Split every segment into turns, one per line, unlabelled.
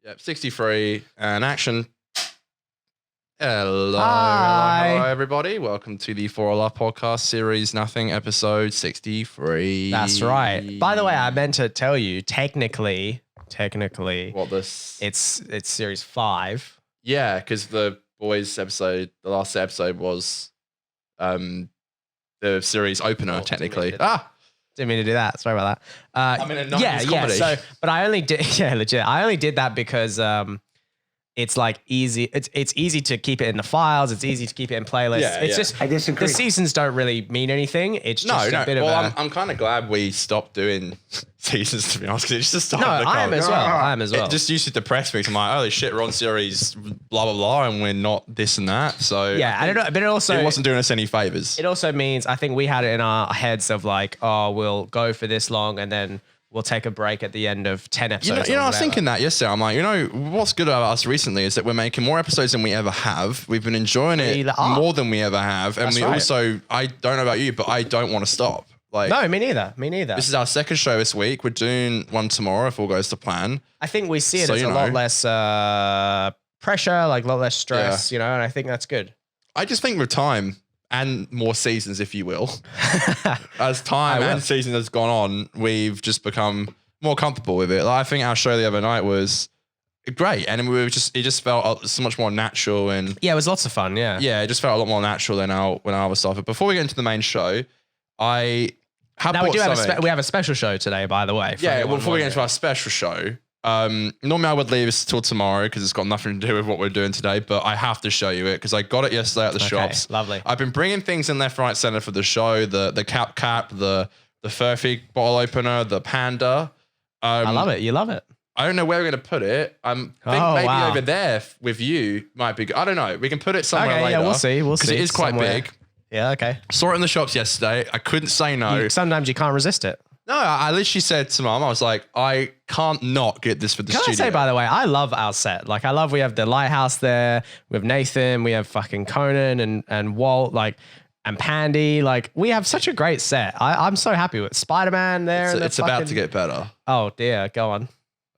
Yep, 63 and action. Hello,
Hi.
hello, everybody. Welcome to the For Allah podcast series, Nothing, episode 63.
That's right. By the way, I meant to tell you, technically,
What this?
it's series 5.
Yeah, because the boys episode, the last episode was the series opener, technically.
Didn't mean to do that. Sorry about that.
I'm in a 90s comedy.
So, but I only did, legit. I only did that because it's like easy. It's easy to keep it in the files. It's easy to keep it in playlists.
Yeah,
it's just
I disagree.
the seasons don't really mean anything. It's just a bit of
well,
a.
I'm kind of glad we stopped doing seasons, to be honest, because it's just
No,
starting to
I am as well. I am as well.
It just used to depress me. 'Cause I'm like, holy shit, we're on series blah blah blah, and we're not this and that. So
yeah, I don't know, but it also
wasn't doing us any favors.
It also means I think we had it in our heads of like, oh, we'll go for this long and then we'll take a break at the end of 10 episodes.
I was thinking that yesterday. I'm like, what's good about us recently is that we're making more episodes than we ever have. We've been enjoying it more than we ever have, and
That's
we
right.
also, I don't know about you, but I don't want to stop. Like,
No, me neither. Me neither.
this is our second show this week. We're doing one tomorrow if all goes to plan.
I think we see it
So,
as
you
a lot
know.
less pressure, like a lot less stress, and I think that's good.
I just think with time and more seasons, if you will, as time and season has gone on, we've just become more comfortable with it. Like, I think our show the other night was great, and it just felt so much more natural, and
Yeah, it was lots of fun. Yeah.
it just felt a lot more natural than our other stuff. But before we get into the main show, I have
Now we
bought
do have
something.
we have a special show today, by the way. for
Yeah,
anyone
well, before we get
wondering.
into our special show, normally I would leave this till tomorrow because it's got nothing to do with what we're doing today, but I have to show you it because I got it yesterday at the shops.
Lovely.
I've been bringing things in left, right, center for the show, the cap, the Furphy bottle opener, the panda.
I love it. You love it.
I don't know where we're going to put it. I think maybe
wow.
over there with you might be good. I don't know. We can put it somewhere
Okay,
later.
yeah, we'll see. We'll
Because
see.
it is quite
Somewhere.
big.
Yeah. Okay.
Saw it in the shops yesterday. I couldn't say no.
Sometimes you can't resist it.
No, I literally said to Mum, I was like, I can't not get this for the
Can
studio.
I say, by the way, I love our set. Like, we have the lighthouse there. We have Nathan. We have fucking Conan and Walt, and Pandy. Like, we have such a great set. I'm so happy with Spider-Man there.
It's about to get better.
Oh, dear. Go on.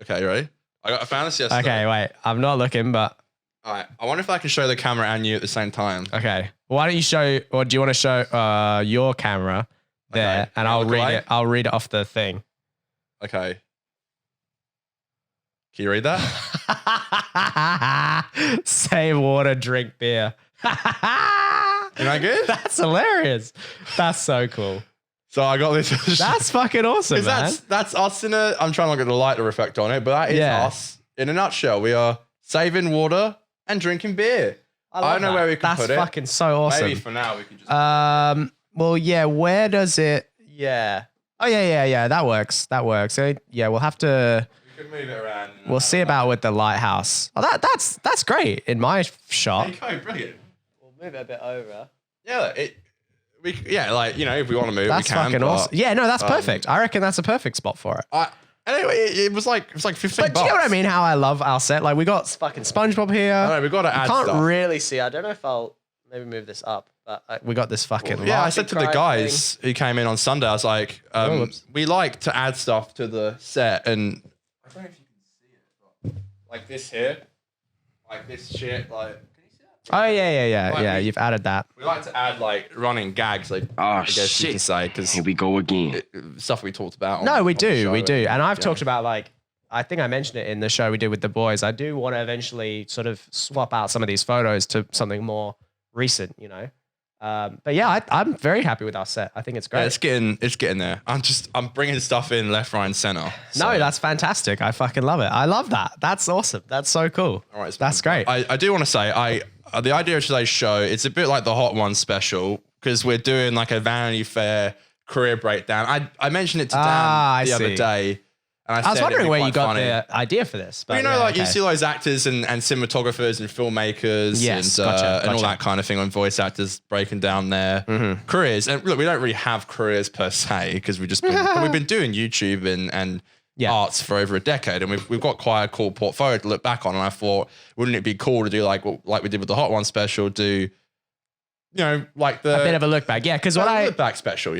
Okay, you ready? I found this yesterday.
Okay, wait. I'm not looking, but
All right. I wonder if I can show the camera and you at the same time.
okay. Why don't you show, or do you want to show your camera there,
Okay.
and
Can I
I'll
look
read
away?
it. I'll read it off the thing.
Okay. Can you read that?
Save water, drink beer.
Isn't that good?
That's hilarious. That's so cool.
So I got this.
That's fucking awesome, man.
That's us in a. I'm trying to look at the light to reflect on it, but that is
Yeah.
us in a nutshell. We are saving water and drinking beer. I don't know where we can
That's
put it.
fucking so awesome.
Maybe for now we can just.
Well, yeah. Where does it? Yeah. Oh, yeah. That works. So, yeah, we'll have to.
we can move it around.
We'll see about with the lighthouse. Oh, that's great in my shot.
There you go, brilliant.
We'll move it a bit over.
Yeah, if we want to move,
That's
we can.
fucking
but,
awesome. Yeah, no, that's perfect. I reckon that's a perfect spot for it.
Anyway, it was like 15
But do you know what I mean? How I love our set. Like, we got fucking SpongeBob here.
I know, we've got to add
Can't
stuff.
really see. I don't know if I'll maybe move this up, but we got this fucking.
Yeah, I
laughing
said to the
cry
guys who came in on Sunday, I was like,
whoops.
we like to add stuff to the set, and I don't know if you can see it, but like this here, like this shit, like. Can you see that?
thing. Oh yeah.
Like
Yeah,
we-
you've added that.
We like to add like running gags, like
Oh,
I guess you
shit.
could say, because
Here we go again.
stuff we talked about.
No, we
on the show,
do, and I've
yeah.
talked about I think I mentioned it in the show we did with the boys. I do want to eventually sort of swap out some of these photos to something more recent, But yeah, I'm very happy with our set. I think it's great.
Yeah, it's getting there. I'm bringing stuff in left, right, and center.
No, that's fantastic. I fucking love it. I love that. That's awesome. That's so cool.
All right,
That's great.
I do want to say, the idea of today's show, it's a bit like the Hot One special because we're doing like a Vanity Fair career breakdown. I mentioned it to Dan
I
the other
see.
day, and
I was
said it'd
wondering
be
where
quite
you got
funny.
the idea for this. But
But
yeah,
you
okay.
see those actors and cinematographers and filmmakers
Yes,
and,
gotcha.
and all that kind of thing, and voice actors breaking down their careers. And look, we don't really have careers per se because we've been doing YouTube and
Yeah.
arts for over a decade, and we've got quite a cool portfolio to look back on. And I thought, wouldn't it be cool to do like we did with the Hot One special, do like
a bit of a look back. Yeah, because
look back special,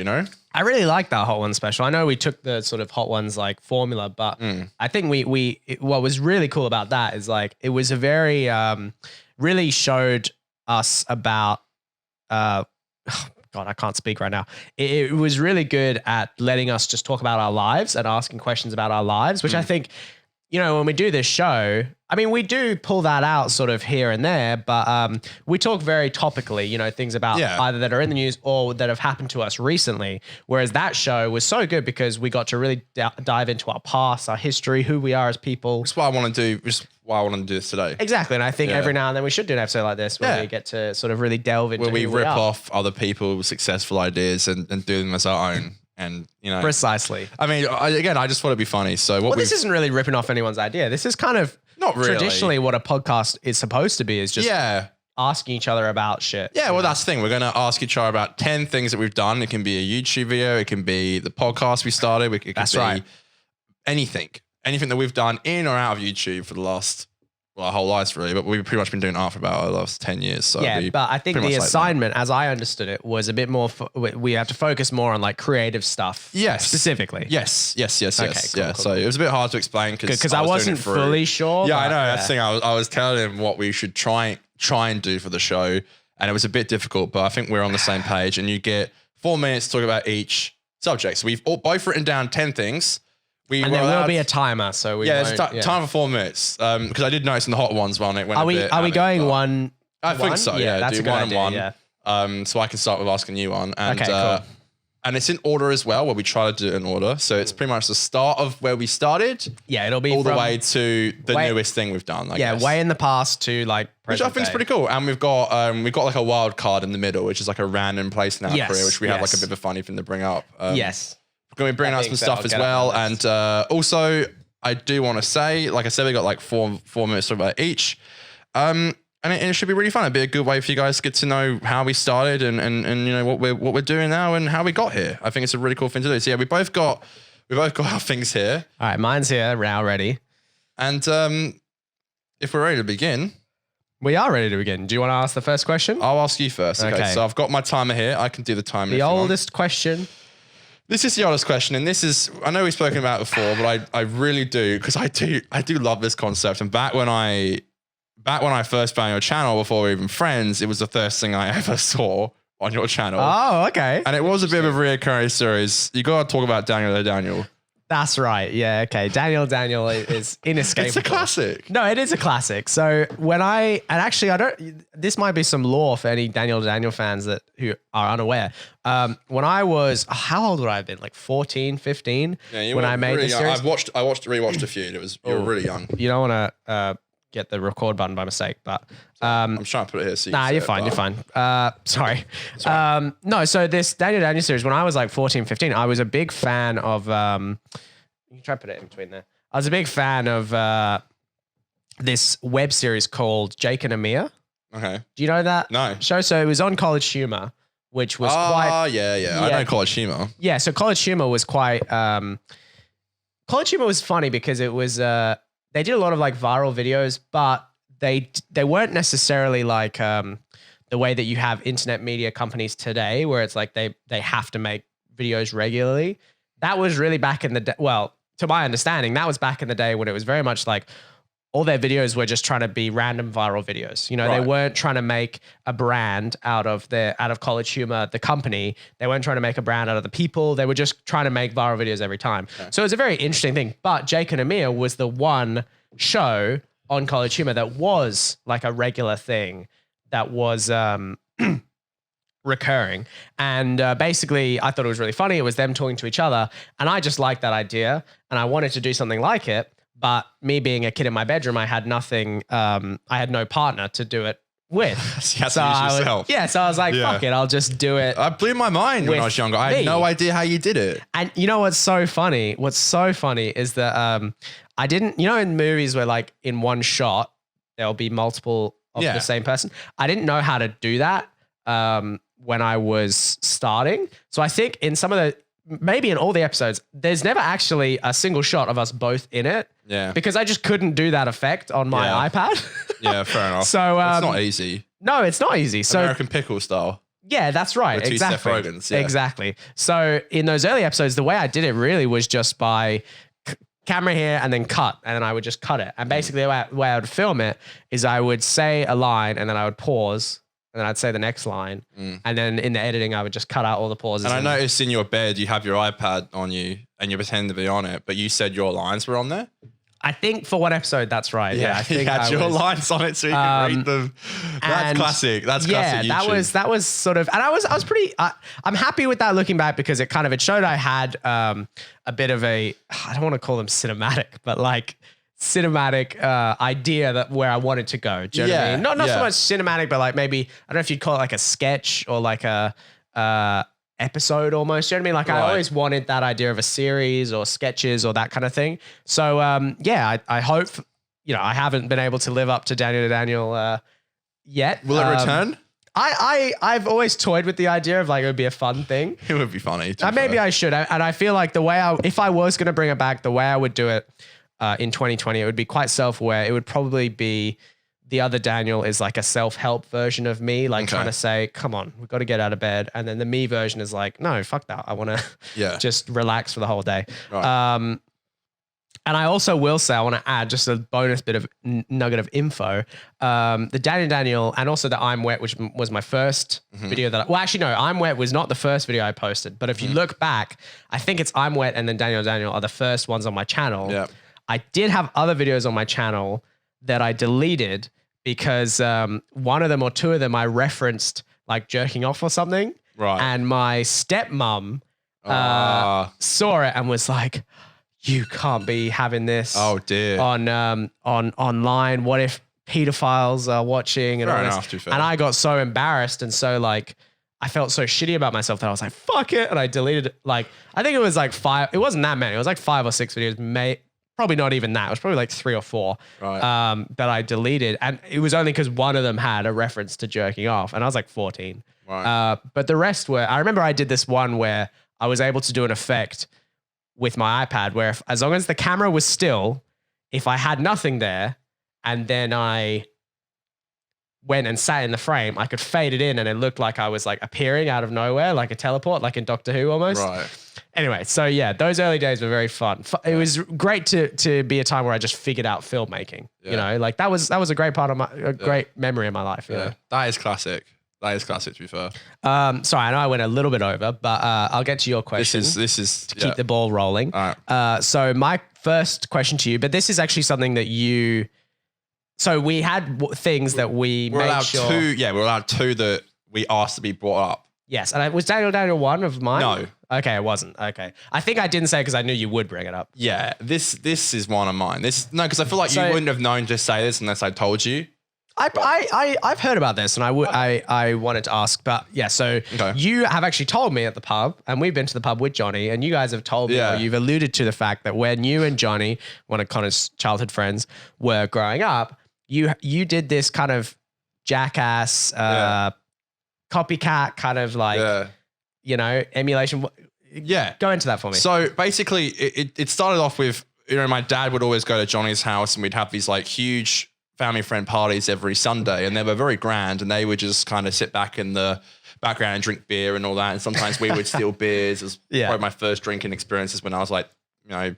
I really like that Hot Ones special. I know we took the sort of Hot Ones like formula, but I think what was really cool about that is like it was a very really showed us about God, I can't speak right now. It was really good at letting us just talk about our lives and asking questions about our lives, which I think, when we do this show, I mean, we do pull that out sort of here and there, but we talk very topically, things about either that are in the news or that have happened to us recently. Whereas that show was so good because we got to really dive into our past, our history, who we are as people.
That's why I want to do. Just why I want to do this today.
Exactly, and I think every now and then we should do an episode like this where we get to sort of really delve into
where we rip off other people's successful ideas and do them as our own. And
precisely.
I mean, I just thought it'd be funny. So
this isn't really ripping off anyone's idea. This is kind of
not really
traditionally what a podcast is supposed to be. Is just asking each other about shit.
Yeah, well, that's the thing. We're going to ask each other about 10 things that we've done. It can be a YouTube video. It can be the podcast we started. It can be anything that we've done in or out of YouTube for the last. Well, our whole lives really, but we've pretty much been doing art for about the last 10 years. So
but I think the assignment, as I understood it, was a bit more. We have to focus more on like creative stuff.
Yes,
specifically.
Yes. Okay, cool,
yeah.
Cool. So it was a bit hard to explain because
I wasn't fully sure.
Yeah, I know. That's the thing. I was telling him what we should try and do for the show, and it was a bit difficult. But I think we're on the same page. And you get 4 minutes to talk about each subject. So we've both written down 10 things.
And there will be a timer, so we
there's time for 4 minutes. Because I did notice in the Hot Ones one, it went.
Are we going one?
I think so. Yeah,
that's
do
a good
one
idea,
and one.
Yeah.
So I can start with asking you one, and
cool.
And it's in order as well, where we try to do it in order. So it's pretty much the start of where we started.
Yeah, it'll be
all the way to the newest thing we've done. I guess.
Way in the past to like
present, which I think is pretty cool. And we've got like a wild card in the middle, which is like a random place in our career, which we have like a bit of a funny thing to bring up.
Yes.
We're going to be bringing out some stuff as well. And also, I do want to say, like I said, we got like 4 minutes to talk about each. And it should be really fun. It'd be a good way for you guys to get to know how we started and what we're doing now and how we got here. I think it's a really cool thing to do. So yeah, we both got our things here.
All right, mine's here, now ready.
And if we're ready to begin.
We are ready to begin. Do you want to ask the first question?
I'll ask you first. Okay. So I've got my timer here. I can do the timer.
The oldest question.
This is the oldest question, and this is, I know we've spoken about it before, but I really do, because I do love this concept. And back when I first found your channel, before we were even friends, it was the first thing I ever saw on your channel.
Oh, okay.
And it was a bit of a reoccurring series. You got to talk about Daniel.
That's right. Yeah. Okay. Daniel is inescapable.
It's a classic.
No, it is a classic. So this might be some lore for any Daniel fans who are unaware. When I was, how old would I have been? Like 14, 15?
Yeah,
when I made
really
this series?
I rewatched a few. You were really young.
You don't want to get the record button by mistake, but
I'm trying to put it here. So
you're fine. Sorry. No, so this Daniel series, when I was like 14, 15, I was a big fan of, you can try to put it in between there. I was a big fan of this web series called Jake and Amir.
Okay.
Do you know that
No.
show? So it was on College Humor, which was quite...
yeah. I know College Humor.
Yeah, so College Humor was quite... College Humor was funny because it was... they did a lot of like viral videos, but they weren't necessarily like the way that you have internet media companies today, where it's like they have to make videos regularly. That was really back in the day. Well, to my understanding, that was back in the day when it was very much like all their videos were just trying to be random viral videos. They weren't trying to make a brand out of College Humor, the company. They weren't trying to make a brand out of the people. They were just trying to make viral videos every time. Okay. So it was a very interesting thing. But Jake and Amir was the one show on College Humor that was like a regular thing that was recurring. And basically, I thought it was really funny. It was them talking to each other. And I just liked that idea. And I wanted to do something like it. But me being a kid in my bedroom, I had nothing. I had no partner to do it with.
So I
was like, fuck it, I'll just do it.
I blew my mind when I was younger. I had no idea how you did it.
And you know what's so funny? What's so funny is that I didn't, in movies where like in one shot, there'll be multiple of the same person. I didn't know how to do that when I was starting. So I think in some of the, maybe in all the episodes, there's never actually a single shot of us both in it.
Yeah.
Because I just couldn't do that effect on my iPad.
Yeah, fair enough.
So
it's not easy.
No, it's not easy. So
American Pickle style.
yeah, that's right.
The two Seth
Exactly.
Rogans, yeah.
Exactly. So in those early episodes, the way I did it really was just by camera here and then cut, and then I would just cut it. And basically the way I would film it is I would say a line and then I would pause and then I'd say the next line. And then in the editing, I would just cut out all the pauses.
And I noticed in your bed, you have your iPad on you and you pretend to be on it, but you said your lines were on there.
I think for one episode, that's right. Yeah, I think
you had your lines on it so you could read them. That's classic. That's classic.
Yeah, that was sort of, and I was pretty. I'm happy with that looking back because it showed I had a bit of a, I don't want to call them cinematic, but like cinematic idea that where I wanted to go. Do you know what I mean? Not so much cinematic, but like maybe I don't know if you'd call it like a sketch or like a episode almost. You know what I mean? Like I always wanted that idea of a series or sketches or that kind of thing. So I hope, I haven't been able to live up to Daniel yet.
Will it return?
I've always toyed with the idea of like it would be a fun thing.
It would be funny.
Maybe I should. And I feel like if I was going to bring it back, the way I would do it in 2020, it would be quite self-aware. It would probably be the other Daniel is like a self-help version of me, like trying to say, come on, we've got to get out of bed. And then the me version is like, no, fuck that. I want to just relax for the whole day. Right. And I also will say, I want to add just a bonus bit of nugget of info. The Daniel and also the I'm Wet, which was my first video I'm Wet was not the first video I posted. But if you look back, I think it's I'm Wet and then Daniel are the first ones on my channel.
Yeah.
I did have other videos on my channel that I deleted because one of them or two of them I referenced like jerking off or something.
Right.
And my stepmom saw it and was like, you can't be having this on online. What if pedophiles are watching and all this? And I got so embarrassed and so like I felt so shitty about myself that I was like, fuck it. And I deleted it. Like I think it was like 5. It wasn't that many. It was like 5 or 6 videos. Probably not even that. It was probably like 3 or 4 that I deleted. And it was only because one of them had a reference to jerking off. And I was like 14. Right. But the rest were, I remember I did this one where I was able to do an effect with my iPad where as long as the camera was still, if I had nothing there and then I went and sat in the frame, I could fade it in and it looked like I was like appearing out of nowhere, like a teleport, like in Doctor Who almost. Right. Anyway, so yeah, those early days were very fun. It was great to be a time where I just figured out filmmaking. You know, like that was a great part of great memory in my life. Yeah,
that is classic. That is classic, to be fair.
Sorry, I know I went a little bit over, but I'll get to your question.
This is
to keep the ball rolling.
All right.
So my first question to you, but this is actually something that you. So we had things that we made sure.
We're allowed 2 that we asked to be brought up.
Yes, and was Daniel one of mine?
No.
Okay, it wasn't. Okay, I think I didn't say because I knew you would bring it up.
Yeah, this is one of mine. Because I feel like you wouldn't have known to say this unless I told you.
I've heard about this and I wanted to ask, but yeah. So you have actually told me at the pub, and we've been to the pub with Johnny, and you guys have told me, or you've alluded to the fact that when you and Johnny, one of Connor's childhood friends, were growing up, you did this kind of jackass copycat kind of like emulation.
Yeah,
go into that for me.
So basically, it started off with my dad would always go to Johnny's house, and we'd have these like huge family friend parties every Sunday, and they were very grand, and they would just kind of sit back in the background and drink beer and all that. And sometimes we would steal beers. It was probably my first drinking experiences when I was like, maybe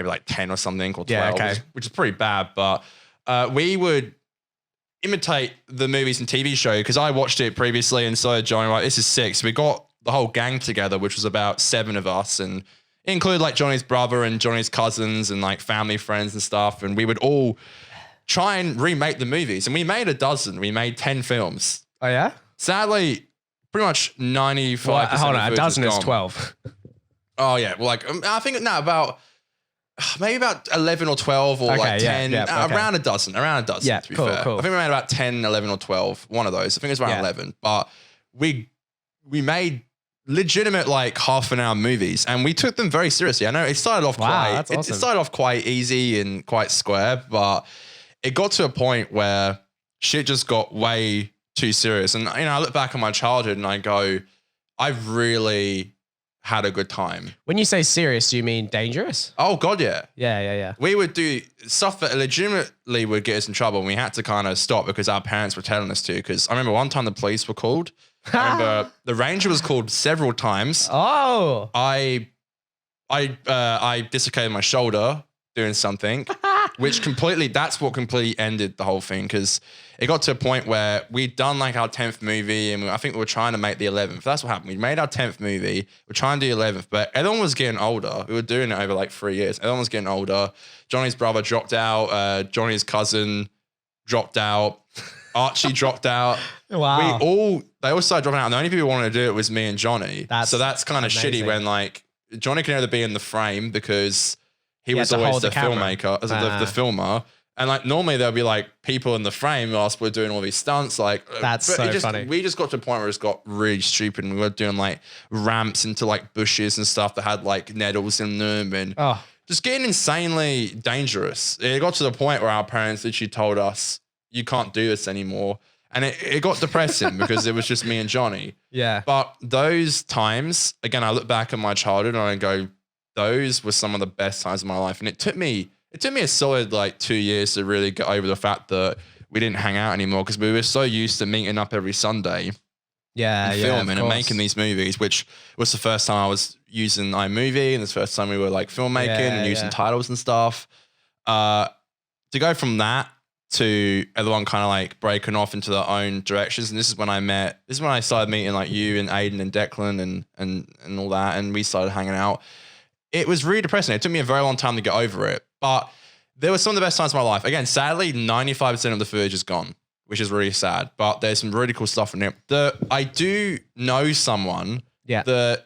like 10 or something or 12, which is pretty bad. But we would imitate the movies and TV show because I watched it previously, and so Johnny, like, this is sick. So we got the whole gang together, which was about 7 of us, and it included like Johnny's brother and Johnny's cousins and like family friends and stuff. And we would all try and remake the movies, and we made a dozen. We made 10 films.
Oh yeah.
Sadly, pretty much 95%.
Well, hold on, a dozen is 12.
Oh yeah, well, like I think about maybe about 11 or 12 or like 10, around a dozen.
Yeah,
to be
cool,
fair.
cool.
I think we made about 10, 11 or 12. One of those. I think it was around 11. But we made legitimate like half an hour movies, and we took them very seriously. I know it started off it started off quite easy and quite square, but it got to a point where shit just got way too serious. And I look back on my childhood and I go, I really had a good time.
When you say serious, do you mean dangerous?
Oh God, yeah.
Yeah.
We would do stuff that legitimately would get us in trouble, and we had to kind of stop because our parents were telling us to. Because I remember one time the police were called. I remember the ranger was called several times.
Oh.
I dislocated my shoulder doing something, that's what completely ended the whole thing. Because it got to a point where we'd done like our 10th movie, and I think we were trying to make the 11th. That's what happened. We made our 10th movie. We're trying to do 11th, but everyone was getting older. We were doing it over like 3 years. Everyone was getting older. Johnny's brother dropped out. Johnny's cousin dropped out. Archie dropped out.
Wow.
They all started dropping out. And the only people who wanted to do it was me and Johnny. So that's kind of shitty when like Johnny can never be in the frame because he was always the filmmaker, the filmer. And like normally there'll be like people in the frame whilst we're doing all these stunts. Like
that's so funny.
We just got to a point where it got really stupid, and we were doing like ramps into like bushes and stuff that had like nettles in them, and just getting insanely dangerous. It got to the point where our parents literally told us, "You can't do this anymore." And it got depressing because it was just me and Johnny.
Yeah.
But those times, again, I look back at my childhood and I go, those were some of the best times of my life. And it took me a solid like 2 years to really get over the fact that we didn't hang out anymore because we were so used to meeting up every Sunday.
Yeah,
filming and making these movies, which was the first time I was using iMovie, and it's the first time we were like filmmaking and using titles and stuff. To go from that to everyone kind of like breaking off into their own directions. And this is when I started meeting like you and Aiden and Declan and all that. And we started hanging out. It was really depressing. It took me a very long time to get over it, but there were some of the best times of my life. Again, sadly, 95% of the footage is gone, which is really sad, but there's some really cool stuff in it. I do know someone, the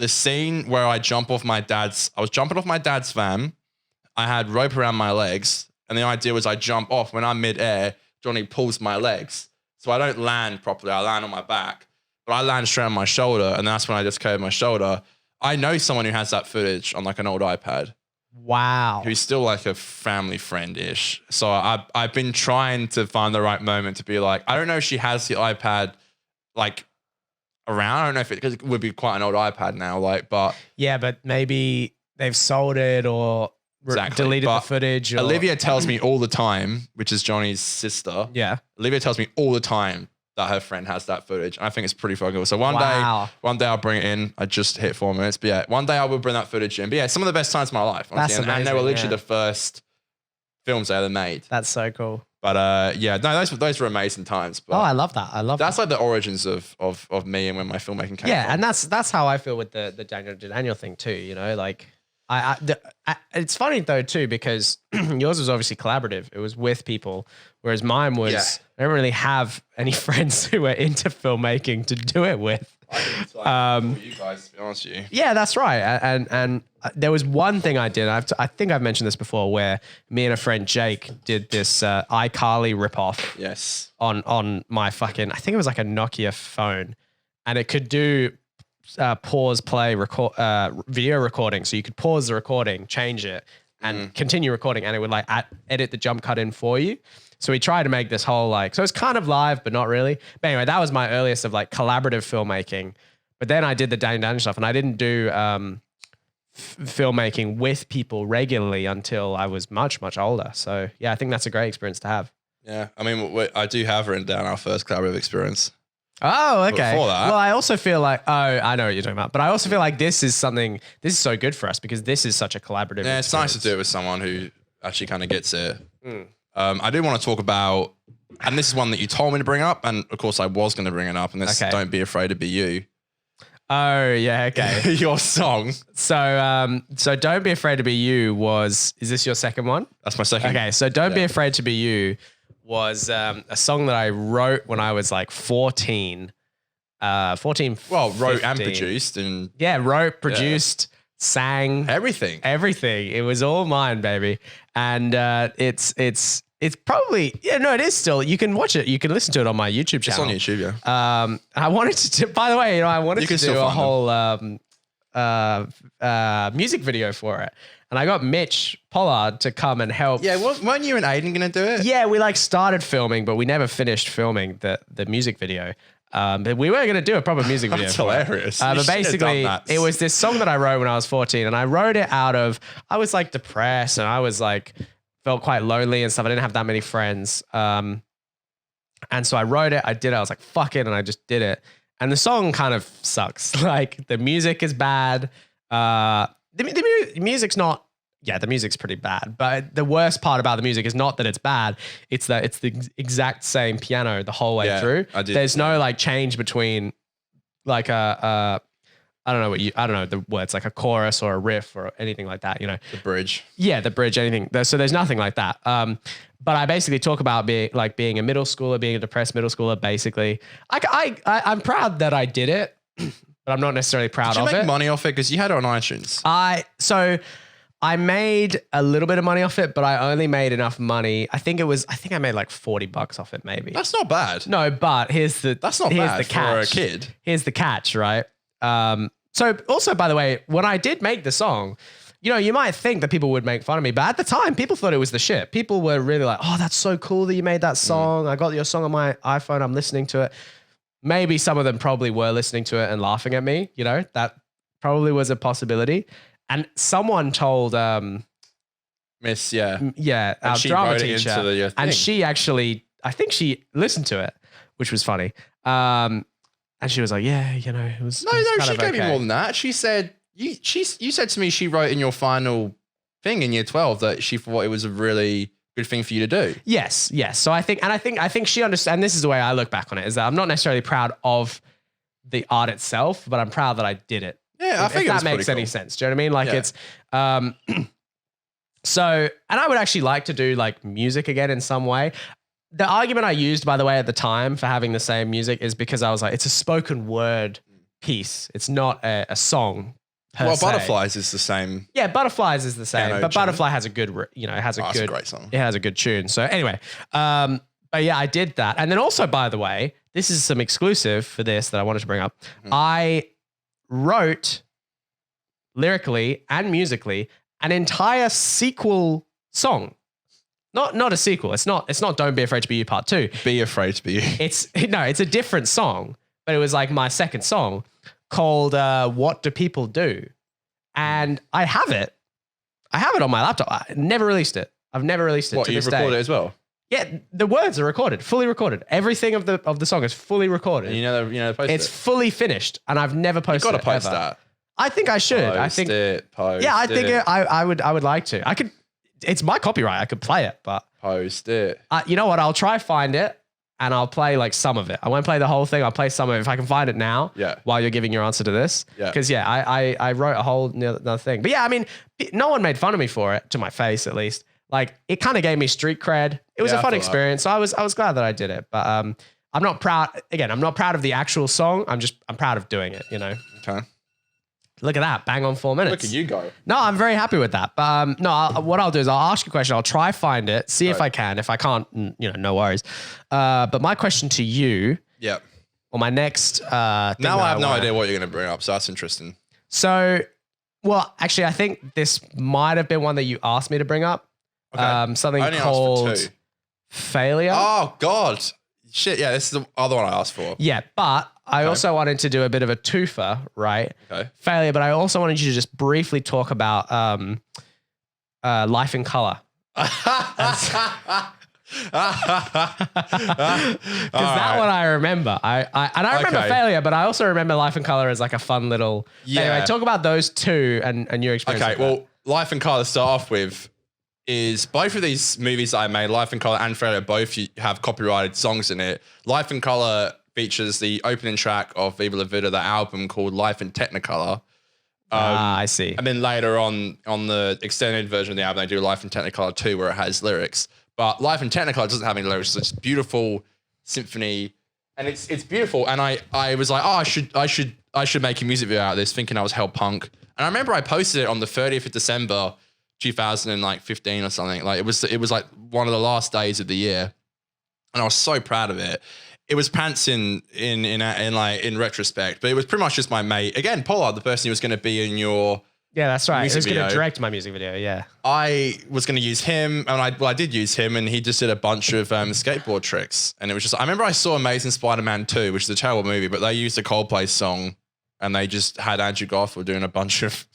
scene where I was jumping off my dad's van. I had rope around my legs. And the idea was I jump off. When I'm mid-air, Johnny pulls my legs. So I don't land properly. I land on my back. But I land straight on my shoulder. And that's when I dislocated my shoulder. I know someone who has that footage on like an old iPad.
Wow.
Who's still like a family friend-ish. So I've been trying to find the right moment to be like, I don't know if she has the iPad like around. I don't know if because it would be quite an old iPad now. But
maybe they've sold it or...
Exactly.
Deleted the footage.
Olivia tells me all the time, which is Johnny's sister.
Yeah.
Olivia tells me all the time that her friend has that footage. And I think it's pretty fucking cool. So one day I'll bring it in. I just hit 4 minutes. But yeah, one day I will bring that footage in. But yeah, some of the best times of my life. Honestly.
That's amazing,
and they were literally the first films I ever made.
That's so cool.
But those were amazing times. But
I love that.
That's like the origins of me and when my filmmaking came from.
Yeah, and that's how I feel with the Daniel thing too, you know, like it's funny though too because yours was obviously collaborative. It was with people, whereas mine was I don't really have any friends who were into filmmaking to do it with.
I didn't you guys, to be honest with you.
Yeah, that's right. And there was one thing I did. I think I've mentioned this before, where me and a friend Jake did this iCarly ripoff.
Yes.
On my fucking, I think it was like a Nokia phone, and it could do. Pause, play, record, video recording. So you could pause the recording, change it, and continue recording, and it would like edit the jump cut in for you. So we tried to make this whole like, so it's kind of live, but not really. But anyway, that was my earliest of like collaborative filmmaking. But then I did the Daniel stuff, and I didn't do filmmaking with people regularly until I was much, much older. So yeah, I think that's a great experience to have.
Yeah, I mean, I do have written down our first collaborative experience.
Oh, okay.
Before that,
well, I also feel like, I know what you're talking about, but I also feel like this is so good for us because this is such a collaborative experience.
It's nice to do it with someone who actually kind of gets it. I do want to talk about, and this is one that you told me to bring up, and of course I was going to bring it up, and this Don't Be Afraid to Be You.
Oh, yeah, okay.
Your song.
So Don't Be Afraid to Be You is this your second one?
That's my second.
Okay, so Don't Be Afraid to Be You was a song that I wrote when I was like 14. 14,
well, wrote
15.
and produced. And
wrote, produced, sang.
Everything.
It was all mine, baby. And it's probably, it is still, you can watch it. You can listen to it on my YouTube channel.
It's on YouTube, yeah.
I wanted to, by the way, I wanted to do a whole music video for it. And I got Mitch Pollard to come and help.
Yeah, weren't you and Aiden going to do it?
Yeah, we like started filming, but we never finished filming the music video. But we were going to do a proper music video.
That's hilarious.
But basically, it was this song that I wrote when I was 14, and I wrote it out of, I was like depressed and I was like, felt quite lonely and stuff. I didn't have that many friends. And so I wrote it, I did it, I was like, fuck it. And I just did it. And the song kind of sucks. Like the music is bad. The music's not, yeah, the music's pretty bad. But the worst part about the music is not that it's bad. It's that it's the exact same piano the whole way through. There's no like change between like I don't know the words, like a chorus or a riff or anything like that, you know.
The bridge.
Yeah, the bridge, anything. So there's nothing like that. But I basically talk about being a middle schooler, being a depressed middle schooler, basically. I'm proud that I did it. But I'm not necessarily proud of it.
Did you make money off it? Because you had it on iTunes.
I made a little bit of money off it, but I only made enough money. I think I made like $40 off it, maybe.
That's not bad.
No, but here's the
for a kid.
Here's the catch, right? So also, by the way, when I did make the song, you know, you might think that people would make fun of me, but at the time, people thought it was the shit. People were really like, "Oh, that's so cool that you made that song. I got your song on my iPhone. I'm listening to it." Maybe some of them probably were listening to it and laughing at me. You know, that probably was a possibility. And someone told
Miss, our
drama teacher, and she actually, I think she listened to it, which was funny. And she was like, "Yeah, you know, it was."
No, she gave me more than that. She said you said to me she wrote in your final thing in year 12 that she thought it was a really good thing for you to do.
Yes. So I think she understands. And this is the way I look back on it: is that I'm not necessarily proud of the art itself, but I'm proud that I did it.
Yeah, I think
that makes any sense. Do you know what I mean? Like it's, so, and I would actually like to do like music again in some way. The argument I used, by the way, at the time for having the same music is because I was like, it's a spoken word piece. It's not a song per se.
Butterflies is the same.
Yeah, Butterflies is the same, but Butterfly has a good,
it's a great song.
It has a good tune. So anyway, but yeah, I did that. And then also, by the way, this is some exclusive for this that I wanted to bring up. I wrote lyrically and musically an entire sequel song. Not a sequel. It's not Don't Be Afraid to Be You Part 2.
Be Afraid to Be You.
It's a different song, but it was like my second song called What Do People Do? And I have it on my laptop. I never released it. I've never released it.
What, you've recorded it as well?
Yeah, the words are recorded, fully recorded. Everything of the song is fully recorded.
And you know, post
it's fully finished, and I've never posted it.
You've got to post that.
I think I should.
I think I
would like to. I could. It's my copyright. I could play it, but
post it.
You know what? I'll try find it, and I'll play like some of it. I won't play the whole thing. I'll play some of it if I can find it now.
Yeah.
While you're giving your answer to this.
Yeah.
Because I wrote a whole another thing. But yeah, I mean, no one made fun of me for it, to my face at least. Like it kind of gave me street cred. It was a fun experience. So I was glad that I did it. But I'm not proud. Again, I'm not proud of the actual song. I'm proud of doing it. You know.
Okay.
Look at that, bang on 4 minutes.
Look at you go.
No, I'm very happy with that. But what I'll do is I'll ask you a question. I'll try find it, see if I can. If I can't, you know, no worries. But my question to you.
Yep.
Or my next.
Now I have no idea what you're going to bring up, so that's interesting.
So, well, actually, I think this might have been one that you asked me to bring up. Okay. Something called failure.
Oh God. Shit, yeah, this is the other one I asked for.
Yeah, but I also wanted to do a bit of a twofer, right?
Okay.
Failure, but I also wanted you to just briefly talk about Life in Color. Because that one I remember. I remember Failure, but I also remember Life in Color as like a fun little...
Yeah.
Anyway, talk about those two and your experience.
Okay, well, Life in Color to start off with is both of these movies that I made, Life in Color and Failure, both have copyrighted songs in it. Life in Color features the opening track of Viva La Vida, the album called Life in Technicolor.
I see.
And then later on the extended version of the album, they do Life in Technicolor 2, where it has lyrics. But Life in Technicolor doesn't have any lyrics. It's a beautiful symphony, and it's beautiful. And I was like, oh, I should make a music video out of this, thinking I was hell punk. And I remember I posted it on the 30th of December, 2015 or something. Like it was like one of the last days of the year, and I was so proud of it. It was pants in retrospect, but it was pretty much just my mate again, Pollard, the person who was going to be in your
Yeah, that's right. He
music
was going to
video.
direct my music video. Yeah.
I was going to use him, and I did use him, and he just did a bunch of skateboard tricks. And it was just, I remember I saw Amazing Spider-Man 2, which is a terrible movie, but they used a Coldplay song, and they just had Andrew Garfield doing a bunch of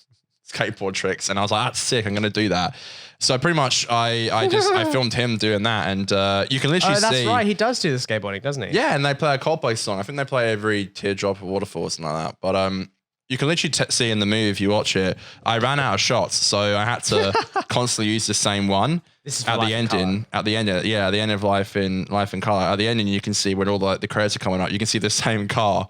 skateboard tricks, and I was like, that's sick, I'm going to do that. So pretty much I filmed him doing that, and you can literally see. Oh,
that's right. He does do the skateboarding, doesn't he?
Yeah, and they play a Coldplay song. I think they play Every Teardrop of Waterfall or something like that. But you can literally see in the movie, if you watch it, I ran out of shots, so I had to constantly use the same one.
This is
at the ending. At the end of Life in Color. At the ending, you can see when all the credits are coming up. You can see the same car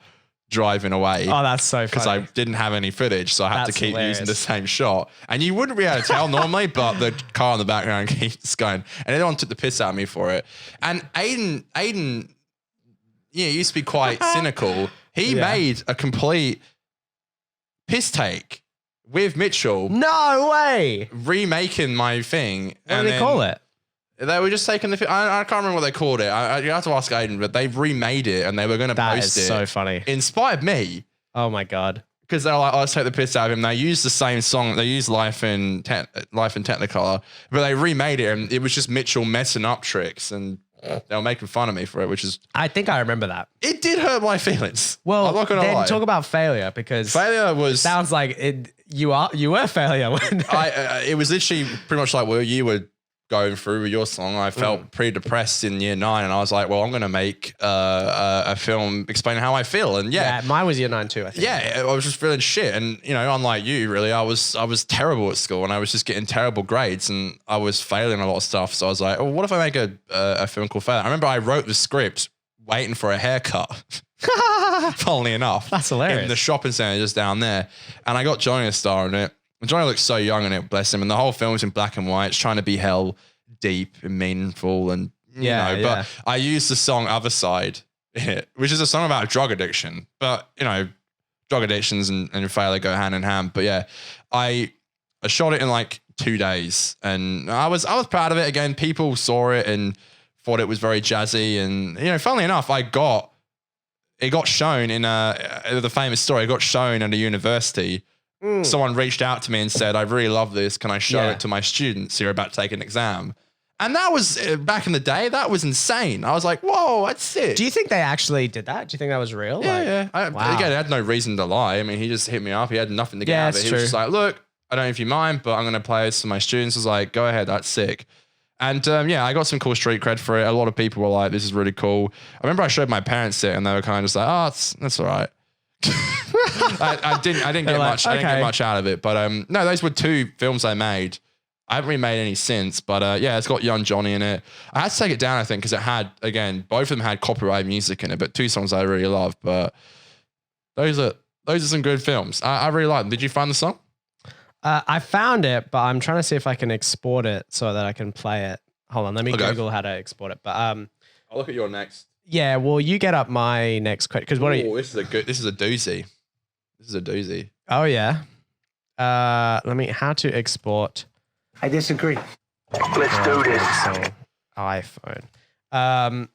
driving away.
Oh, that's so funny.
Because I didn't have any footage, so I had to keep using the same shot. And you wouldn't be able to tell normally, but the car in the background keeps going. And everyone took the piss out of me for it. And Aiden, used to be quite cynical. He made a complete piss take with Mitchell.
No way.
Remaking my thing.
What do they call it?
They were just taking the. I can't remember what they called it. You have to ask Aiden, but they've remade it and they were going to post it.
That is so funny.
Inspired me.
Oh my god.
Because they're like, let's take the piss out of him. They used the same song. They used Life in Technicolor, but they remade it and it was just Mitchell messing up tricks and they were making fun of me for it, which is.
I think I remember that.
It did hurt my feelings.
Well,
I'm not gonna
then
lie.
talk about failure because
failure was.
Sounds like it. You were failure.
It was literally pretty much like what you were going through with your song. I felt pretty depressed in year 9 and I was like, well, I'm going to make a film explaining how I feel. And
mine was year 9 too, I think.
Yeah, I was just feeling shit. And, unlike you, really, I was terrible at school and I was just getting terrible grades and I was failing a lot of stuff. So I was like, oh, what if I make a film called Failure? I remember I wrote the script waiting for a haircut. Funnily enough.
That's hilarious.
In the shopping centre just down there. And I got Johnny a star in it. And Johnny looks so young in it, bless him. And the whole film's in black and white. It's trying to be hell deep and meaningful. And, but I used the song Other Side in it, which is a song about drug addiction. But, drug addictions and failure go hand in hand. But yeah, I shot it in like 2 days and I was proud of it. Again, people saw it and thought it was very jazzy. And, funnily enough, it got shown in the famous story. It got shown at a university. Someone reached out to me and said, I really love this. Can I show it to my students who are about to take an exam? And that was, back in the day, that was insane. I was like, whoa, that's sick.
Do you think they actually did that? Do you think that was real?
Yeah, yeah. Again, I had no reason to lie. I mean, he just hit me up. He had nothing to get out of it. He was just like, look, I don't know if you mind, but I'm going to play this to my students. I was like, go ahead, that's sick. And I got some cool street cred for it. A lot of people were like, this is really cool. I remember I showed my parents it and they were kind of just like, oh, that's all right. I didn't get much. I didn't get much out of it, but no, those were 2 films I made. I haven't really made any since, but it's got young Johnny in it. I had to take it down, I think, because it had, again, both of them had copyright music in it, but 2 songs I really love. But those are some good films. I really like them. Did you find the song?
I found it, but I'm trying to see if I can export it so that I can play it. Hold on, let me Google how to export it. But
I'll look at your next.
Yeah, well, you get up my next question because what are you?
This is a doozy. This is a doozy.
Oh yeah. How to export.
I disagree. Let's do this.
iPhone.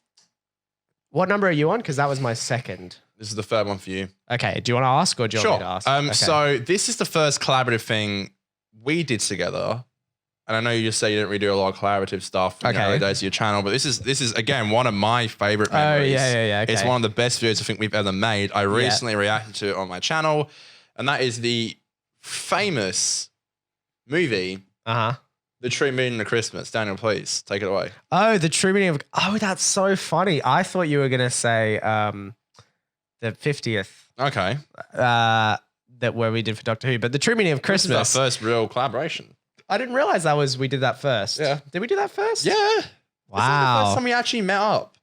What number are you on? Because that was my second.
This is the third one for you.
Okay. Do you want to ask or do you want me to ask? Okay.
So this is the first collaborative thing we did together. And I know you just say you didn't really do a lot of collaborative stuff in the early days of your channel, but this is again one of my favorite memories.
Oh yeah. Okay.
It's one of the best videos I think we've ever made. I recently reacted to it on my channel, and that is the famous movie, The True Meaning of Christmas. Daniel, please take it away.
Oh, The True Meaning of. Oh, that's so funny. I thought you were gonna say the 50th.
Okay.
That where we did for Doctor Who, but The True Meaning of Christmas.
This is our first real collaboration.
I didn't realize we did that first.
Yeah.
Did we do that first?
Yeah.
Wow.
This is the first time we actually met up.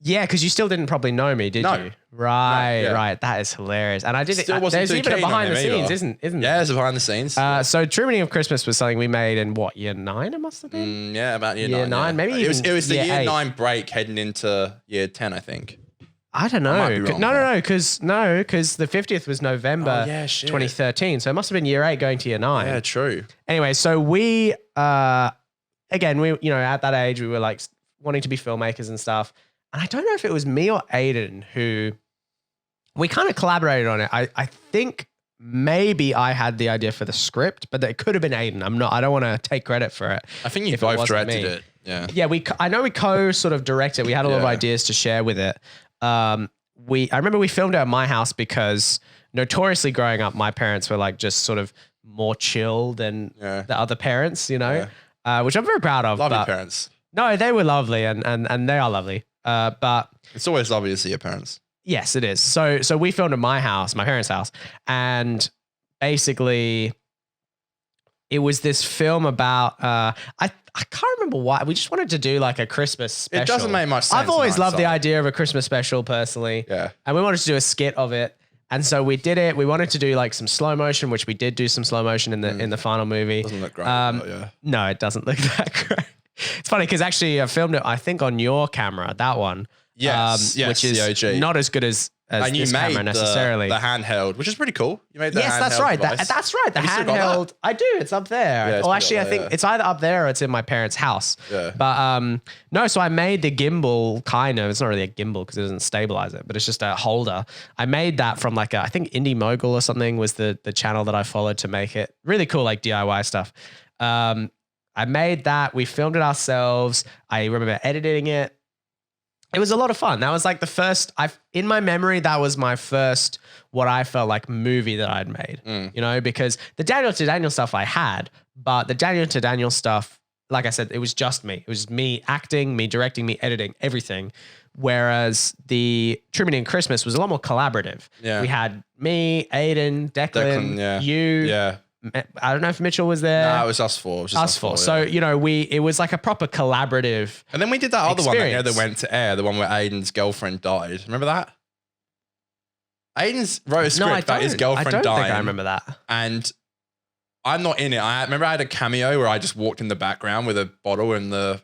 Yeah, because you still didn't probably know me, did you? Right. That is hilarious. And I did
Still wasn't
there's
too
even a
keen on
behind the
him
scenes,
either.
isn't
Yeah, there's a behind the scenes.
So True Meaning of Christmas was something we made in what, year 9 it must have been?
Yeah, about year 9.
Year 9, maybe
it was the year
8.
9 break heading into year 10, I think.
I don't know.
I might be wrong,
No, because the 50th was November 2013. So it must have been year 8 going to year 9.
Yeah, true.
Anyway, so we, again, we, at that age, we were like wanting to be filmmakers and stuff. And I don't know if it was me or Aiden who we kind of collaborated on it. I think maybe I had the idea for the script, but it could have been Aiden. I don't want to take credit for it.
I think you
if it
both
wasn't
directed
me.
it. Yeah.
Yeah, I know we sort of directed. We had a lot of ideas to share with it. I remember we filmed it at my house because notoriously growing up, my parents were like just sort of more chill than the other parents, you know, which I'm very proud of.
Love your parents.
No, they were lovely and they are lovely. But
it's always lovely to see your parents.
Yes, it is. So we filmed at my house, my parents' house, and basically it was this film about I can't remember why. We just wanted to do like a Christmas special.
It doesn't make much sense.
I've always loved the idea of a Christmas special personally.
Yeah.
And we wanted to do a skit of it. And so we did it. We wanted to do like some slow motion, which we did do some slow motion in the final movie.
Doesn't look great. Yeah.
No, it doesn't look that great. It's funny because actually I filmed it, I think, on your camera, that one.
Yes,
which is
the OG.
not as good as
and you
this
made
camera necessarily.
the handheld, which is pretty cool. You made the
yes,
handheld
that's right.
device.
That's right. The
Have you still got
handheld. I do. It's up there.
Yeah, it's
well,
pretty
actually,
up
I
there,
think it's either up there or it's in my parents' house.
Yeah.
But no, so I made the gimbal kind of. It's not really a gimbal because it doesn't stabilize it, but it's just a holder. I made that from like I think Indie Mogul or something was the channel that I followed to make it. Really cool, like DIY stuff. I made that. We filmed it ourselves. I remember editing it. It was a lot of fun. That was like the first, in my memory, that was my first, what I felt like movie that I'd made, you know, because the Daniel to Daniel stuff I had, but the Daniel to Daniel stuff, like I said, it was just me. It was me acting, me directing, me editing, everything. Whereas the Truman in Christmas was a lot more collaborative.
Yeah.
We had me, Aiden, Declan, you.
Yeah.
I don't know if Mitchell was there.
No, it was us four. It was just
us four.
Yeah.
So, you know, it was like a proper collaborative.
And then we did that other one
experience.
that went to air, the one where Aiden's girlfriend died. Remember that? Aiden's wrote a script about his girlfriend dying.
I don't think I remember that.
And I'm not in it. I remember I had a cameo where I just walked in the background with a bottle in the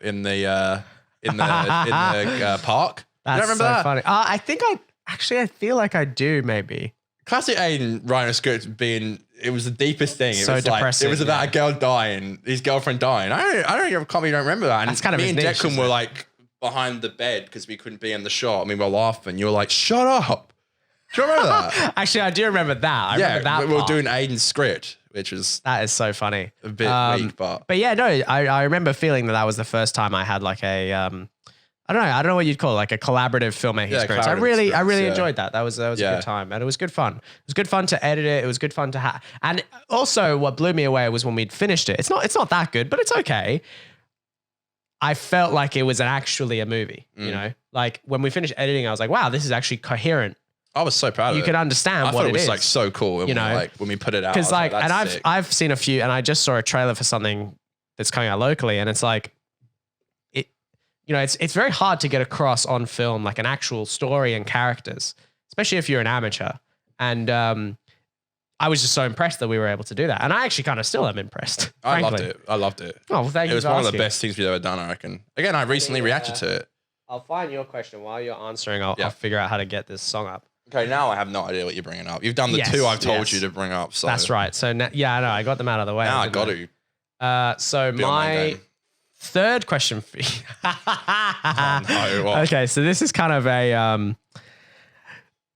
park.
That's
you don't remember
so
that?
funny. I think I feel like I do maybe.
Classic Aiden writing a script being, it was the deepest thing. It
So
was
depressing,
Like, it was about a girl dying, his girlfriend dying. I don't remember that. And
That's kind of
me
his
and
niche,
Declan
isn't
were
it?
like behind the bed because we couldn't be in the shot. I mean, we were laughing. You were like, shut up. Do you remember that?
Actually, I do remember that. I remember that
we were
part.
doing Aiden's script, which was
That is so funny.
a bit weak, but
yeah, no, I remember feeling that was the first time I had like a I don't know what you'd call it, like a collaborative filmmaking experience. I
collaborative
really
experience,
enjoyed that. That was a good time, and it was good fun. It was good fun to edit it. It was good fun to have. And also, what blew me away was when we'd finished it. It's not that good, but it's okay. I felt like it was actually a movie. You know, like when we finished editing, I was like, wow, this is actually coherent.
I was so proud of it.
You can understand
I
what
thought
it
it was
is.
like so cool. And
you know,
like when we put it out,
because like,
that's
and
sick.
I've seen a few, and I just saw a trailer for something that's coming out locally, and it's like, you know, it's very hard to get across on film like an actual story and characters, especially if you're an amateur. And I was just so impressed that we were able to do that, and I actually kind of still am impressed.
I
frankly.
loved it.
Oh, well, thank you.
It was
for
one of the
asking.
best things we've ever done, I reckon. Again, I recently reacted to it.
I'll find your question while you're answering. I'll
Yeah.
figure out how to get this song up.
Okay, now I have no idea what you're bringing up. You've done the
Yes,
two I've told
yes.
you to bring up. So
That's right. So yeah, I know I got them out of the way.
now I
didn't
got to.
So
Be on my
my
game.
third question for you.
no, what?
Okay, so this is kind of a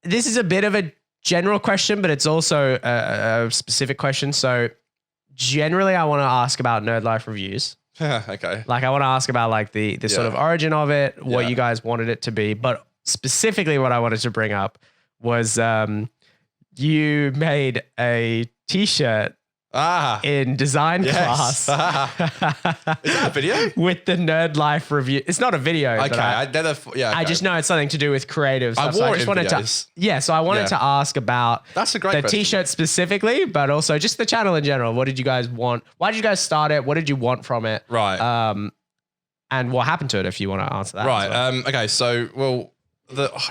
this is a bit of a general question, but it's also a specific question. So generally, I want to ask about Nerd Life reviews.
Okay.
Like I want to ask about like the sort of origin of it, what
Yeah.
you guys wanted it to be, but specifically what I wanted to bring up was you made a t-shirt in design
Yes.
class.
Is that a video?
With the Nerd Life review. It's not a video.
Okay.
but I just know it's something to do with creative stuff.
wore it
just
in
wanted
videos.
so I wanted to ask about
That's a great
the
question.
t-shirt specifically, but also just the channel in general. What did you guys want? Why did you guys start it? What did you want from it?
Right.
And what happened to it, if you want to answer that. as
Right.
well.
Okay. So,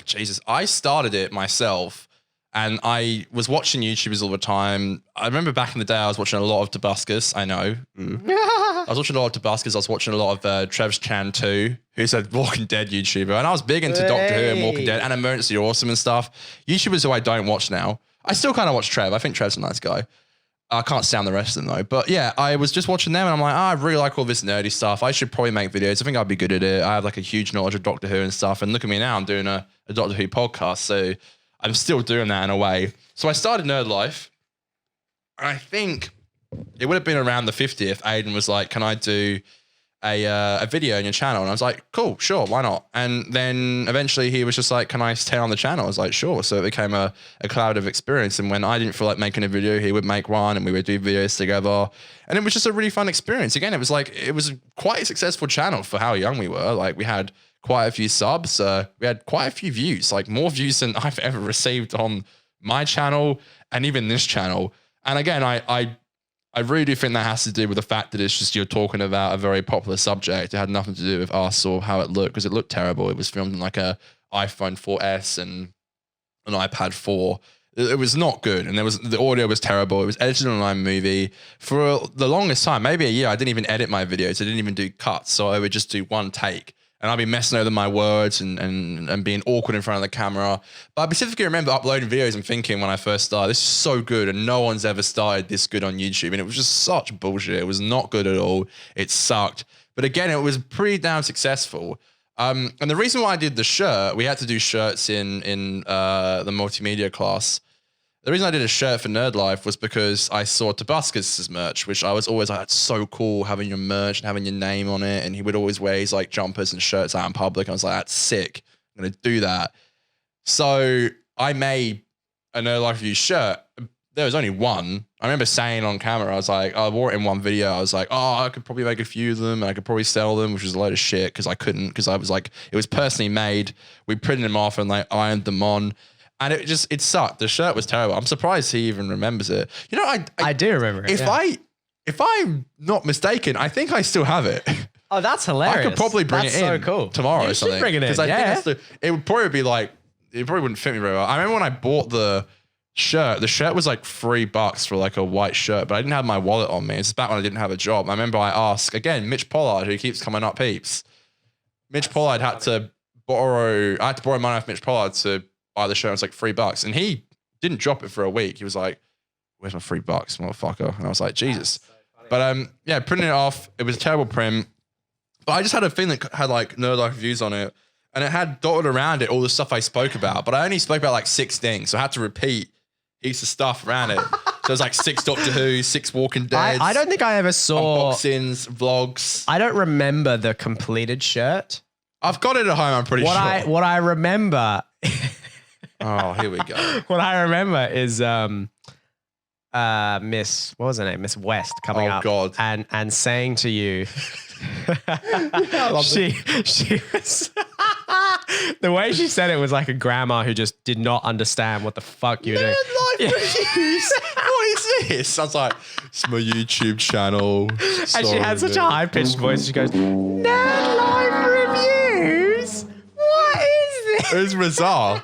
Jesus, I started it myself, and I was watching YouTubers all the time. I remember back in the day, I was watching a lot of Tobuscus. I know. I was watching a lot of Tobuscus. I was watching a lot of Trev's Chan too, who's a Walking Dead YouTuber, and I was big into Doctor Who and Walking Dead and Emergency Awesome and stuff. YouTubers who I don't watch now. I still kind of watch Trev. I think Trev's a nice guy. I can't stand the rest of them though. But yeah, I was just watching them and I'm like, I really like all this nerdy stuff. I should probably make videos. I think I'd be good at it. I have like a huge knowledge of Doctor Who and stuff. And look at me now, I'm doing a Doctor Who podcast. So I'm still doing that in a way. So I started Nerd Life I think it would have been around the 50th. Aiden was like, "Can I do a video on your channel?" And I was like, "Cool, sure, why not?" And then eventually he was just like, "Can I stay on the channel?" I was like, "Sure." So it became a collaborative experience. And when I didn't feel like making a video, he would make one, and we would do videos together. And it was just a really fun experience. Again, it was quite a successful channel for how young we were. Like, we had quite a few subs. We had quite a few views, like more views than I've ever received on my channel and even this channel. And again, I really do think that has to do with the fact that it's just you're talking about a very popular subject. It had nothing to do with us or how it looked, because it looked terrible. It was filmed on like a iPhone 4S and an iPad 4. It was not good, and the audio was terrible. It was edited on iMovie for the longest time, maybe a year. I didn't even edit my videos. I didn't even do cuts, so I would just do one take. And I'd be messing over my words and being awkward in front of the camera. But I specifically remember uploading videos and thinking when I first started, this is so good and no one's ever started this good on YouTube. And it was just such bullshit. It was not good at all. It sucked. But again, it was pretty damn successful. And the reason why I did the shirt, we had to do shirts in the multimedia class. The reason I did a shirt for Nerd Life was because I saw Tabuscus' merch, which I was always like, it's so cool having your merch and having your name on it. And he would always wear his like jumpers and shirts out in public. I was like, that's sick. I'm going to do that. So I made a Nerd Life Review shirt. There was only one. I remember saying on camera, I was like, I wore it in one video. I was like, oh, I could probably make a few of them and I could probably sell them, which was a load of shit because I couldn't, because I was like, it was personally made. We printed them off and like ironed them on. And it sucked. The shirt was terrible. I'm surprised he even remembers it. You know,
I do remember it.
If I'm not mistaken, I think I still have it.
Oh, that's hilarious.
I could probably bring it in
so cool.
tomorrow
You
or something.
Bring it in.
I think it would probably be like, it probably wouldn't fit me very well. I remember when I bought the shirt was like $3 for like a white shirt, but I didn't have my wallet on me. It's back when I didn't have a job. I remember I asked, again, Mitch Pollard, who keeps coming up heaps. Mitch Pollard I had to borrow money off Mitch Pollard to buy the shirt. It was like $3, and he didn't drop it for a week. He was like, "Where's my $3, motherfucker?" And I was like, "Jesus." So but yeah, printing it off. It was a terrible print, but I just had a thing that had like Nerd Life Reviews on it, and it had dotted around it all the stuff I spoke about. But I only spoke about like 6 things, so I had to repeat heaps of stuff around it. So it was like 6 Doctor Who, 6 Walking Dead.
I don't think I ever saw
unboxings, vlogs.
I don't remember the completed shirt.
I've got it at home. I'm pretty sure.
What I remember.
Oh, here we go.
What I remember is Miss, what was her name? Miss West coming up.
Oh God.
And saying to you, she was the way she said it was like a grandma who just did not understand what the fuck you were doing.
Live reviews. What is this? I was like, it's my YouTube channel.
And she had such a high pitched voice. She goes, Nerd Life Reviews. What is this?
It was bizarre.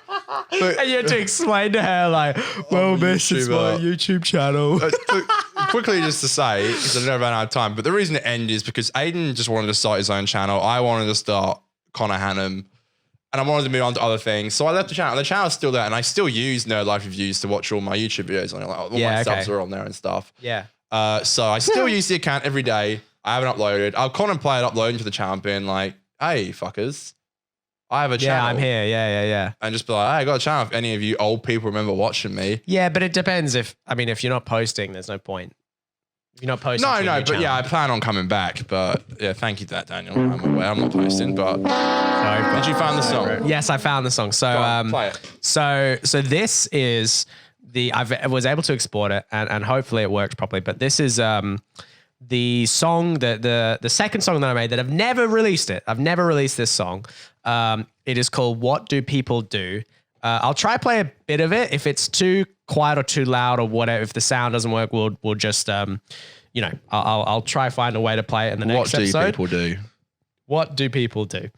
But,
and you had to explain to her like, well, miss, it's my YouTube channel.
Quickly just to say, because I never ran out of time, but the reason it ended is because Aiden just wanted to start his own channel. I wanted to start Conor Hannum, and I wanted to move on to other things. So I left the channel. The channel's still there, and I still use Nerd Life Reviews to watch all my YouTube videos on it. Like, all my subs are on there and stuff.
Yeah.
So I still use the account every day. I haven't uploaded. I'll contemplate uploading to the channel and being like, hey, fuckers, I have a channel.
Yeah, I'm here. Yeah.
And just be like, hey, I got a channel if any of you old people remember watching me.
Yeah, but it depends if you're not posting, there's no point. If you're not posting.
No, but yeah, I plan on coming back. But yeah, thank you for that, Daniel. I'm aware I'm not posting, but did you find the song?
Yes, I found the song. So
play it.
So this is I was able to export it and hopefully it worked properly. But this is the song the second song that I made that I've never released it. I've never released this song. It is called What Do People Do? I'll try play a bit of it. If it's too quiet or too loud or whatever, if the sound doesn't work, we'll just I'll try find a way to play it in the next episode.
What do people do?
What do people do?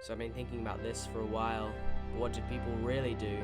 So I've been thinking about this for a while. What do people really do?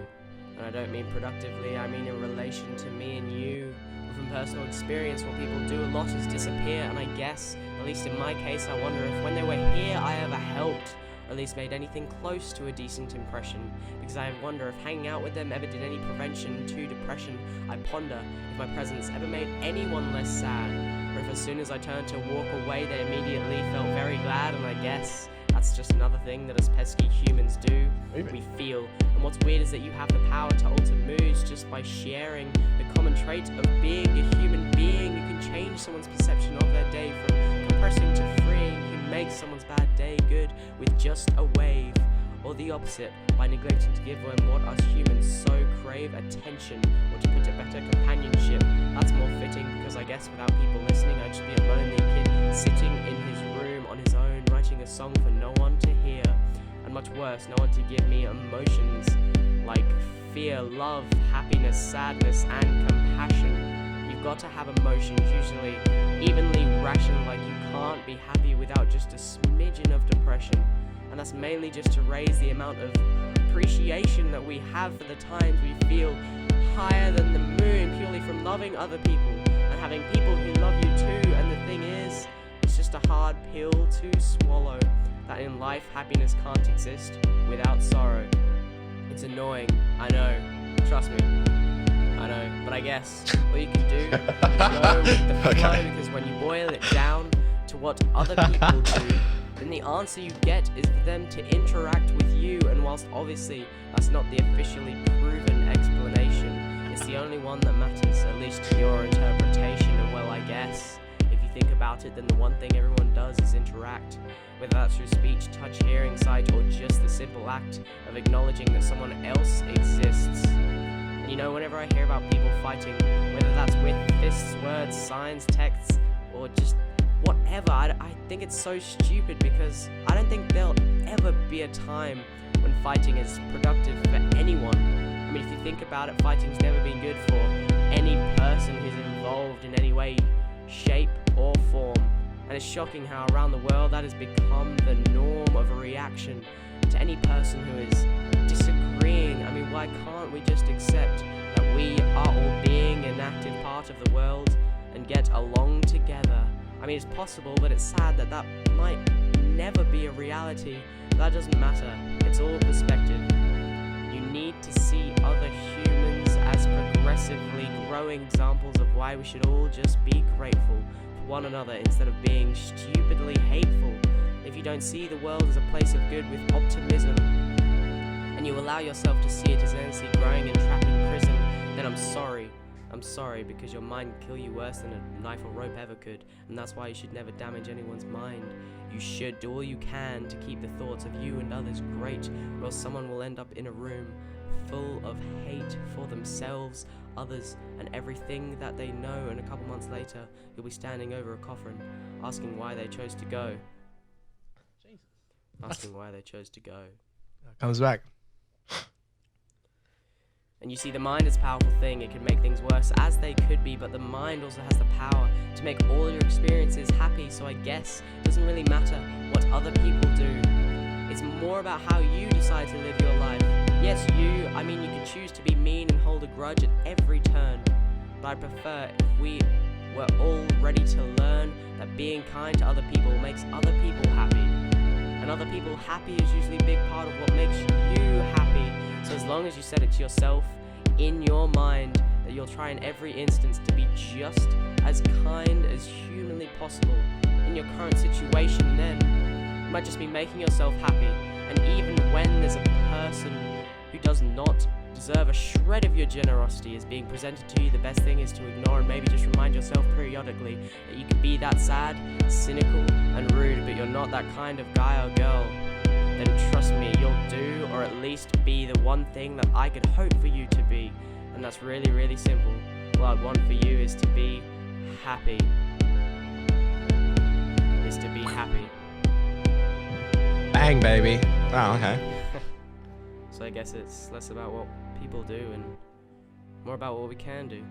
And I don't mean productively, I mean in relation to me and you. From personal experience, what people do a lot is disappear, and I guess, at least in my case, I wonder if when they were here I ever helped, or at least made anything close to a decent impression, because I wonder if hanging out with them ever did any prevention to depression. I ponder if my presence ever made anyone less sad, or if as soon as I turned to walk away they immediately felt very glad, and I guess that's that's just another thing that us pesky humans do. We feel. And what's weird is that you have the power to alter moods just by sharing the common trait of being a human being. You can change someone's perception of their day from compressing to freeing. You can make someone's bad day good with just a wave. Or the opposite, by neglecting to give them what us humans so crave, attention, or to put it better, companionship. That's more fitting, because I guess without people listening, I'd just be a lonely kid sitting in his room on his own, writing a song for no one to hear. And much worse, no one to give me emotions like fear, love, happiness, sadness, and compassion. You've got to have emotions, usually evenly rational, like you can't be happy without just a smidgen of depression. And that's mainly just to raise the amount of appreciation that we have for the times we feel higher than the moon, purely from loving other people and having people who love you too. And the thing is, it's just a hard pill to swallow, that in life happiness can't exist without sorrow. It's annoying, I know, trust me, I know, but I guess all you can do is go with the flow, because when you boil it down to what other people do, then the answer you get is for them to interact with you. And whilst obviously that's not the officially proven explanation, it's the only one that matters, at least to your interpretation. And well, I guess if you think about it, then the one thing everyone does is interact, whether that's through speech, touch, hearing, sight, or just the simple act of acknowledging that someone else exists. And you know, whenever I hear about people fighting, whether that's with fists, words, signs, texts, or just whatever, I think it's so stupid, because I don't think there'll ever be a time when fighting is productive for anyone. I mean, if you think about it, fighting's never been good for any person who's involved in any way, shape, or form. And it's shocking how around the world that has become the norm of a reaction to any person who is disagreeing. I mean, why can't we just accept that we are all being an active part of the world and get along together? I mean, it's possible, but it's sad that that might never be a reality. That doesn't matter. It's all perspective. You need to see other humans as progressively growing examples of why we should all just be grateful for one another instead of being stupidly hateful. If you don't see the world as a place of good with optimism, and you allow yourself to see it as endlessly growing and trapped in prison, then I'm sorry. I'm sorry, because your mind can kill you worse than a knife or rope ever could, and that's why you should never damage anyone's mind. You should do all you can to keep the thoughts of you and others great, or else someone will end up in a room full of hate for themselves, others, and everything that they know, and a couple months later, you'll be standing over a coffin, asking why they chose to go. Asking why they chose to go.
Comes back.
And you see, the mind is a powerful thing. It can make things worse as they could be, but the mind also has the power to make all your experiences happy. So I guess it doesn't really matter what other people do. It's more about how you decide to live your life. Yes, you can choose to be mean and hold a grudge at every turn. But I prefer if we were all ready to learn that being kind to other people makes other people happy. And other people happy is usually a big part of what makes you happy. So as long as you set it to yourself in your mind that you'll try in every instance to be just as kind as humanly possible in your current situation, then you might just be making yourself happy. And even when there's a person who does not deserve a shred of your generosity is being presented to you, the best thing is to ignore and maybe just remind yourself periodically that you can be that sad, cynical, and rude, but you're not that kind of guy or girl. Then trust me, you'll do, or at least be, the one thing that I could hope for you to be. And that's really, really simple. What I'd want for you is to be happy. Is to be happy.
Bang, baby.
Oh, okay.
So I guess it's less about what people do and more about what we can do.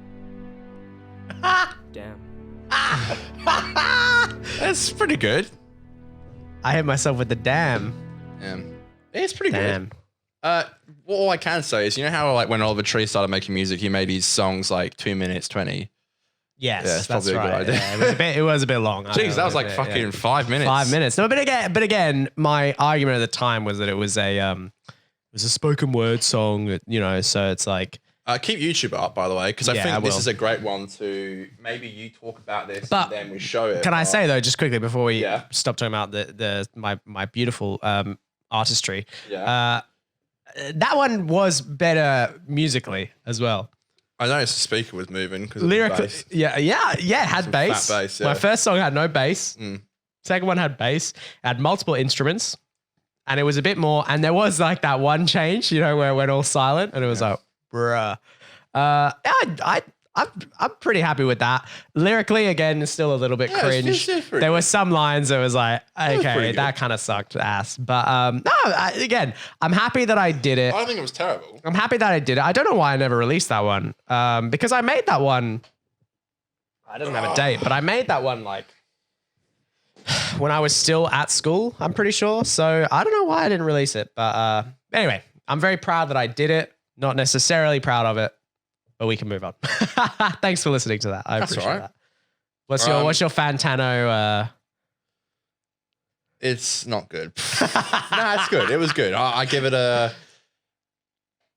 Damn.
That's pretty good.
I hit myself with the damn.
It's pretty
Damn.
good. All I can say is, you know how like when Oliver Tree started making music, he made his songs like 2 minutes 20.
Yes,
Yeah, it's
that's
probably a
right.
good idea.
Yeah, it was a bit long.
Jeez, that was like fucking 5 minutes.
5 minutes. No, but again, my argument at the time was that it was a spoken word song, you know, so it's like
Keep YouTube up, by the way, because I
Yeah,
think
I
this
will.
is a great one to maybe you talk about this
But
and then we show it.
Can I say though, just quickly before we
Yeah.
stop talking about my beautiful artistry,
Yeah.
that one was better musically as well.
I noticed the speaker was moving because
Lyrically, yeah, it had
Some
bass.
fat bass, yeah.
My first song had no bass.
Mm.
Second one had bass. It had multiple instruments, and it was a bit more. And there was like that one change, where it went all silent, and it was like, bruh. I'm pretty happy with that. Lyrically, again, it's still a little bit cringe. There were some lines that was like, okay, that kind of sucked ass. But again, I'm happy that I did it.
I don't think it was terrible.
I'm happy that I did it. I don't know why I never released that one. Because I made that one. I didn't have a date, but I made that one like when I was still at school, I'm pretty sure. So I don't know why I didn't release it. But anyway, I'm very proud that I did it. Not necessarily proud of it, but we can move on. Thanks for listening to that. I appreciate
all right.
that. What's your Fantano?
It's not good. No, it's good. It was good. I give it a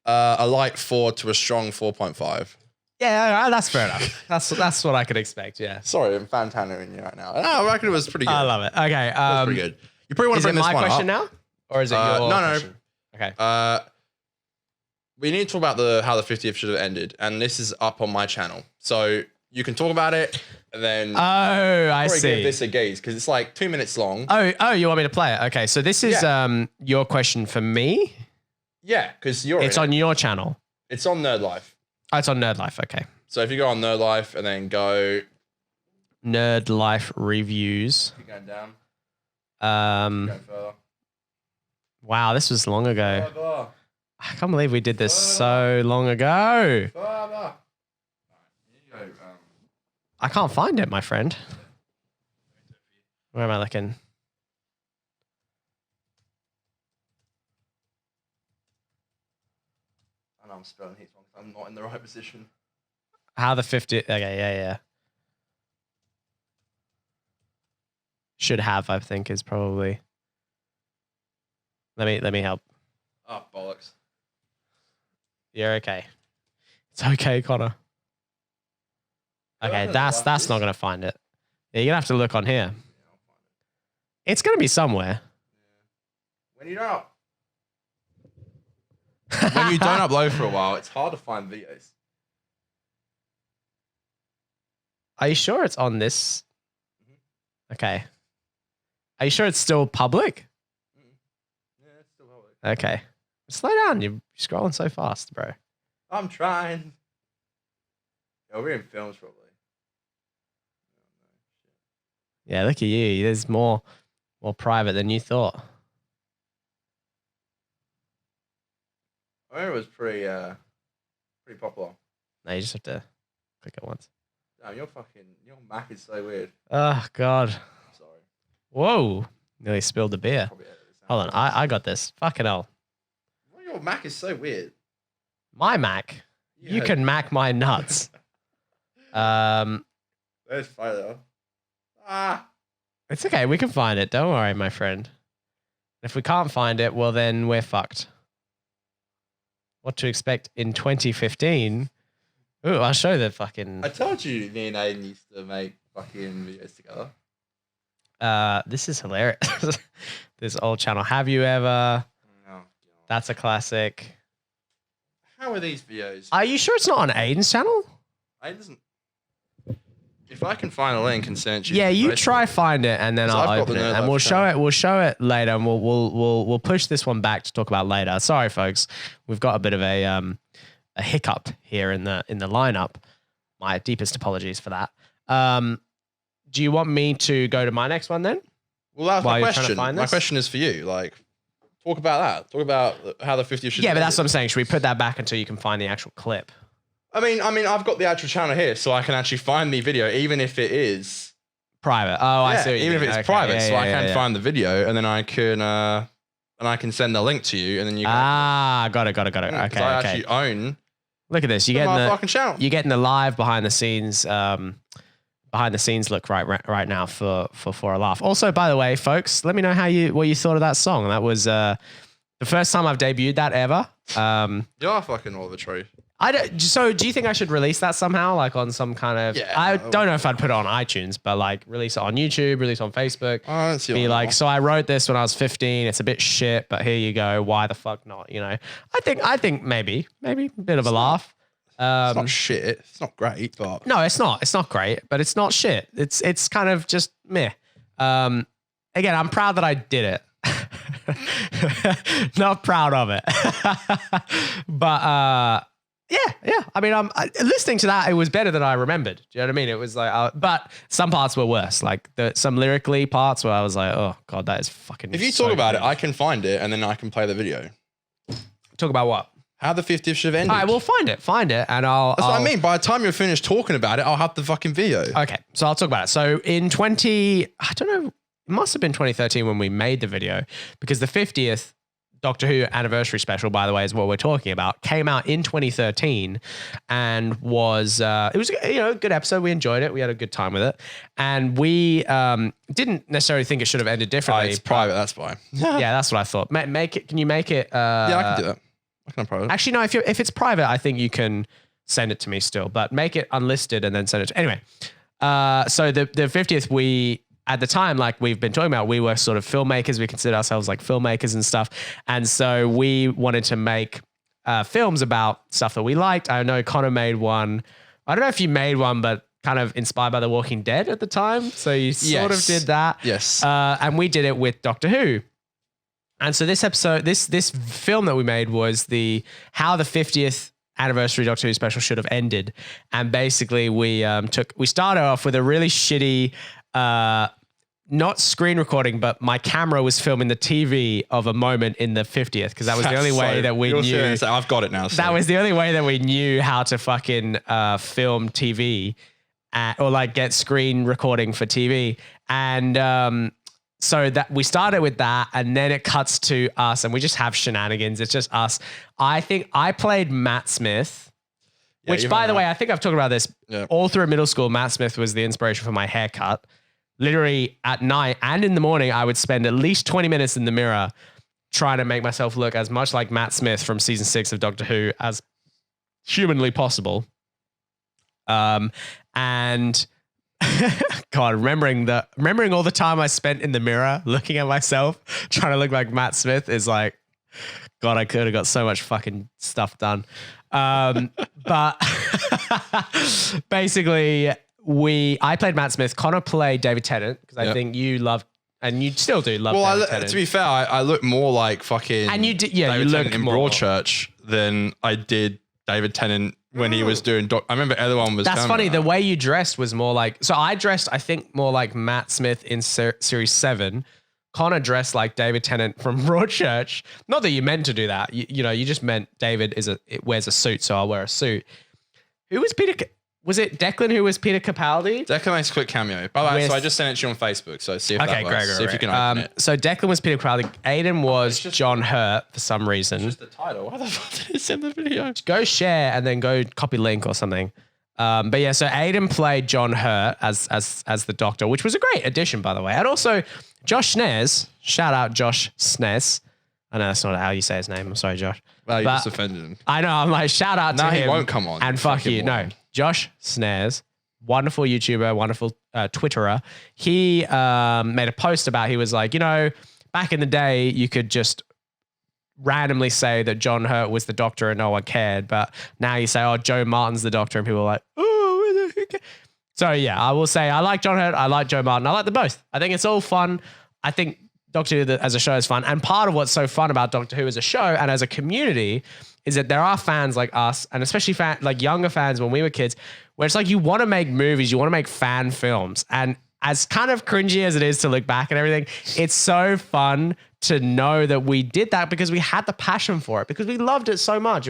light 4 to a strong 4.5.
Yeah, that's fair enough. That's what I could expect. Yeah.
Sorry, I'm Fantano in you right now. No, I reckon it was pretty good.
I love it. Okay.
It was pretty good. You probably want
Is
to
it
bring this
my
one
question
up.
now, or is it your
no.
question? Okay.
We need to talk about how the 50th should have ended, and this is up on my channel, so you can talk about it, and then
Oh, I
probably
see.
give this a gaze because it's like 2 minutes long.
Oh, you want me to play it? Okay, so this is your question for me.
Yeah, because
It's on your channel.
It's on Nerd Life.
Oh, it's on Nerd Life. Okay.
So if you go on Nerd Life and then go
Nerd Life reviews.
keep going down,
Um.
go further.
Wow, this was long ago.
Further.
I can't believe we did this so long ago.
Further. You go,
I can't find it, my friend. Where am I looking?
I know I'm spelling these wrong. I'm not in the right position.
How the 50. Okay, yeah. Should have, I think, is probably. Let me help.
Oh, bollocks.
You're okay. It's okay, Connor. Okay, that's not gonna find it. Yeah, you're gonna have to look on here. It's gonna be somewhere.
When you don't when you don't upload for a while, it's hard to find videos.
Are you sure it's on this? Okay. Are you sure it's still public?
Yeah, it's still public.
Okay. Slow down. You're scrolling so fast, bro.
I'm trying. Yeah, we're in films probably.
Yeah, look at you. There's more private than you thought.
I remember it was pretty popular.
No, you just have to click it once.
Damn, your Mac is so weird.
Oh, God.
Sorry.
Whoa. Nearly spilled the beer.
Probably edit this out.
Hold on. I got this. Fucking hell.
Well, your Mac is so weird.
My Mac. You
Yeah.
can Mac my nuts.
There's photo. Ah.
It's okay. We can find it. Don't worry, my friend. If we can't find it, well, then we're fucked. What to expect in 2015? Ooh, I'll show the fucking.
I told you me and Aiden used to make fucking videos together.
This is hilarious. This old channel. Have you ever?
Oh, God.
That's a classic.
How are these videos?
Are you sure it's not on Aiden's channel?
Aiden doesn't. If I can find a link and send it to you.
Yeah, you
Facebook.
try find it and then
'Cause
I'll
I've got
open
the
it
Nerd
and
Life
we'll show
channel.
it. We'll show it later and we'll push this one back to talk about later. Sorry, folks, we've got a bit of a hiccup here in the lineup. My deepest apologies for that. Do you want me to go to my next one then?
Well, that's
While
my
you're trying to
question.
find
My
this?
question is for you. Like, talk about that. Talk about how the 50th should.
Yeah, but
be
that's what I'm
ended.
saying. Should we put that back until you can find the actual clip?
I mean, I've got the actual channel here, so I can actually find the video, even if it is
Private. Oh, I see. What you
even if
mean.
it's
Okay,
private.
yeah,
so
yeah,
I can
yeah.
find the video, and then I can send the link to you, and then you can.
Got it.
'Cause
Okay,
I
okay.
actually own
Look at this. You
my
getting
fucking channel.
you're getting the live behind the scenes look right now for a laugh. Also, by the way, folks, let me know what you thought of that song. That was the first time I've debuted that ever.
You are fucking all the truth.
I don't. So, do you think I should release that somehow, like on some kind of?
Yeah.
I don't know if I'd put it on iTunes, but like release it on YouTube, release it on Facebook.
I don't see
Be
why
like,
not.
so I wrote this when I was 15. It's a bit shit, but here you go. Why the fuck not? You know, I think maybe a bit of a laugh.
It's not shit. It's not great, but
No, it's not. It's not great, but it's not shit. It's kind of just meh. Again, I'm proud that I did it. Not proud of it. But yeah. I mean, listening to that, it was better than I remembered. Do you know what I mean? It was like, but some parts were worse. Like some lyrically parts where I was like, oh God, that is fucking.
if you
so
talk about it,
cringe.
I can find it and then I can play the video.
Talk about what?
How the 50th should have ended.
All right, well, find it, and I'll.
That's what I mean. By the time you're finished talking about it, I'll have the fucking video.
Okay, so I'll talk about it. So in I don't know, it must have been 2013 when we made the video, because the 50th Doctor Who anniversary special, by the way, is what we're talking about, came out in 2013 and was, it was, a good episode. We enjoyed it. We had a good time with it. And we didn't necessarily think it should have ended
Oh,
differently.
it's private. That's fine.
Yeah, that's what I thought. Can you make it?
Yeah, I can do that. I can private.
Actually, no, if it's private, I think you can send it to me still, but make it unlisted and then send it to, anyway. So the 50th, at the time, like we've been talking about, we were sort of filmmakers. We consider ourselves like filmmakers and stuff. And so we wanted to make films about stuff that we liked. I know Conor made one. I don't know if you made one, but kind of inspired by The Walking Dead at the time. So you sort of did that.
Yes.
And we did it with Doctor Who. And so this episode, this film that we made was how the 50th anniversary Doctor Who special should have ended. And basically we started off with a really shitty, not screen recording, but my camera was filming the TV of a moment in the 50th, because that was the only way that we knew.
I've got it now. So.
That was the only way that we knew how to fucking film TV or like get screen recording for TV. And so that we started with that, and then it cuts to us and we just have shenanigans. It's just us. I think I played Matt Smith, which by the way, I think I've talked about this all through middle school. Matt Smith was the inspiration for my haircut. Literally at night and in the morning, I would spend at least 20 minutes in the mirror trying to make myself look as much like Matt Smith from season 6 of Doctor Who as humanly possible. And God, remembering all the time I spent in the mirror looking at myself trying to look like Matt Smith is like, God, I could have got so much fucking stuff done. But basically I played Matt Smith. Conor played David Tennant, because I think you loved, and you still do love David Tennant.
To be fair, I look more like fucking
and you did,
David
you look
Tennant in
more
Broadchurch than I did David Tennant when he was doing I remember everyone was
That's funny. The way you dressed was more like, so I dressed, I think, more like Matt Smith in series 7. Conor dressed like David Tennant from Broadchurch. Not that you meant to do that. You just meant David wears a suit, so I'll wear a suit. Who was Peter? Was it Declan who was Peter Capaldi?
Declan makes a quick cameo. By the way, so I just sent it to you on Facebook, so see if that works.
Great.
See if you can open it.
So Declan was Peter Capaldi. Aiden was John Hurt for some reason.
Just the title. Why the fuck did he send the video?
Go share and then go copy link or something. But yeah, so Aiden played John Hurt as the Doctor, which was a great addition, by the way. And also Josh Snares, shout out Josh Snares. I know that's not how you say his name. I'm sorry, Josh.
Well, you just offended him.
I know. I'm like, shout out to him.
No, he won't come on.
And fuck you. No, Josh Snares, wonderful YouTuber, wonderful Twitterer. He made a post about, he was like, back in the day, you could just randomly say that John Hurt was the Doctor and no one cared. But now you say, oh, Joe Martin's the Doctor, and people are like, oh. So yeah, I will say I like John Hurt. I like Joe Martin. I like them both. I think it's all fun. I think Doctor Who as a show is fun. And part of what's so fun about Doctor Who as a show and as a community is that there are fans like us, and especially like younger fans when we were kids, where it's like you want to make movies, you want to make fan films. And as kind of cringy as it is to look back and everything, it's so fun to know that we did that because we had the passion for it, because we loved it so much.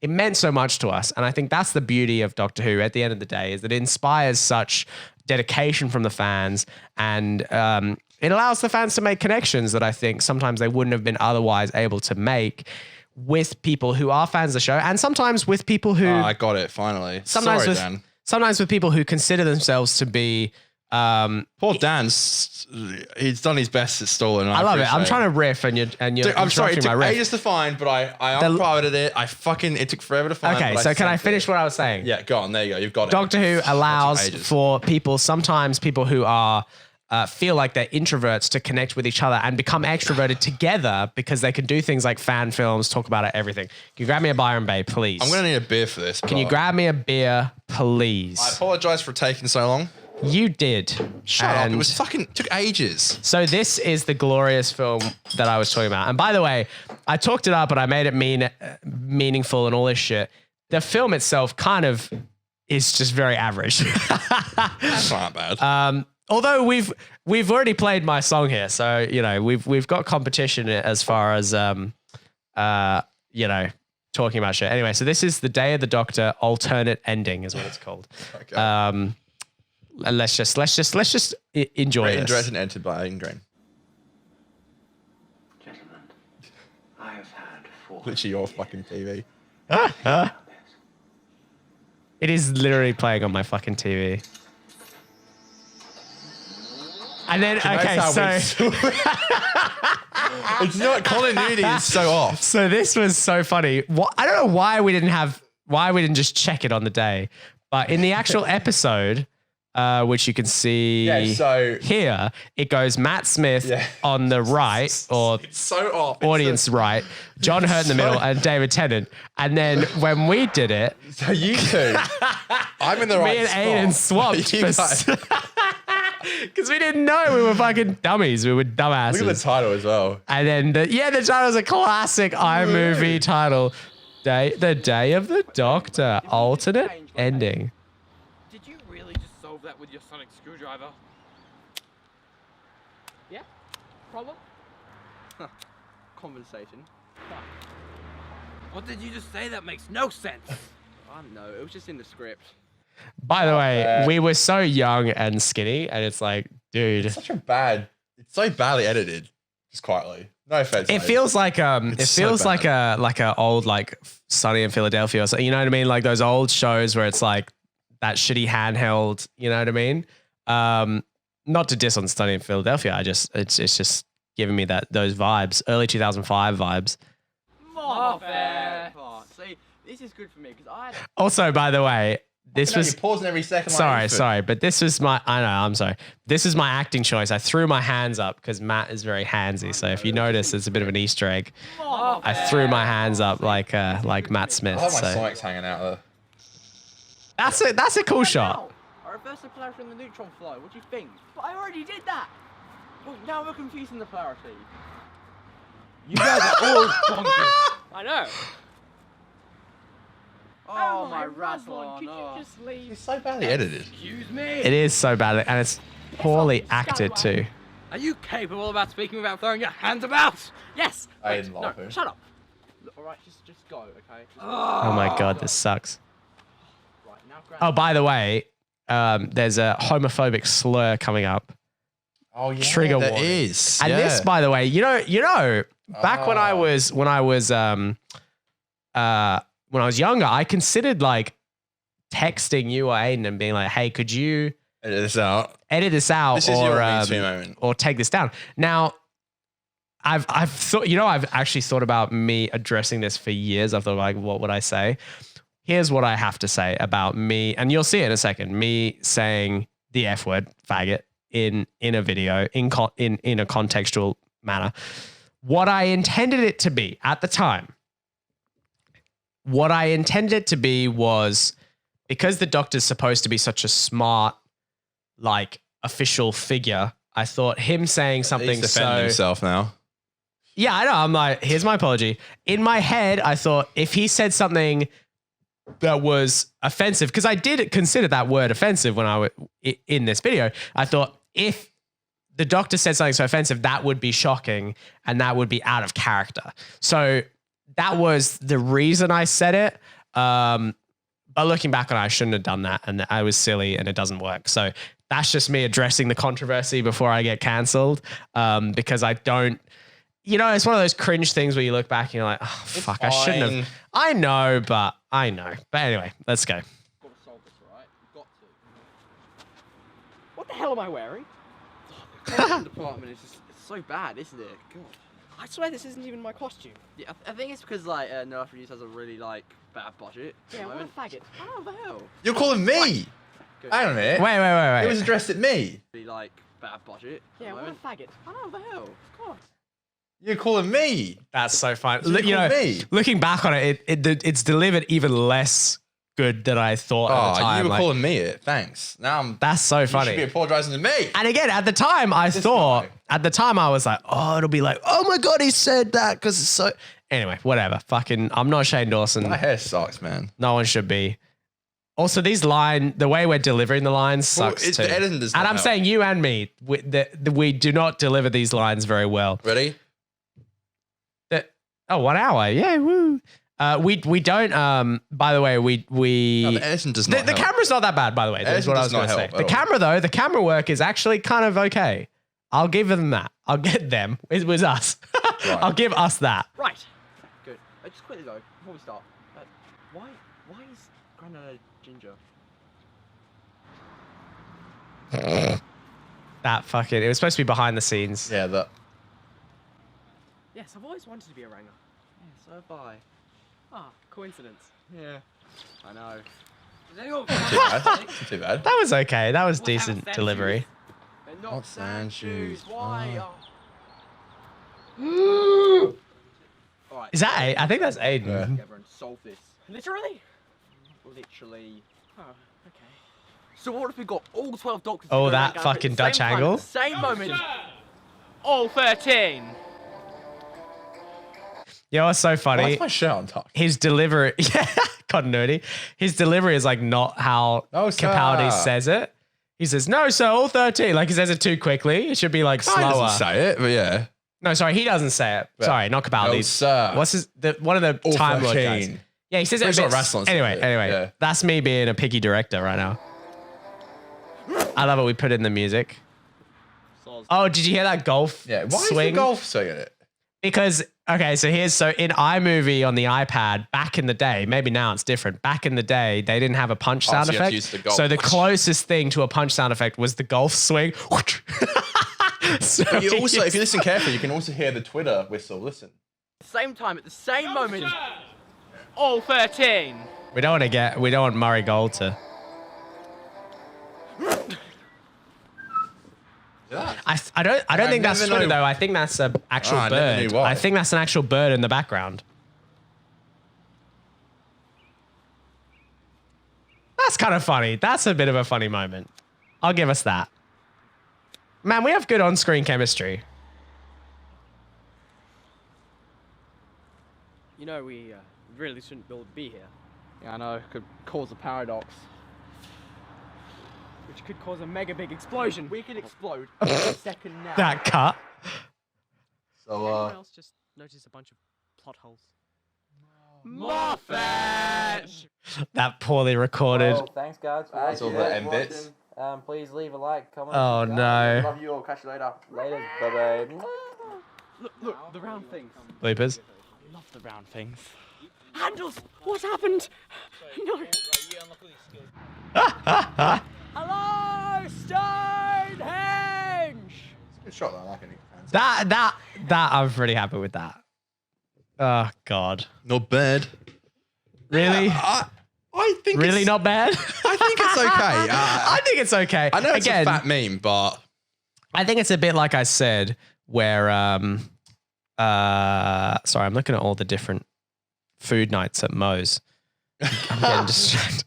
It meant so much to us. And I think that's the beauty of Doctor Who at the end of the day, is that it inspires such dedication from the fans, and it allows the fans to make connections that I think sometimes they wouldn't have been otherwise able to make with people who are fans of the show, and sometimes with people who...
Oh, I got it, finally.
Sometimes
Sorry,
with,
Dan.
Sometimes with people who consider themselves to be
Poor Dan's, he's done his best at stalling.
I love it. I'm trying to riff and you're
Dude, I'm sorry, it
my
took
riff.
ages to find, but I unprivated it. It took forever to find.
Okay,
but
so can I
sent
finish
it.
what I was saying?
Yeah, go on. There you go. You've got it.
Doctor Who allows
ages.
for sometimes people who are feel like they're introverts to connect with each other and become extroverted together because they can do things like fan films, talk about it, everything. Can you grab me a Byron Bay, please?
I'm going to need a beer for this.
Can you grab me a beer, please?
I apologize for taking so long.
You did.
Shut up. It was took ages.
So this is the glorious film that I was talking about. And by the way, I talked it up and I made it meaningful and all this shit. The film itself kind of is just very average.
That's not bad.
Although we've already played my song here, so you know we've got competition as far as you know, talking about shit. Anyway, so this is the Day of the Doctor alternate ending is what it's called.
Okay.
Let's just enjoy this.
Directed and entered by Aidan Green.
Gentlemen, I have had 4.
Literally your fucking TV.
It is literally playing on my fucking TV. And then, okay, so
it's not continuity is so off.
So this was so funny. I don't know why we didn't just check it on the day, but in the actual episode, which you can see here, it goes Matt Smith on the right, or
it's so off.
audience right, John Hurt in the middle, and David Tennant. And then when we did it,
So you two, I'm in the right
me and Aiden swapped
You guys-
because we didn't know, we were fucking dummies. We were dumbasses.
Look at the title as well.
And then the title is a classic iMovie title. The Day of the Doctor, alternate ending.
Did you really just solve that with your sonic screwdriver?
Yeah? Problem?
Conversation. What did you just say? That makes no sense.
I don't know. It was just in the script.
By the way, we were so young and skinny, and it's like, dude,
It's so badly edited. Just quietly. No offense.
it
mate.
feels like
It's so
like a old like Sunny in Philadelphia or something. You know what I mean? Like those old shows where it's like that shitty handheld. You know what I mean? Not to diss on Sunny in Philadelphia. It's just giving me those vibes, early 2005 vibes.
Not fair. See, this is good for me because I.
Also, by the way, this
No,
was
you're pausing every second. like
sorry, but this was I'm sorry. This is my acting choice. I threw my hands up because Matt is very handsy. So if you notice, it's a bit of an Easter egg. I threw my hands up like Matt Smith.
I have my
So
Sonic's hanging out there.
that's a cool shot.
I reversed the polarity on the neutron flow. What do you think? But I already did that. Well, now we're confusing the polarity. You guys are all bonkers.
I know.
Oh, my Rassilon.
Could you just leave?
It's so badly edited.
Excuse me.
It is so bad, and it's poorly acted too.
Are you capable about speaking without throwing your hands about?
Yes.
I
Wait,
didn't
no,
laugh, eh?
shut up. All right, just go, okay? Just
Oh my god, this sucks.
right now. Grab
Oh, by the way, there's a homophobic slur coming up.
Oh yeah,
Trigger
there
warning.
is.
And this, by the way, you know, back when I was younger, I considered like texting you or Aiden and being like, "Hey, could you
edit this out.
This
This is your Me Too moment.
or take this down?" Now, I've thought, I've actually thought about me addressing this for years. I've thought like, what would I say? Here's what I have to say about me, and you'll see it in a second. Me saying the F word, faggot, in a video in a contextual manner. What I intended it to be at the time. What I intended it to be was, because the Doctor's supposed to be such a smart, like, official figure, I thought him saying something
He's defending himself now.
Yeah, I know. I'm like, here's my apology. In my head, I thought if he said something that was offensive, because I did consider that word offensive when I was in this video, I thought if the Doctor said something so offensive, that would be shocking and that would be out of character. So that was the reason I said it. But looking back on it, I shouldn't have done that, and I was silly and it doesn't work. So that's just me addressing the controversy before I get cancelled, because I don't, it's one of those cringe things where you look back and you're like, oh, fuck, I shouldn't
fine.
have. I know. But anyway, let's go.
Got to solve this, all right? You've got to. What the hell am I wearing? The costume department is just it's so bad, isn't it? God.
I swear this isn't even my costume.
Yeah, I think it's because like No Life Reduced has a really like bad budget.
Yeah, what a faggot.
Oh, the hell.
You're calling me.
Good.
Hang on a minute.
Wait.
It was addressed at me.
Really like bad budget.
Yeah, what a faggot.
Oh, the hell. God.
You're calling me.
That's so fun.
You call me.
Looking back on it, it's delivered even less good than I thought at the time.
You were
Like,
calling me it. Thanks. Now I'm.
that's so
You should
funny.
be apologizing to me.
And again, at the time, I thought, I was like, oh, it'll be like, oh my God, he said that because it's so. Anyway, whatever. Fucking, I'm not Shane Dawson.
My hair sucks, man.
No one should be. Also, the way we're delivering the lines sucks too.
The editing does not
And I'm
help.
saying you and me, we do not deliver these lines very well.
Ready?
1 hour. Yeah, woo. We don't, by the way,
No, the editing does not
the
help.
camera's not that bad, by the way. That's
Editing
what I
does
was going
not
to say.
help
The
at all.
camera, though, the camera work is actually kind of okay. I'll give them that. I'll get them. It was us.
Right.
I'll give us that.
Right. Good. Just quickly though, before we start, why is Grandad ginger?
That fucking, it was supposed to be behind the scenes.
Yeah, that.
Yes, I've always wanted to be a ranger.
Yeah, so have I.
Ah, coincidence.
Yeah. I know.
Does anyone
Too bad. Not too bad.
That was okay. That was
What happened
decent
to them
delivery.
They're
Not
not
sand
sand shoes.
shoes.
Why?
Oh.
Oh. Alright.
Is that I think that's Aiden.
Yeah.
Together and solve this.
Literally?
Literally.
Oh, okay.
So what if we got all 12 doctors?
Oh,
to go
that
around at
fucking
the
Dutch
same time,
angle?
at the same moment.
All 13.
You know what's so
Why
funny?
is my shirt untucked?
His delivery, yeah, continuity. His delivery is like not how
No, sir.
Capaldi says it. He says, no, sir, all 13. Like he says it too quickly. It should be like
No, he
slower.
doesn't say it, but yeah.
No, sorry, he doesn't say it.
Yeah.
Sorry, not Capaldi.
No, sir.
What's his, one of the
All
Time Lord guys.
13.
Yeah, he says it a
Pretty sure
bit.
wrestlers
Anyway,
say it, yeah.
that's me being a picky director right now. I love it. We put in the music. Oh, did you hear that golf
Yeah. Why
swing?
is the golf swing in it?
Because, okay, so in iMovie on the iPad, back in the day, maybe now it's different. Back in the day, they didn't have a punch sound
so you have
effect.
to use the golf.
So the closest thing to a punch sound effect was the golf swing. So
But you also, if you
it's-
listen carefully, you can also hear the Twitter whistle. Listen.
Same time, at the same moment.
All 13.
we don't want Murray Gold to.
Yeah.
I don't think that's
never
Twitter
know-
though. I think that's an actual
I never knew
bird.
why.
I think that's an actual bird in the background. That's kind of funny. That's a bit of a funny moment. I'll give us that. Man, we have good on-screen chemistry.
You know, we really shouldn't be here,
Yeah, I know. Could cause a paradox.
which could cause a mega big explosion.
We could explode any second now.
That cut.
So,
Anyone else just notice a bunch of plot holes?
Muffet!
That poorly recorded.
Well, thanks guys for
That's all
watching.
the end bits.
Please leave a like, comment.
Oh
subscribe.
no.
Love you all. Catch you later.
Later, bye bye.
Look, the round things.
Bloopers.
Love the round things.
Handles! What happened? No. Hello, Stonehenge!
good shot though. I like it.
That I'm pretty happy with that. Oh God.
Not bad.
Really?
I think
Really
it's,
not bad?
I think it's okay.
I think it's okay.
I know it's
Again,
a fat meme, but
I think it's a bit like I said, where sorry, I'm looking at all the different food nights at Moe's. I'm getting distracted.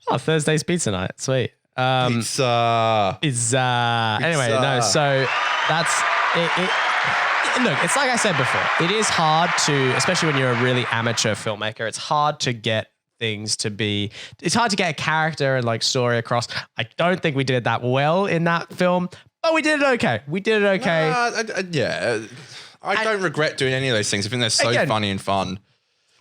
Oh, Thursday's pizza night. Sweet.
pizza.
Anyway, no, so that's it. Look, it's like I said before, it is hard to, especially when you're a really amateur filmmaker, it's hard to get things to be, it's hard to get a character and like story across. I don't think we did that well in that film, but we did it okay. We did it okay.
Yeah. I don't regret doing any of those things. I think they're so
Again,
funny and fun.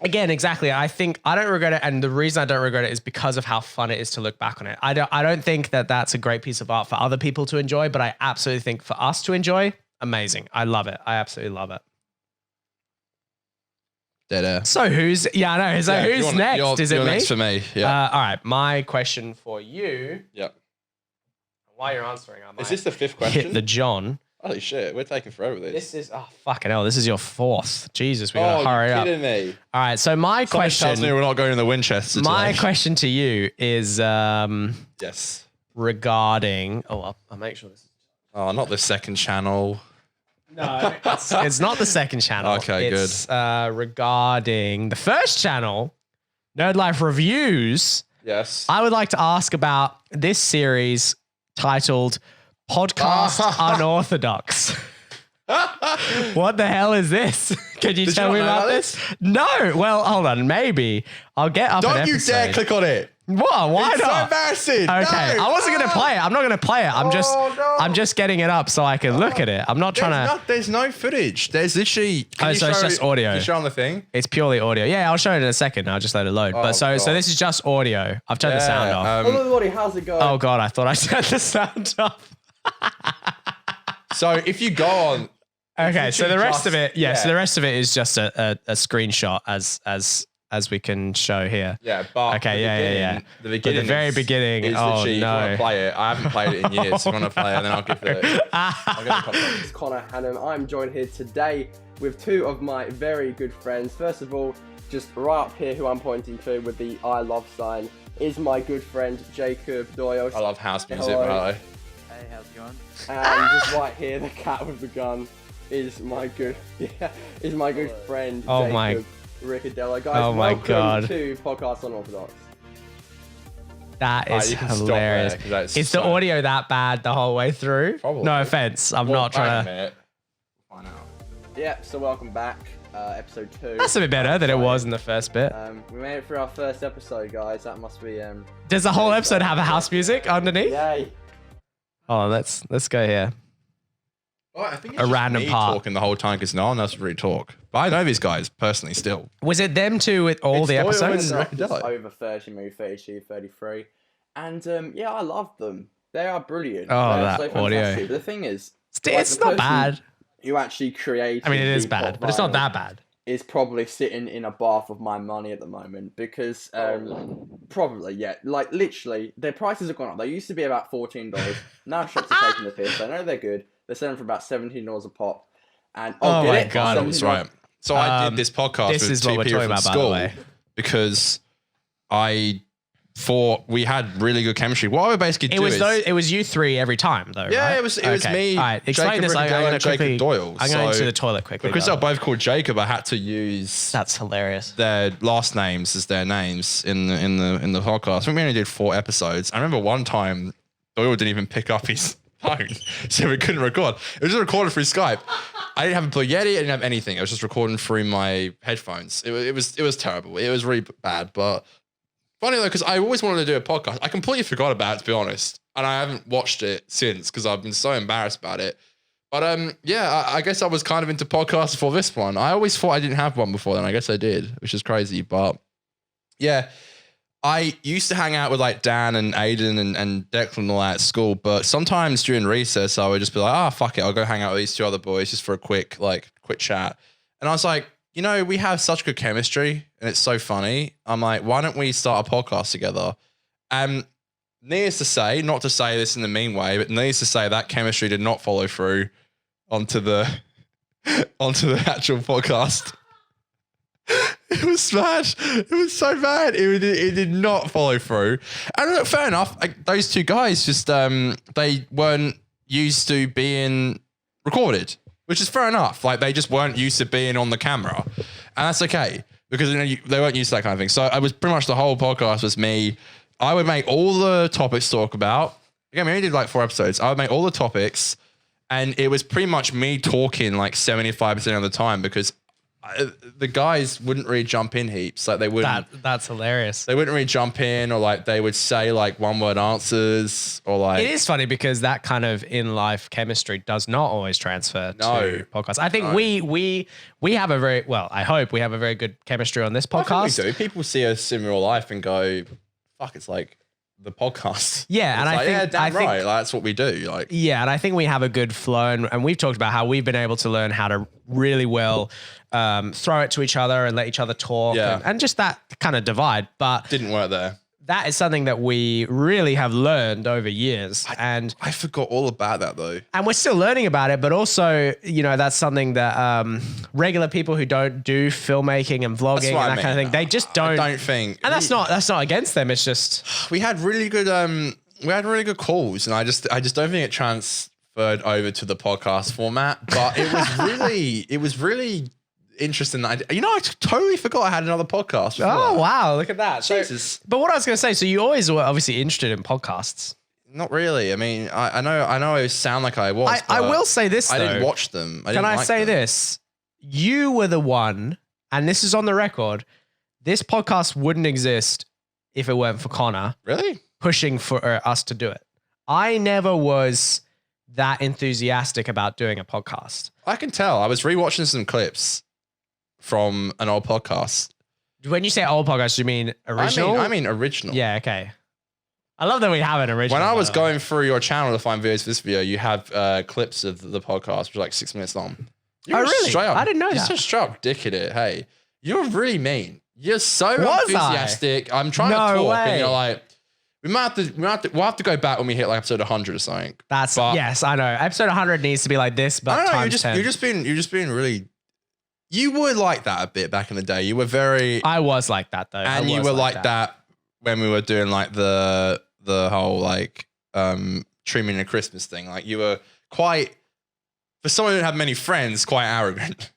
Again, exactly. I think I don't regret it, and the reason I don't regret it is because of how fun it is to look back on it. I don't think that that's a great piece of art for other people to enjoy, but I absolutely think for us to enjoy, amazing. I love it. I absolutely love it.
Dead air.
So who's? Yeah, I know. So who's next? Is it
you're
me?
next for me. Yeah.
All right. My question for you.
Yep.
While you're answering, I might
Is this the fifth question?
hit the John.
Holy shit, we're taking forever with
This is fucking hell. This is your fourth. Jesus, we gotta hurry
you're
up.
kidding me.
All right. So my
Someone tells me
question,
we're not going to the Winchester
my
today.
question to you is
Yes.
regarding. Oh, I'll make sure this.
Oh, not the second channel.
No, it's not the second channel.
Okay,
it's, regarding the first channel, Nerd Life Reviews.
Yes.
I would like to ask about this series titled Podcast Unorthodox. What the hell is this? Can you
Did
tell
you
me
not know
about
about
this? No. Well, hold on. Maybe I'll get up.
Don't
an
you
episode.
dare click on it.
What? Why
It's so
not?
embarrassing.
Okay,
No.
I wasn't gonna play it. I'm not gonna play it. I'm just,
no.
I'm just getting it up so I can look at it. I'm not trying to.
There's no footage. There's literally. Can you
So it's
show
just
it-
audio.
Can you show on the thing?
It's purely audio. Yeah, I'll show it in a second. I'll just let it load. But so
God.
this is just audio. I've turned the sound off.
Hello everybody, how's it going?
Oh god, I thought I turned the sound off.
So if you go on.
Okay, so the rest of it,
yeah.
so the rest of it is just a screenshot as we can show here.
Yeah, but
Okay,
the
yeah.
beginning- The beginning.
the very
is-
beginning,
Is
oh,
literally, if you want
no.
to play it. I haven't played it in years. So if you want to play it, then I'll give the. I'll get the context.
It's Conor and I'm joined here today with two of my very good friends. First of all, just right up here who I'm pointing to with the I love sign is my good friend Jacob Doyle.
I love house music,
Hello.
by the way.
Hey, how's it going?
And just right here, the cat with the gun is my good friend
Oh my-
Jacob Riccadello. Guys,
Oh my
welcome
God.
to Podcast Unorthodox.
That
Alright,
is
you can stop
hilarious.
there, 'cause that's
Is the
so-
audio that bad the whole way through?
Probably.
No offense. I'm not
Wait a
trying to.
minute. Find out.
Yeah, so welcome back, episode 2.
That's a bit better than it was in the first bit.
We made it through our first episode, guys. That must be
Does the whole episode have a house music underneath?
yay.
Hold on, let's go here.
Well, I think
A random
me
part.
talking the whole time because no one else really talk. But I know these guys personally still.
Was it them two with all
It's
the
Doyle
episodes?
and-
Just
Riccadello.
over 30, maybe 32, 33. And yeah, I love them. They are brilliant.
Oh,
They're
that
so
audio.
fantastic. But the thing is,
It's
the
not
person
bad.
You actually created.
I mean, it is
the
bad,
pop
but it's not
vinyl
that bad.
Is probably sitting in a bath of my money at the moment because probably, yeah, like literally their prices have gone up. They used to be about $14. Now shops are taking the piss. I know they're good. They're selling for about $17 a pop. And
Oh
get
my
it?
God.
That was right. So I did this podcast
this
with
is
two
what we're
people
talking
from
about, by the
school
way.
because I thought we had really good chemistry. What I would basically do
It was you three every time though.
Yeah,
right?
it was me,
All right, explain
Jacob
this. I'm
Riccadello,
gonna
and Jacob
quickly.
Doyle.
I'm going
So-
to the toilet quickly.
because
by
they're
the way.
both called Jacob, I had to use
That's hilarious.
their last names as their names in the podcast. I think we only did 4 episodes. I remember one time Doyle didn't even pick up his phone, so we couldn't record. It was just recorded through Skype. I didn't have a Blue Yeti. I didn't have anything. I was just recording through my headphones. It was terrible. It was really bad. But funny though, because I always wanted to do a podcast. I completely forgot about it, to be honest, and I haven't watched it since because I've been so embarrassed about it. But yeah, I guess I was kind of into podcasts before this one. I always thought I didn't have one before then. I guess I did, which is crazy. But yeah, I used to hang out with like Dan and Aiden and Declan and all that at school. But sometimes during recess, I would just be like, fuck it. I'll go hang out with these 2 other boys just for a quick chat. And I was like, you know, we have such good chemistry and it's so funny. I'm like, why don't we start a podcast together? And needless to say, not to say this in the mean way, but needless to say that chemistry did not follow through onto the actual podcast. It was smash. It was so bad. It did not follow through. And look, fair enough. Like, those 2 guys just they weren't used to being recorded, which is fair enough. Like they just weren't used to being on the camera, and that's okay because they weren't used to that kind of thing. So I was pretty much the whole podcast was me. I would make all the topics to talk about. Again, we only did like 4 episodes. I would make all the topics, and it was pretty much me talking like 75% of the time because the guys wouldn't really jump in heaps. Like they wouldn't.
That's hilarious.
They wouldn't really jump in, or like they would say like 1-word answers, or like
It is funny because that kind of in life chemistry does not always transfer to podcasts. I think we have a very well. I hope we have a very good chemistry on this
I think
podcast.
we do. People see us in real life and go, "Fuck, it's like the podcast."
Yeah, and
It's
I
like,
think
yeah, damn
I think-
right. Like, that's what we do. Like,
Yeah, and I think we have a good flow, and we've talked about how we've been able to learn how to really well throw it to each other and let each other talk,
Yeah.
and just that kind of divide. But
didn't work there.
that is something that we really have learned over years. And
I forgot all about that though.
And we're still learning about it, but also, that's something that regular people who don't do filmmaking and vlogging and that kind of thing, they just don't.
I don't think.
And that's not against them. It's just
we had really good calls, and I just don't think it transferred over to the podcast format. But it was really interesting. I totally forgot I had another podcast.
Oh wow, look at that.
Jesus.
So, but what I was going to say, so you always were obviously interested in podcasts.
Not really. I mean, I know I sound like I was.
I will say this though.
I didn't watch them.
Can I say this? You were the one, and this is on the record. This podcast wouldn't exist if it weren't for Conor.
Really?
Pushing for us to do it. I never was that enthusiastic about doing a podcast.
I can tell. I was rewatching some clips from an old podcast.
When you say old podcast, you mean original?
I mean original.
Yeah, okay. I love that we have an original.
When I was going through your channel to find videos for this video, you have clips of the podcast, which are like 6 minutes long.
Really? I didn't know that.
You're so straight up dick at it. Hey, you're really mean. You're so
Was
enthusiastic. I'm trying to talk,
way.
and you're like, we'll have to go back when we hit like episode 100 or something.
Yes, I know. Episode 100 needs to be like this, but
I don't know.
times 10.
You're just being really. You were like that a bit back in the day. You were very.
I was like that though,
and you were like that when we were doing like the whole like trimming a Christmas thing. Like you were quite, for someone who didn't have many friends, quite arrogant.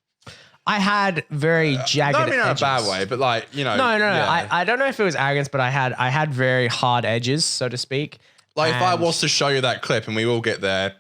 I had very jagged.
I mean, in a
edges.
bad way, but like
No.
yeah.
I don't know if it was arrogance, but I had very hard edges, so to speak.
Like if I was to show you that clip, and we will get there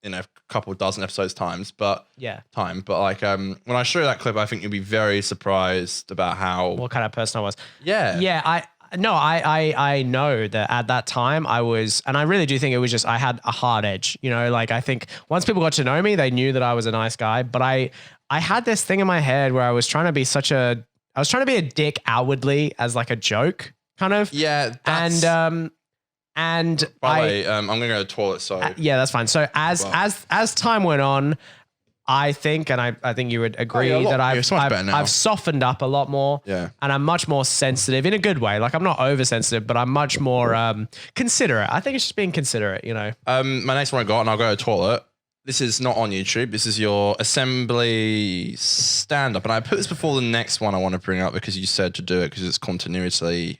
in a couple dozen episodes but like when I show you that clip, I think you'll be very surprised about how
what kind of person I was.
Yeah.
I know that at that time I was, and I really do think it was just I had a hard edge. Like I think once people got to know me, they knew that I was a nice guy, but I had this thing in my head where I was trying to be a dick outwardly as like a joke kind of.
Yeah.
And
by the way, I'm gonna go to the toilet. So
yeah, that's fine. So as time went on, I think, and I think you would agree that I've softened up a lot more.
Yeah.
And I'm much more sensitive in a good way. Like I'm not oversensitive, but I'm much more considerate. I think it's just being considerate,
My next one I got, and I'll go to the toilet. This is not on YouTube. This is your assembly stand-up. And I put this before the next one I want to bring up because you said to do it because it's continuity.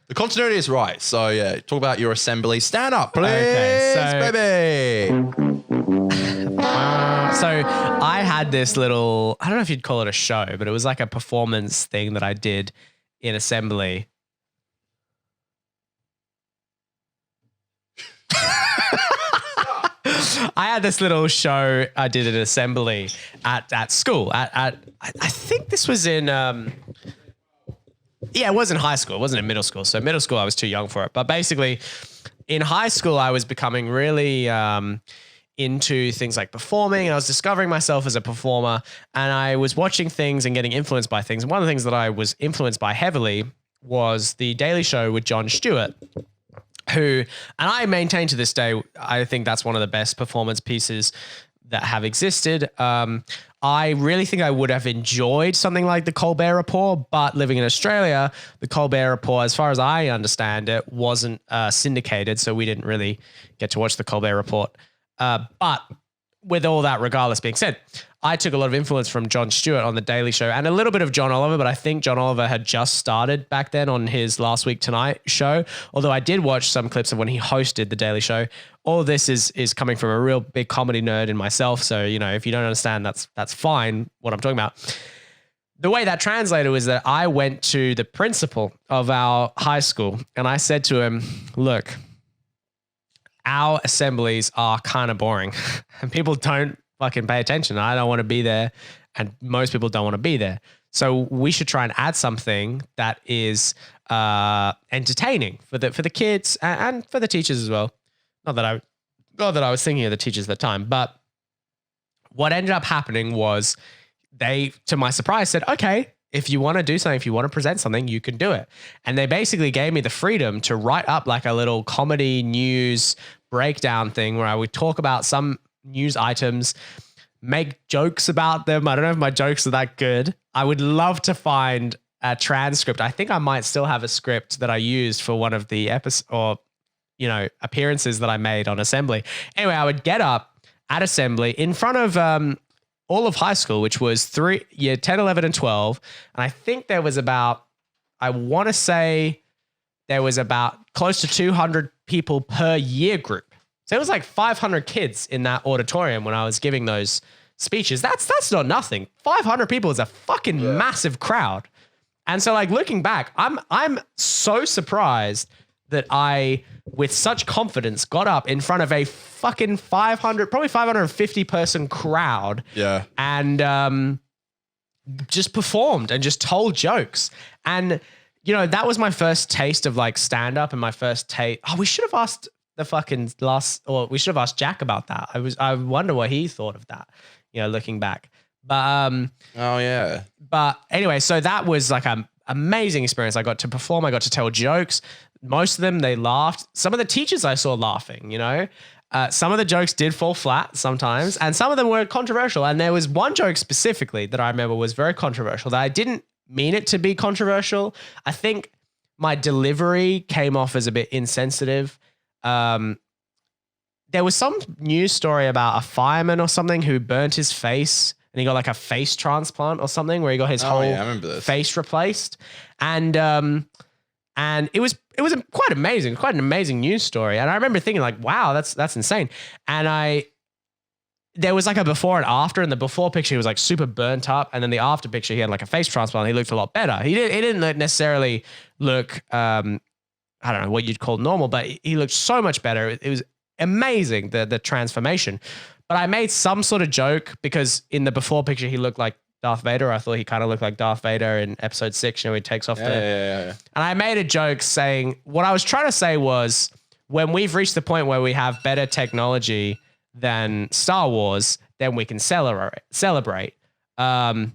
The continuity is right. So yeah, talk about your assembly stand-up, please, baby.
So I had this little, I don't know if you'd call it a show, but it was like a performance thing that I did in assembly. I had this little show I did at assembly at school. I think this was in it was in high school. It wasn't in middle school. So middle school I was too young for it. But basically in high school I was becoming really into things like performing, and I was discovering myself as a performer, and I was watching things and getting influenced by things. One of the things that I was influenced by heavily was The Daily Show with Jon Stewart, who, and I maintain to this day, I think that's one of the best performance pieces that have existed. I really think I would have enjoyed something like the Colbert Report, but living in Australia, the Colbert Report, as far as I understand it, wasn't syndicated, so we didn't really get to watch the Colbert Report. But with all that, regardless being said, I took a lot of influence from Jon Stewart on The Daily Show and a little bit of John Oliver, but I think John Oliver had just started back then on his Last Week Tonight show. Although I did watch some clips of when he hosted The Daily Show. All of this is coming from a real big comedy nerd in myself. So, if you don't understand, that's fine what I'm talking about. The way that translated was that I went to the principal of our high school and I said to him, look, our assemblies are kind of boring and people don't fucking pay attention. I don't want to be there and most people don't want to be there. So we should try and add something that is entertaining for the kids and for the teachers as well. Not that I was thinking of the teachers at the time, but what ended up happening was they, to my surprise, said, okay, if you want to do something, if you want to present something, you can do it. And they basically gave me the freedom to write up like a little comedy news breakdown thing where I would talk about some news items, make jokes about them. I don't know if my jokes are that good. I would love to find transcript. I think I might still have a script that I used for one of the appearances that I made on Assembly. Anyway, I would get up at Assembly in front of all of high school, which was 10, 11, and 12. And I think there was about close to 200 people per year group. So it was like 500 kids in that auditorium when I was giving those speeches. That's not nothing. 500 people is a fucking massive crowd. And so like looking back, I'm so surprised that I, with such confidence, got up in front of a fucking 550 person crowd.
Yeah.
And just performed and just told jokes. And, that was my first taste of like stand up and my first taste. Oh, we should have asked we should have asked Jack about that. I wonder what he thought of that, looking back. But,
oh yeah.
But anyway, so that was like an amazing experience. I got to perform. I got to tell jokes. Most of them, they laughed. Some of the teachers I saw laughing, some of the jokes did fall flat sometimes, and some of them were controversial. And there was one joke specifically that I remember was very controversial that I didn't mean it to be controversial. I think my delivery came off as a bit insensitive. There was some news story about a fireman or something who burnt his face and he got like a face transplant or something where he got his whole face replaced. And it was quite amazing, quite an amazing news story. And I remember thinking like, wow, that's insane. And there was like a before and after, and the before picture he was like super burnt up, and then the after picture he had like a face transplant. He looked a lot better. He didn't necessarily look I don't know what you'd call normal, but he looked so much better. It was amazing, the transformation. But I made some sort of joke because in the before picture he looked like Darth Vader. I thought he kind of looked like Darth Vader in episode 6, he takes off And I made a joke saying, what I was trying to say was, when we've reached the point where we have better technology than Star Wars, then we can celebrate. And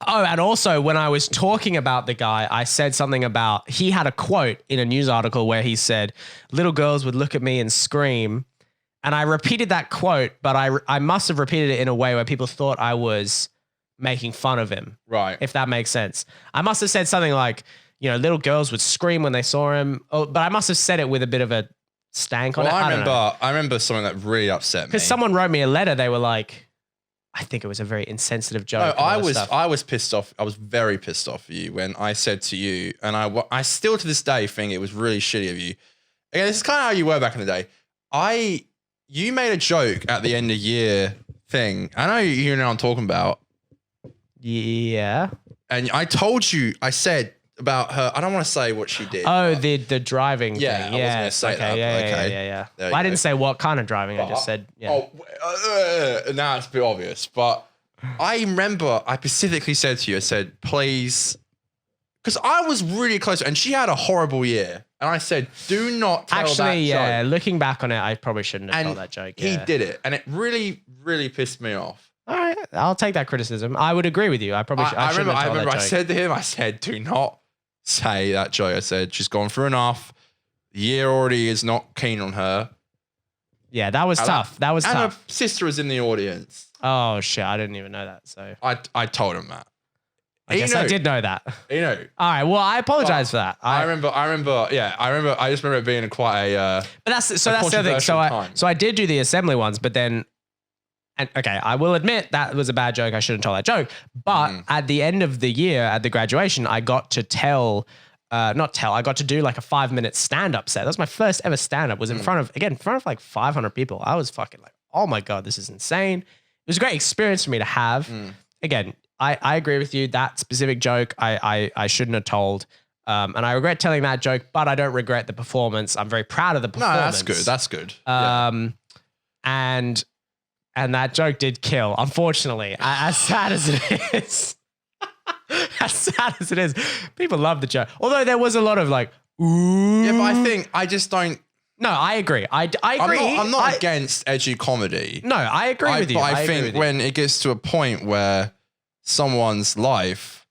also when I was talking about the guy, I said something about, he had a quote in a news article where he said, little girls would look at me and scream. And I repeated that quote, but I must have repeated it in a way where people thought I was making fun of him.
Right.
If that makes sense. I must have said something like, little girls would scream when they saw him. But I must have said it with a bit of a stank on it.
I remember something that really upset me.
Because someone wrote me a letter. They were like, I think it was a very insensitive joke.
No, I was pissed off. I was very pissed off at you when I said to you, and I still to this day think it was really shitty of you. Again, this is kind of how you were back in the day. You made a joke at the end of year thing. I know you know what I'm talking about.
Yeah. And
I told you, I said about her, I don't want to say what she did.
Oh, the driving thing.
Yeah, I wasn't going to say that.
Yeah. Well, I didn't say what kind of driving. I just said, yeah.
Now it's a bit obvious. But I remember I specifically said to you, I said, please, because I was really close, and she had a horrible year. And I said, do not tell that joke.
Looking back on it, I probably shouldn't have told that joke.
He did it, and it really, really pissed me off.
All right, I'll take that criticism. I would agree with you. I probably
I remember I said to him, I said, do not say that joke. I said, she's gone through enough. The year already is not keen on her.
Yeah, that was tough. That was tough.
And her sister was in the audience.
Oh, shit. I didn't even know that. So
I told him that.
I guess I did know that.
You know.
All right. Well, I apologize for that.
I remember. Yeah, I just remember it being quite a.
But that's the other thing. So I did do the assembly ones, but then, and okay, I will admit that was a bad joke. I shouldn't tell that joke. But at the end of the year, at the graduation, I got to I got to do like a 5-minute stand-up set. That was my first ever stand-up. Was in front of like 500 people. I was fucking like, oh my God, this is insane. It was a great experience for me to have. Again, I agree with you. That specific joke, I shouldn't have told. And I regret telling that joke, but I don't regret the performance. I'm very proud of the performance.
No, that's good.
And that joke did kill, unfortunately. As sad as it is. As sad as it is. People love the joke. Although there was a lot of like, ooh.
Yeah, but I just don't.
No, I agree. I agree.
I'm not against edgy comedy.
No, I agree with you.
But I think when it gets to a point where someone's life,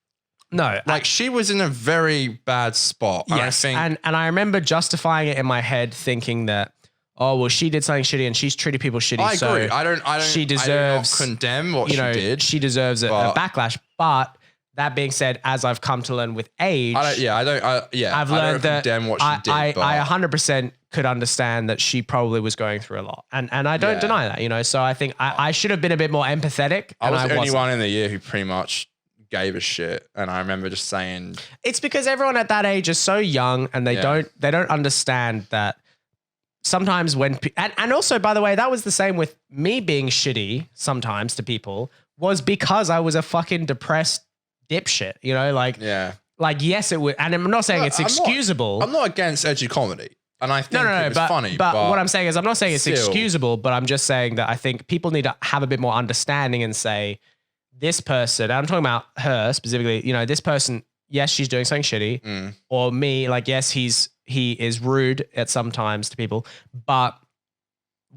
she was in a very bad spot.
Yes, and I remember justifying it in my head, thinking that, oh well, she did something shitty and she's treated people shitty.
I agree. I don't.
She deserves.
I do not condemn what she did.
She deserves a backlash. But that being said, as I've come to learn with age,
I've
I've
I
learned
don't
that
condemn what she did,
I
but
100% could understand that she probably was going through a lot, and I don't deny that, you know. So I think I should have been a bit more empathetic.
I was
and
the only
wasn't.
one in the year who pretty much gave a shit, and I remember just saying,
It's because everyone at that age is so young, and they
Yeah.
don't understand that. Sometimes when and also, by the way, that was the same with me being shitty sometimes to people, was because I was a fucking depressed dipshit, you know, like yes, it would, and I'm not saying it's excusable.
I'm not against edgy comedy, and I think it was
but,
funny.
But what I'm saying is, I'm not saying it's
still.
excusable, but I'm just saying that I think people need to have a bit more understanding and say, this person, and I'm talking about her specifically, you know, this person, yes, she's doing something shitty, or me, like, yes, he is rude at some times to people, but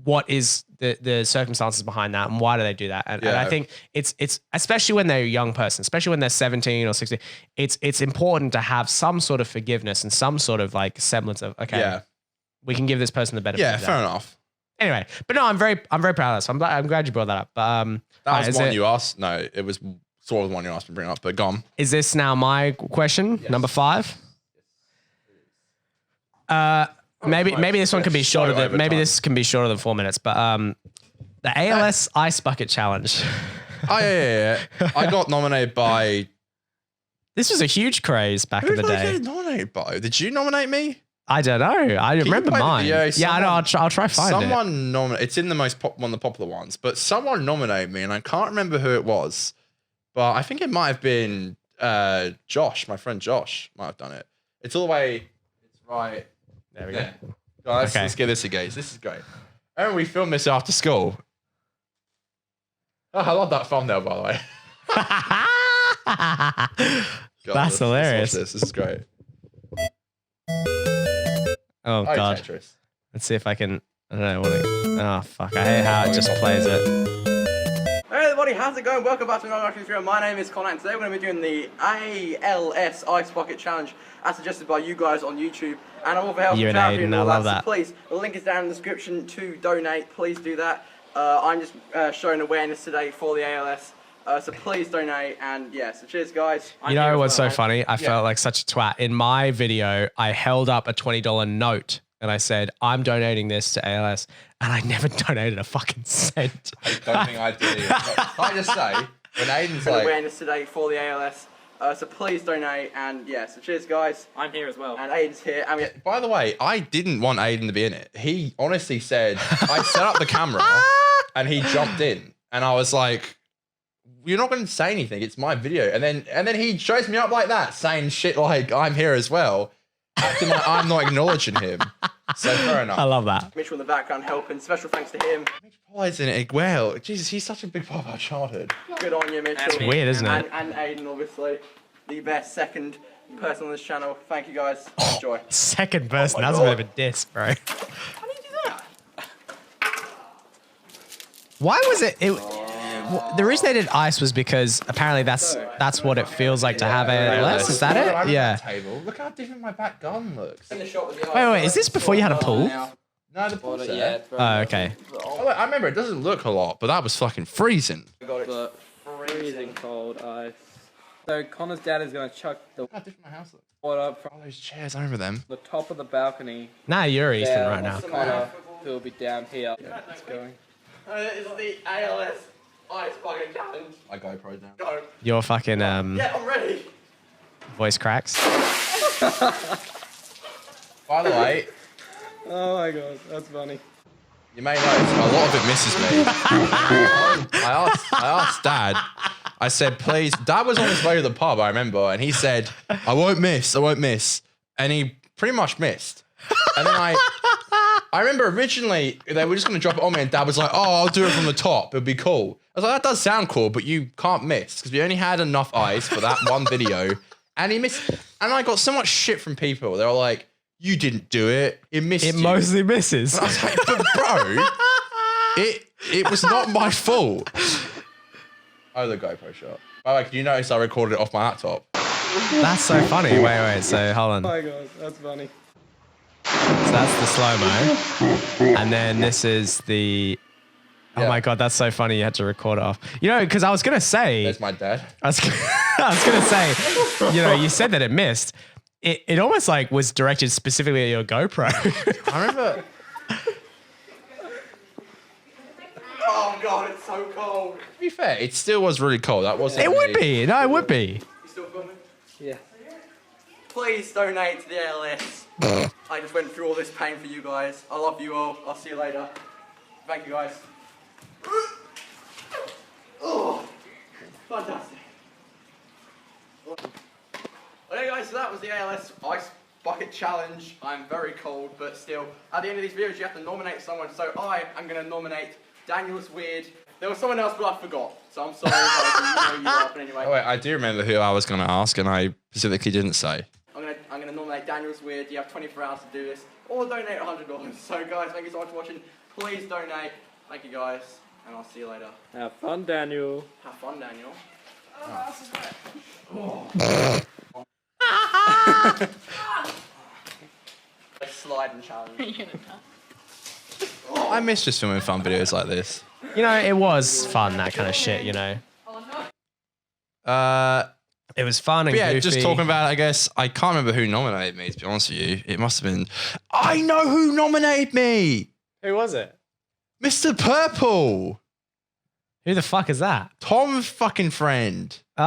what is the circumstances behind that, and why do they do that? And I think it's especially when they're a young person, especially when they're 17 or 16, it's important to have some sort of forgiveness and some sort of like semblance of we can give this person the benefit.
Yeah,
of that.
fair enough.
Anyway, but no, I'm very proud of this. I'm glad you brought that up. But
That was one you asked. No, it was sort of the one you asked me to bring up. But gone.
Is this now my question?
Yes.
Number 5? Maybe this one can be shorter than this can be shorter than 4 minutes. But the ALS Ice Bucket Challenge.
Oh yeah. I got nominated by.
This was a huge craze back in the
Who did I
day.
get nominated by? Did you nominate me?
I don't know. I remember
play the
mine.
video?
Yeah, I know. I'll try find it.
Someone nominated. It's in the one of the popular ones, but someone nominated me, and I can't remember who it was. But I think it might have been Josh, my friend Josh, might have done it. It's all the way. It's right.
There we go.
Guys, let's give this a gaze. This is great. And we filmed this after school. Oh, I love that thumbnail, by the way. God,
That's hilarious.
This is great.
Oh God.
Tetris.
Let's see if I can. I don't know. Oh fuck! I hate how it just plays it.
Hey everybody, how's it going? Welcome back to another video. My name is Conor, and today we're going to be doing the ALS Ice Bucket Challenge as suggested by you guys on YouTube. And I'm all for helping
You and
charity
Aiden,
and
I
all
love
that.
that.
So please, the link is down in the description to donate. Please do that. I'm just showing awareness today for the ALS. So please donate, and yeah, so cheers guys.
You know what's so funny? I felt like such a twat. In my video, I held up a $20 note and I said, I'm donating this to ALS, and I never donated a fucking cent.
I don't think I did either. Can I just say, when Aiden's like...
awareness today for the ALS. So please donate, and yeah, so cheers guys.
I'm here as well.
And Aiden's here. I mean,
By the way, I didn't want Aiden to be in it. He honestly said, I set up the camera and he jumped in, and I was like, you're not going to say anything. It's my video. And then he shows me up like that, saying shit like, I'm here as well. Acting like I'm not acknowledging him. So fair enough.
I love that.
Mitchell in the background helping. Special thanks to him.
Why's in it? Well, Jesus, he's such a big part of our childhood.
Good on you, Mitchell.
It's weird, isn't it?
And Aiden, obviously, the best second person on this channel. Thank you guys. Enjoy.
Second person.
my
That's a bit
God.
of a diss, bro.
How do you do that?
Why was it? The reason they did ice was because apparently that's what it feels like to have ALS. Is that it? Yeah.
Table. Look how different my back gun looks.
In the shot with the
Wait. Is this before you had a pool?
No, the pool's there.
Yeah, it's very
Oh, okay.
Oh, wait, I remember it doesn't look a lot, but that was fucking freezing.
got it.
but freezing cold ice. So Connor's dad is going to chuck the
Look how different my house looks.
water from
Oh, those chairs, I remember them.
the top of the balcony
Nah, you're Ethan
down
right now.
to Connor, who will be down here. It's going.
This is the ALS Ice Bucket Challenge.
I GoPro down.
Go.
Your fucking
Yeah, I'm ready.
voice cracks.
By the way,
Oh my god, that's funny.
you may notice a lot of it misses me. I asked Dad. I said, please. Dad was on his way to the pub, I remember, and he said, I won't miss. And he pretty much missed. And then I remember originally they were just going to drop it on me, and Dad was like, oh, I'll do it from the top. It'd be cool. I was like, that does sound cool, but you can't miss because we only had enough ice for that one video. And he missed. And I got so much shit from people. They were like, you didn't do it. It missed
It
you.
mostly misses.
And I was like, but bro, it was not my fault. Oh, the GoPro shot. By the way, can you notice I recorded it off my laptop?
That's so funny. Wait. So hold on.
Oh my god, that's funny.
So that's the slow-mo. And then this is the... Oh
Yeah.
my God, that's so funny. You had to record it off. You know, because I was going to say...
There's my dad.
I was I was gonna say, you know, you said that it missed. It almost like was directed specifically at your GoPro.
I remember.
Oh god, it's so cold.
To be fair, it still was really cold. That wasn't.
It would be. No, it would be.
You still filming?
Yeah.
Please donate to the ALS. I just went through all this pain for you guys. I love you all. I'll see you later. Thank you guys. Oh, fantastic. Okay guys, so that was the ALS Ice Bucket Challenge. I'm very cold, but still, at the end of these videos you have to nominate someone. So I am going to nominate Daniel's Weird. There was someone else, but I forgot. So I'm sorry. Guys, you know but anyway.
Oh, wait, I do remember who I was going to ask, and I specifically didn't say.
I'm gonna nominate Daniel's Weird. You have 24 hours to do this, or donate $100. So guys, thank you so much for watching. Please donate. Thank you guys, and I'll see you later.
Have fun, Daniel.
Have fun, Daniel. A sliding challenge.
I miss just filming fun videos like this.
You know, it was fun, that kind of shit, you know. It was fun and
But yeah,
goofy.
just talking about it, I guess. I can't remember who nominated me, to be honest with you. It must have been... I know who nominated me!
Who was it?
Mr. Purple!
Who the fuck is that?
Tom's fucking friend.
Oh!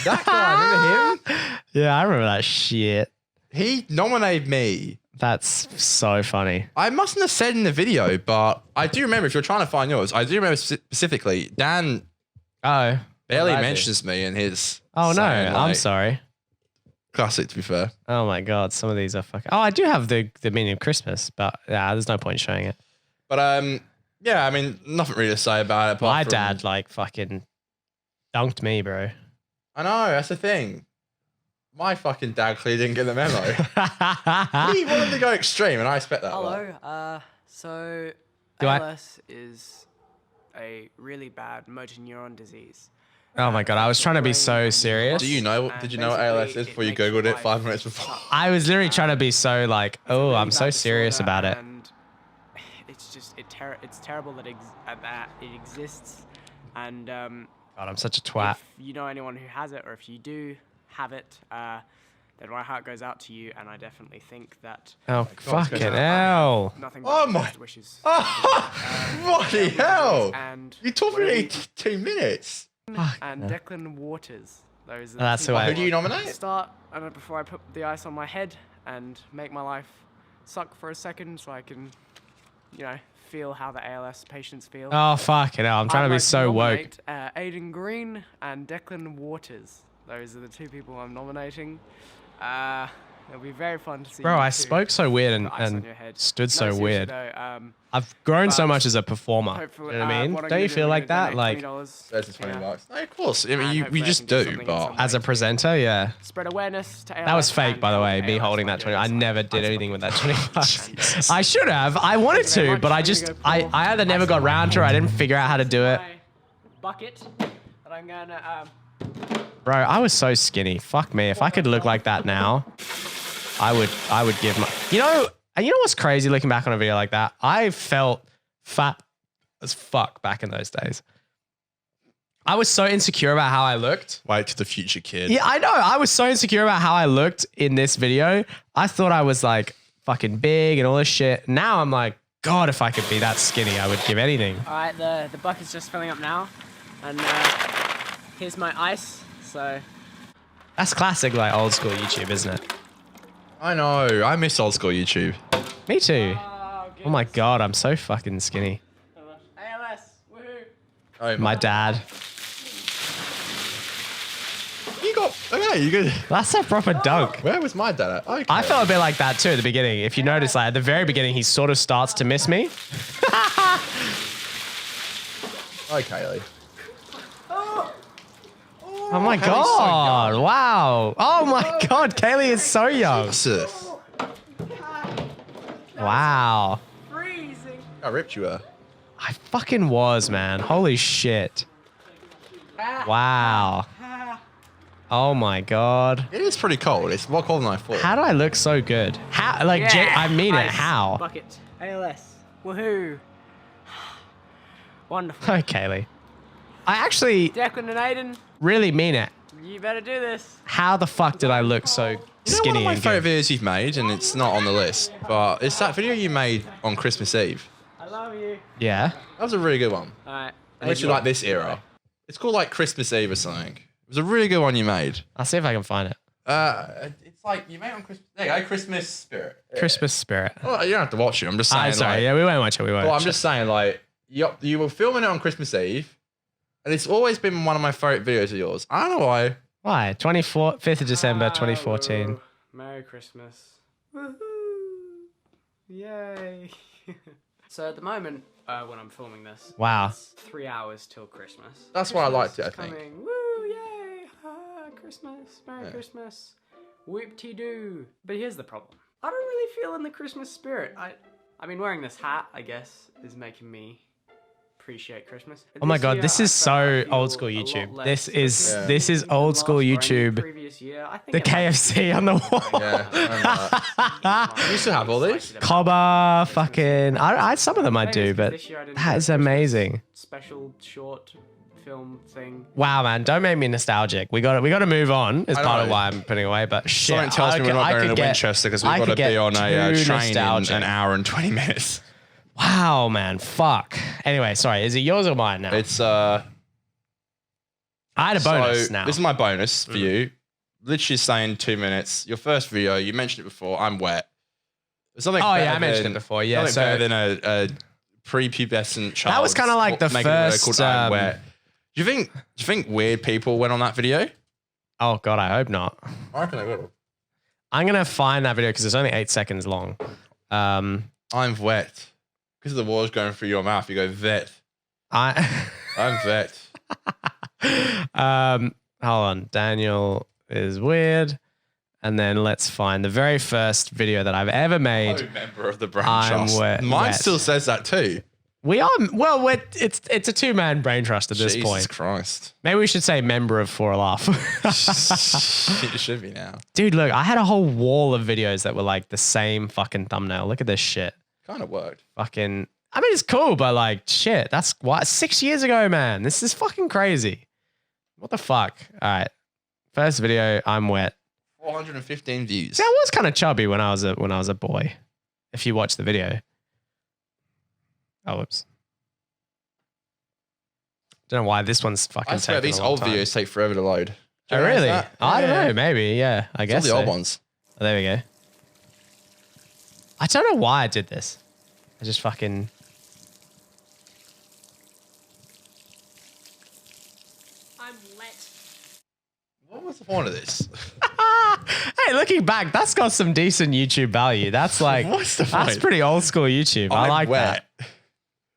That guy, remember him?
Yeah, I remember that shit.
He nominated me.
That's so funny.
I mustn't have said in the video, but I do remember, if you're trying to find yours, I do remember specifically, Dan
Oh.
barely
what did I do?
mentions me in his...
Oh, no.
saying,
I'm
like,
sorry.
Classic, to be fair.
Oh, my God. Some of these are fucking... Oh, I do have the meaning of Christmas, but yeah, there's no point in showing it.
But, yeah, I mean, nothing really to say about it. apart
My
from-
dad, like, fucking dunked me, bro.
I know, that's the thing. My fucking dad clearly didn't get the memo. He wanted to go extreme, and I expect that.
Hello. So
Do I-
ALS is a really bad motor neuron disease.
Oh, my God. I was trying to be so serious.
Do you know? Did you know what ALS is before you googled it 5 minutes before?
I was literally trying to be so, like, oh, I'm so serious about it.
And it's just it's terrible that that it exists. And
God, I'm such a twat.
if you know anyone who has it, or if you do have it, then my heart goes out to you. And I definitely think that
Oh, fucking hell.
nothing
Oh
but
my-
best wishes.
What the hell?
And
You talked for
whatever
2 minutes.
and Declan Waters. Those are the
That's
two
who I-
Who do you nominate?
start before I put the ice on my head and make my life suck for a second, so I can, you know, feel how the ALS patients feel.
Oh, fucking hell. I'm trying
I'd
to be
like
so woke.
nominate, Aiden Green and Declan Waters. Those are the two people I'm nominating. It'll be very fun to see.
Bro,
you
I
two
spoke so weird
put the ice on
and
your head.
stood
No,
so
seriously
weird.
though,
I've grown so
but
much as a performer. You
hopefully,
know what I mean?
what I'm
Don't you
gonna
feel
do
like
is
that?
donate
Like,
$20.
There's the $20.
Yeah.
No, of course. I mean,
And
we
hopefully I
just
can do
do,
something in
but
some
as a presenter, yeah.
Spread awareness to ALS.
That was fake,
and
by the
help
way, me
ALS
holding
by
that 20.
doing
I
something.
never did
Ice
anything with that 20 bucks.
Jesus.
I should have. I wanted
Thank you very
to,
much.
but I
I'm
just,
gonna go
I
pour
either never
ice
got
on my
round to it, I
head.
didn't figure out how to do it.
My bucket that I'm gonna
Bro, I was so skinny. Fuck me. If I could look like that now, I would give my, you know what's crazy looking back on a video like that? I felt fat as fuck back in those days. I was so insecure about how I looked.
wait to the future kid.
Yeah, I know. I was so insecure about how I looked in this video. I thought I was like fucking big and all this shit. Now I'm like, God, if I could be that skinny, I would give anything.
All right, the bucket's just filling up now, and here's my ice. So
That's classic, like old school YouTube, isn't it?
I know. I miss old school YouTube.
Me too. Oh my God, I'm so fucking skinny.
ALS, woohoo!
Oh,
My dad.
You got... Okay, you good.
That's a proper dunk.
Where was my dad at? Okay.
I felt a bit like that too at the beginning. If you notice, like at the very beginning, he sort of starts to miss me.
Okay, Lee.
Oh my God. Wow. Oh my God. Kaylee is so young.
Jesus.
Wow.
Freezing.
How ripped you were.
I fucking was, man. Holy shit. Wow. Oh my God.
It is pretty cold. It's more cold than I thought.
How do I look so good? How? Like, I mean it.
Ice
How?
Bucket. ALS. Woohoo. Wonderful.
Hi, Kaylee. I actually
Declan and Aiden,
really mean it.
you better do this.
How the fuck did I look so
You know
skinny?
one of my
and
favorite
good?
videos you've made, and it's not on the list, but it's that video you made on Christmas Eve.
I love you.
Yeah.
That was a really good one.
All right.
Literally like this era. It's called like Christmas Eve or something. It was a really good one you made.
I'll see if I can find it.
It's like you made it on Christmas. There you go, Christmas Spirit. Yeah.
Christmas Spirit.
Well, you don't have to watch it. I'm just saying.
I'm sorry.
like,
Yeah, we won't watch it. We won't.
well, I'm
watch
just saying, like, you were filming it on Christmas Eve, and it's always been one of my favorite videos of yours. I don't know why.
it. Why? 5th of December, 2014.
Woo. Merry Christmas. Woohoo. Yay. So at the moment, when I'm filming this,
Wow.
it's 3 hours till Christmas.
That's why I liked it, I
Christmas is
think.
coming. Woo, yay. Christmas. Merry Christmas. Whoop-de-doo. But here's the problem. I don't really feel in the Christmas spirit. I mean, wearing this hat, I guess, is making me appreciate Christmas.
Oh my
This
God,
year,
this
I
is
felt I
so
feel
old school
a lot
YouTube.
less
This is
Christmas
this is
than
old school
last or any
YouTube.
previous year. I think
The
it might be
KFC on the wall.
Yeah, I remember that. You still have all these?
Cobber, fucking. I some of them I do, but that is amazing.
Special short film thing.
Wow, man, don't make me nostalgic. We got to move on. Is
I
part of
know.
why I'm putting away. But shit,
Something tells me we're not going to Winchester because we've
I
got to
could get
be on a
too
train in
nostalgic.
an hour and 20 minutes.
Wow, man, fuck. Anyway, sorry. Is it yours or mine now?
It's
I had a bonus now.
This is my bonus for you. Literally saying 2 minutes. Your first video, you mentioned it before. I'm wet. There's something.
Oh, yeah,
better
I mentioned
than-
it before, yeah,
something
so-
better than a prepubescent child.
That was kinda like the
making a video
first,
called I'm wet. Do you think weird people went on that video?
Oh God, I hope not.
I reckon they will.
I'm gonna find that video because it's only 8 seconds long.
I'm wet. Because the water's going through your mouth, you go vet.
I
I'm vet.
hold on. Daniel is weird. And then let's find the very first video that I've ever made.
I'm a member of the brain
I'm
trust.
wet.
Mine still says that too.
We are it's a 2-man brain trust at this
Jesus
point.
Christ.
Maybe we should say member of For a Laugh.
It should be now.
Dude, look, I had a whole wall of videos that were like the same fucking thumbnail. Look at this shit.
Kind of worked.
Fucking, I mean, it's cool, but like, shit, that's what 6 years ago, man. This is fucking crazy. What the fuck? All right, first video, I'm wet.
415 views.
See, I was kind of chubby when I was a boy. If you watch the video. Oh, whoops. Don't know why this one's fucking.
I swear
taking
these
a long
old
time.
videos take forever to load. Do
Oh,
you realize
really?
that?
I don't
Yeah.
know. Maybe. Yeah, I
It's all
guess
the
so.
old ones.
Oh, there we go. I don't know why I did this. I just fucking.
I'm wet.
What was the point of this?
Hey, looking back, that's got some decent YouTube value. That's like,
What's the
that's
point?
pretty old school YouTube. I
I'm
like
wet.
that.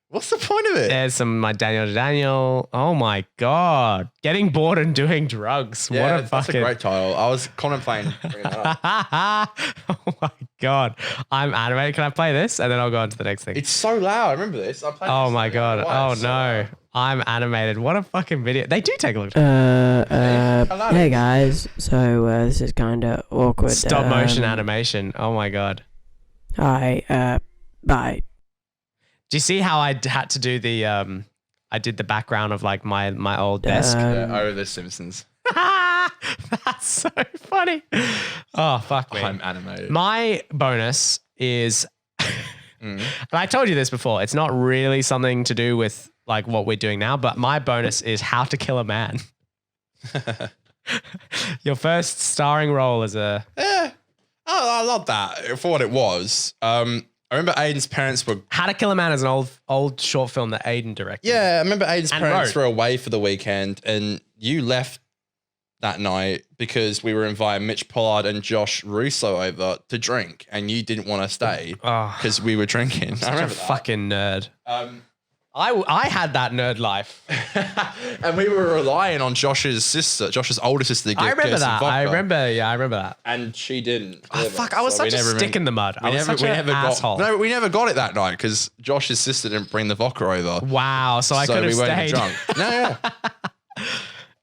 What's the point of it?
There's some my Daniel to Daniel. Oh my god, getting bored and doing drugs.
Yeah,
what a
that's
fucking.
a great title. I was contemplating bringing that up.
Oh my god, I'm animated. Can I play this and then I'll go on to the next thing?
It's so loud. I remember this. I played
Oh
this
my
the other
god.
night.
Oh
It's so
no.
loud.
I'm animated. What a fucking video. They do take a look.
Hello.
Hey guys, so this is kind of awkward.
Stop motion animation. Oh my god.
Hi, bye.
Do you see how I had to do the I did the background of like my old desk?
Oh, The Simpsons.
That's so funny. Oh fuck me.
I'm animated.
My bonus is and I told you this before, it's not really something to do with like what we're doing now, but my bonus is How to Kill a Man. Your first starring role as a
Yeah. I love that for what it was. I remember Aiden's parents were.
How to Kill a Man is an old short film that Aiden directed.
Yeah, I remember Aiden's
And
parents
wrote.
were away for the weekend, and you left that night because we were inviting Mitch Pollard and Josh Russo over to drink, and you didn't want to stay
Oh,
because we were drinking. I
such a
remember that.
fucking nerd. I had that nerd life.
And we were relying on Josh's older sister. To get,
I remember
get us some
that.
vodka,
I remember that.
and she didn't.
Oh,
deliver.
fuck, I was
So we
such a
never
stick in the mud. I
We
was
never,
such
we
an
never
asshole.
got. No, we never got it that night because Josh's sister didn't bring the vodka over.
Wow, so I could have
we weren't
stayed.
drunk. No, yeah.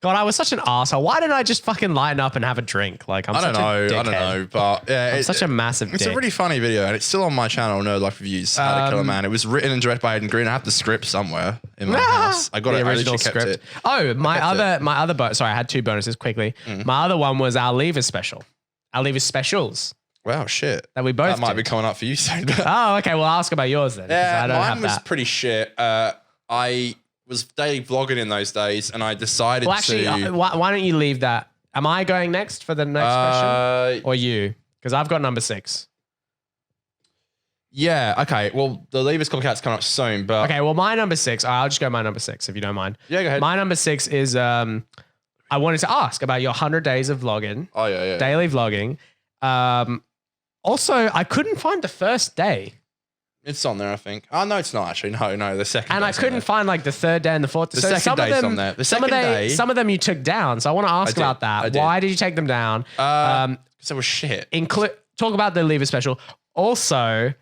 God, I was such an asshole. Why didn't I just fucking lighten up and have a drink? Like,
I don't know, but yeah,
I'm such a massive
It's
dick.
a really funny video, and it's still on my channel, Nerd Life Reviews, How to Kill a Man. It was written and directed by Aidan Green. I have the script somewhere in my house. I got
the
it.
original
I literally
script.
kept it.
Oh, my other bonus. Sorry, I had 2 bonuses quickly. My other one was our Leavers special. Our Leavers specials
Wow, shit.
that we both
That might
did.
be coming up for you soon.
Oh, okay. Well, I'll ask about yours then. 'cause I don't
mine
have
was
that.
pretty shit. I was daily vlogging in those days, and I decided
Well, actually,
to.
why don't you leave that? Am I going next for the next question? Or you? Because I've got number 6.
Yeah, okay. Well, the Leavers Copycat's coming up soon, but.
Okay, well, my number 6, I'll just go my number 6 if you don't mind.
Yeah, go ahead.
My number 6 is I wanted to ask about your 100 days of vlogging,
Oh, yeah.
daily vlogging. Also, I couldn't find the first day.
It's on there, I think. Oh, no, it's not actually. No, the second
And I
day's on
couldn't
there.
find like the 3rd day and the 4th.
The
so
second
some of
day's
them,
on there. The
some of
second
they-
day-
some of them you took down. So I want to ask
did.
about that.
I did.
Why did you take them down?
Because it was shit.
Talk about the Leaver special. Also,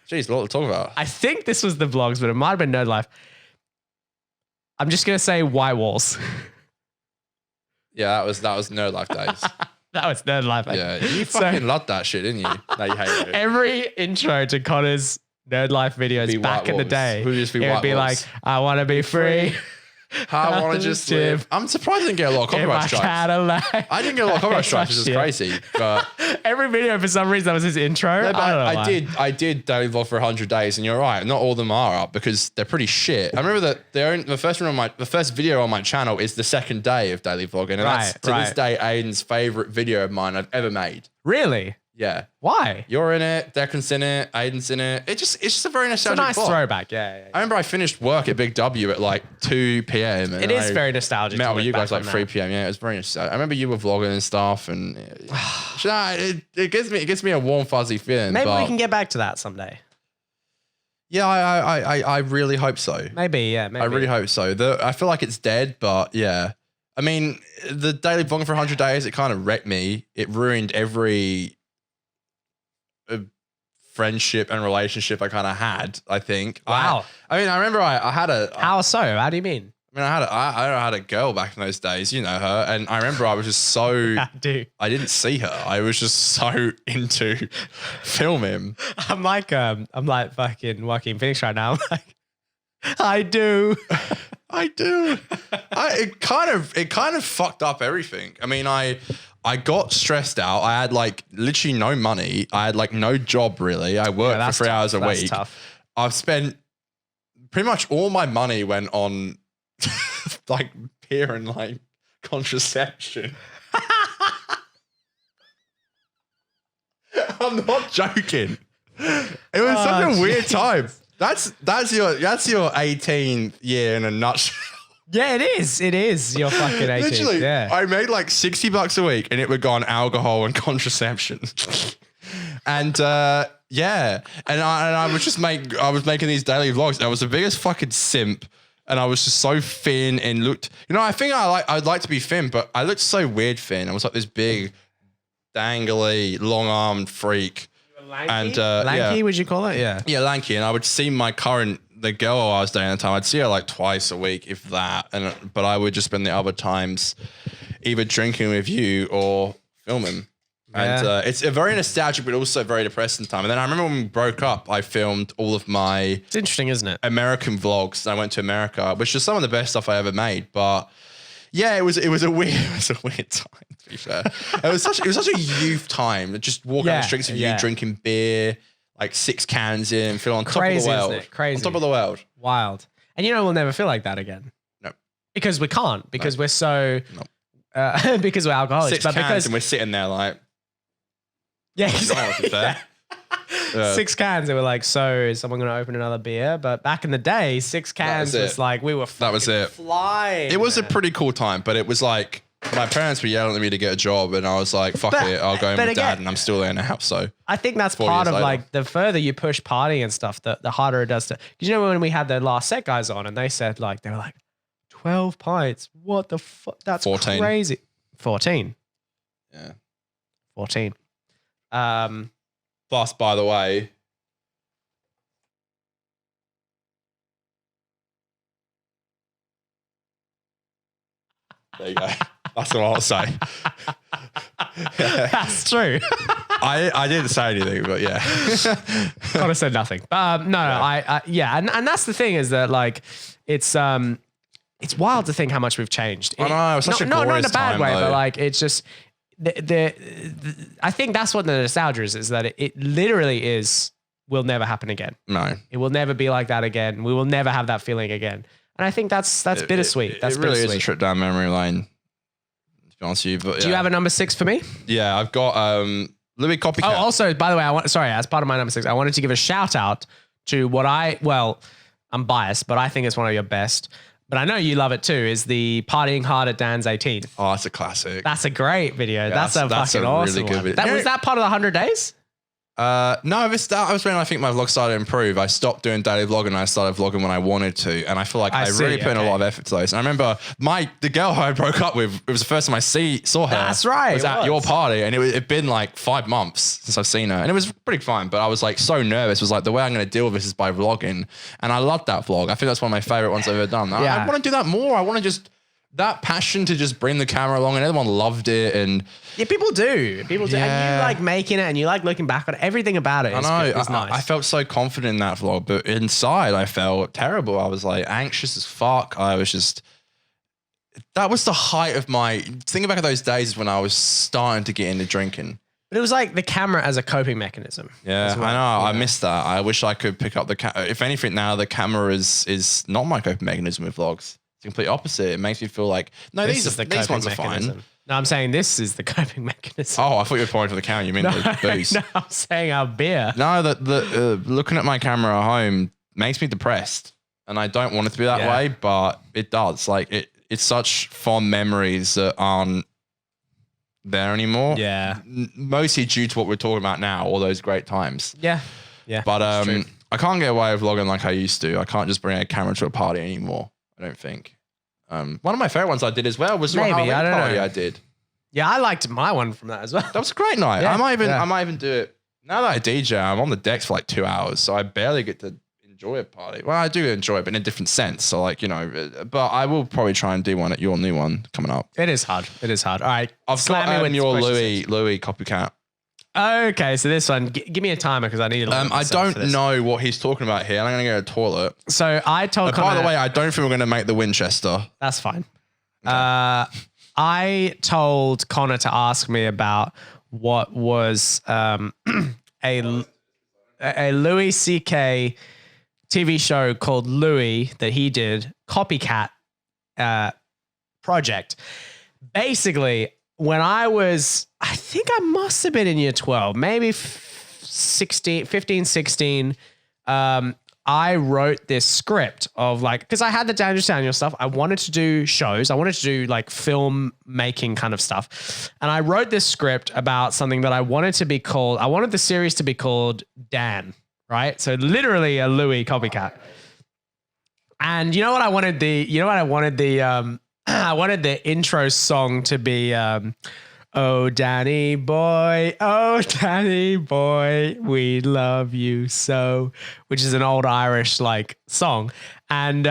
Jeez, a lot to talk about.
I think this was the vlogs, but it might have been Nerd Life. I'm just gonna say white walls.
Yeah, that was Nerd Life days.
That was Nerd Life.
Yeah, you
So-
fucking loved that shit, didn't you? No, you hated it.
Every intro to Connor's Nerd Life videos
Be
back
white
in the
walls.
day,
Would just be
it would
white
be
walls.
like, I want to be free.
I want to just live. I'm surprised I didn't get a lot of
in my
copyright strikes.
Cadillac.
I didn't get a lot of copyright strikes, which is
Shit.
crazy. But
Every video, for some reason, that was his intro.
no, but
I don't know why.
I did daily vlog for 100 days, and you're right. Not all of them are up because they're pretty shit. I remember that the first video on my channel is the second day of daily vlogging, and that's to this day Aiden's favorite video of mine I've ever made.
Really?
Yeah,
Why?
you're in it, Declan's in it, Aiden's in it. It's just a very
It's a
nostalgic
nice
vlog.
throwback. Yeah.
I remember I finished work at Big W at like 2 p.m. and
It is
I
very nostalgic.
met
to
up with
look
you guys
back
like
on
3
that.
p.m. Yeah, it was very nostalgic. I remember you were vlogging and stuff, and it gives me a warm fuzzy feeling.
Maybe
but
we can get back to that someday.
yeah, I really hope so.
Maybe, yeah. Maybe.
I really hope so. I feel like it's dead, but yeah. I mean, the daily vlogging for 100 days, it kind of wrecked me. It ruined every friendship and relationship I kind of had, I think.
Wow.
I mean, I remember I had a...
How so? How do you mean?
I mean, I had a girl back in those days, you know her, and I remember I was just so...
I do.
I didn't see her. I was just so into filming.
I'm like fucking Joaquin Phoenix right now. I'm like, I do.
I do. It kind of fucked up everything. I mean, I got stressed out. I had like literally no money. I had like no job really. I worked for 3 hours a
That's
week.
tough.
I've spent pretty much all my money went on like beer and like contraception. I'm not joking. It was such a weird time. That's your 18th year in a nutshell.
Yeah, it is. It is. You're fucking 18.
Literally,
Yeah.
I made like $60 a week, and it would go on alcohol and contraception. And yeah, and I was making these daily vlogs. And I was the biggest fucking simp, and I was just so thin and looked. You know, I think I'd like to be thin, but I looked so weird thin. I was like this big, dangly, long-armed freak.
Lanky?
And
Lanky,
yeah.
would you call it? Yeah.
Yeah, lanky, and I would see the girl I was dating at the time. I'd see her like twice a week, if that. But I would just spend the other times either drinking with you or filming. And
Yeah.
it's a very nostalgic, but also very depressing time. And then I remember when we broke up, I filmed all of my
It's interesting, isn't it?
American vlogs. And I went to America, which is some of the best stuff I ever made. But yeah, it was a weird time. To be fair, it was such a youth time. Just walking on
Yeah,
the streets of
yeah.
you, drinking beer, like 6 cans in, feel on top of
Crazy,
the
isn't
world.
it? Crazy.
On top of the world.
Wild. And you know, we'll never feel like that again.
No.
Because we can't. Because we're so. Because we're alcoholics.
6
but
cans
because
and we're sitting there like,
yeah,
oh, that's
exactly.
fair. Yeah.
6 cans. They were like, so is someone going to open another beer? But back in the day, 6 cans
was
was
it.
like we were.
That was
fucking
it.
Flying.
It was a
man.
pretty cool time, but it was like my parents were yelling at me to get a job, and I was like, fuck
But-
it, I'll go in
but
with
again-
dad, and I'm still there now. So
I think that's
4
part
years
of
later.
like the further you push partying and stuff, the harder it does to. Because you know when we had the last set guys on and they said like they were like 12 pints. What the fuck? That's
14.
crazy. 14.
yeah.
14.
Plus, by the way, There you go. That's what I'll say.
That's true.
I didn't say anything, but yeah.
Connor said nothing. And that's the thing is that like it's wild to think how much we've changed.
I know, it was such a
not in
glorious
a bad
time,
way,
though.
but like it's just I think that's what the nostalgia is that it literally is will never happen again.
No.
It will never be like that again. We will never have that feeling again. And I think that's bittersweet. That's
it really
bittersweet.
is a trip down memory lane. To be honest with you, but
Do you have a number 6 for me?
Yeah, I've got Louis Copycat.
Oh, also, by the way, as part of my number 6, I wanted to give a shout out to what I'm biased, but I think it's one of your best. But I know you love it too, is the Partying Hard at Dan's 18th.
Oh, that's a classic.
That's a great video.
Yeah,
that's a fucking
really
awesome
good
one.
video.
Was that part of the 100 days?
No, that was when I think my vlog started to improve. I stopped doing daily vlogging and I started vlogging when I wanted to. And I feel like I really put in a lot of effort to those. And I remember the girl who I broke up with, it was the first time I saw her.
That's right.
It was at your party. And it'd been like 5 months since I've seen her. And it was pretty fine. But I was like so nervous. It was like the way I'm going to deal with this is by vlogging. And I loved that vlog. I think that's one of my favorite ones I've ever done. I want to do that more. I want to just... that passion to just bring the camera along and everyone loved it. And
yeah, people do. And you like making it and you like looking back on it. Everything about it is nice.
I felt so confident in that vlog, but inside I felt terrible. I was like anxious as fuck. That was the height of my, thinking back of those days when I was starting to get into drinking.
But it was like the camera as a coping mechanism.
Yeah, well. I know. I missed that. I wish I could pick up the camera. If anything now, the camera is not my coping mechanism with vlogs. It's the complete opposite. It makes me feel like, no, these ones are fine.
No, I'm saying this is the coping mechanism.
Oh, I thought you were pointing for the camera. You mean the booze.
No, I'm saying our beer.
No, looking at my camera at home makes me depressed. And I don't want it to be that way, but it does. Like, it's such fond memories that aren't there anymore.
Yeah.
Mostly due to what we're talking about now, all those great times.
Yeah. Yeah.
But I can't get away with vlogging like I used to. I can't just bring a camera to a party anymore. I don't think. One of my favorite ones I did as well was the Halloween party I did.
Yeah, I liked my one from that as well.
That was a great night.
Yeah,
I might even do it now that I DJ. I'm on the decks for like 2 hours, so I barely get to enjoy a party. Well, I do enjoy it, but in a different sense. So like, you know, but I will probably try and do one at your new one coming up.
It is hard. All right,
I've got with your Louis Copycat.
Okay, so this one, give me a timer because I need a little
I don't know what he's talking about here. I'm going to go to the toilet.
So I told Conor...
By the way, I don't think we're going to make the Winchester.
That's fine. Okay. I told Conor to ask me about what was a Louis C.K. TV show called Louis that he did, Copycat project. Basically... when I think I must have been in year 12, maybe 15, 16, I wrote this script of like, because I had the Daniel stuff. I wanted to do shows. I wanted to do like film making kind of stuff. And I wrote this script about something that I wanted the series to be called Dan, right? So literally a Louis copycat. And I wanted I wanted the intro song to be, oh, Danny boy, we love you so, which is an old Irish like song. And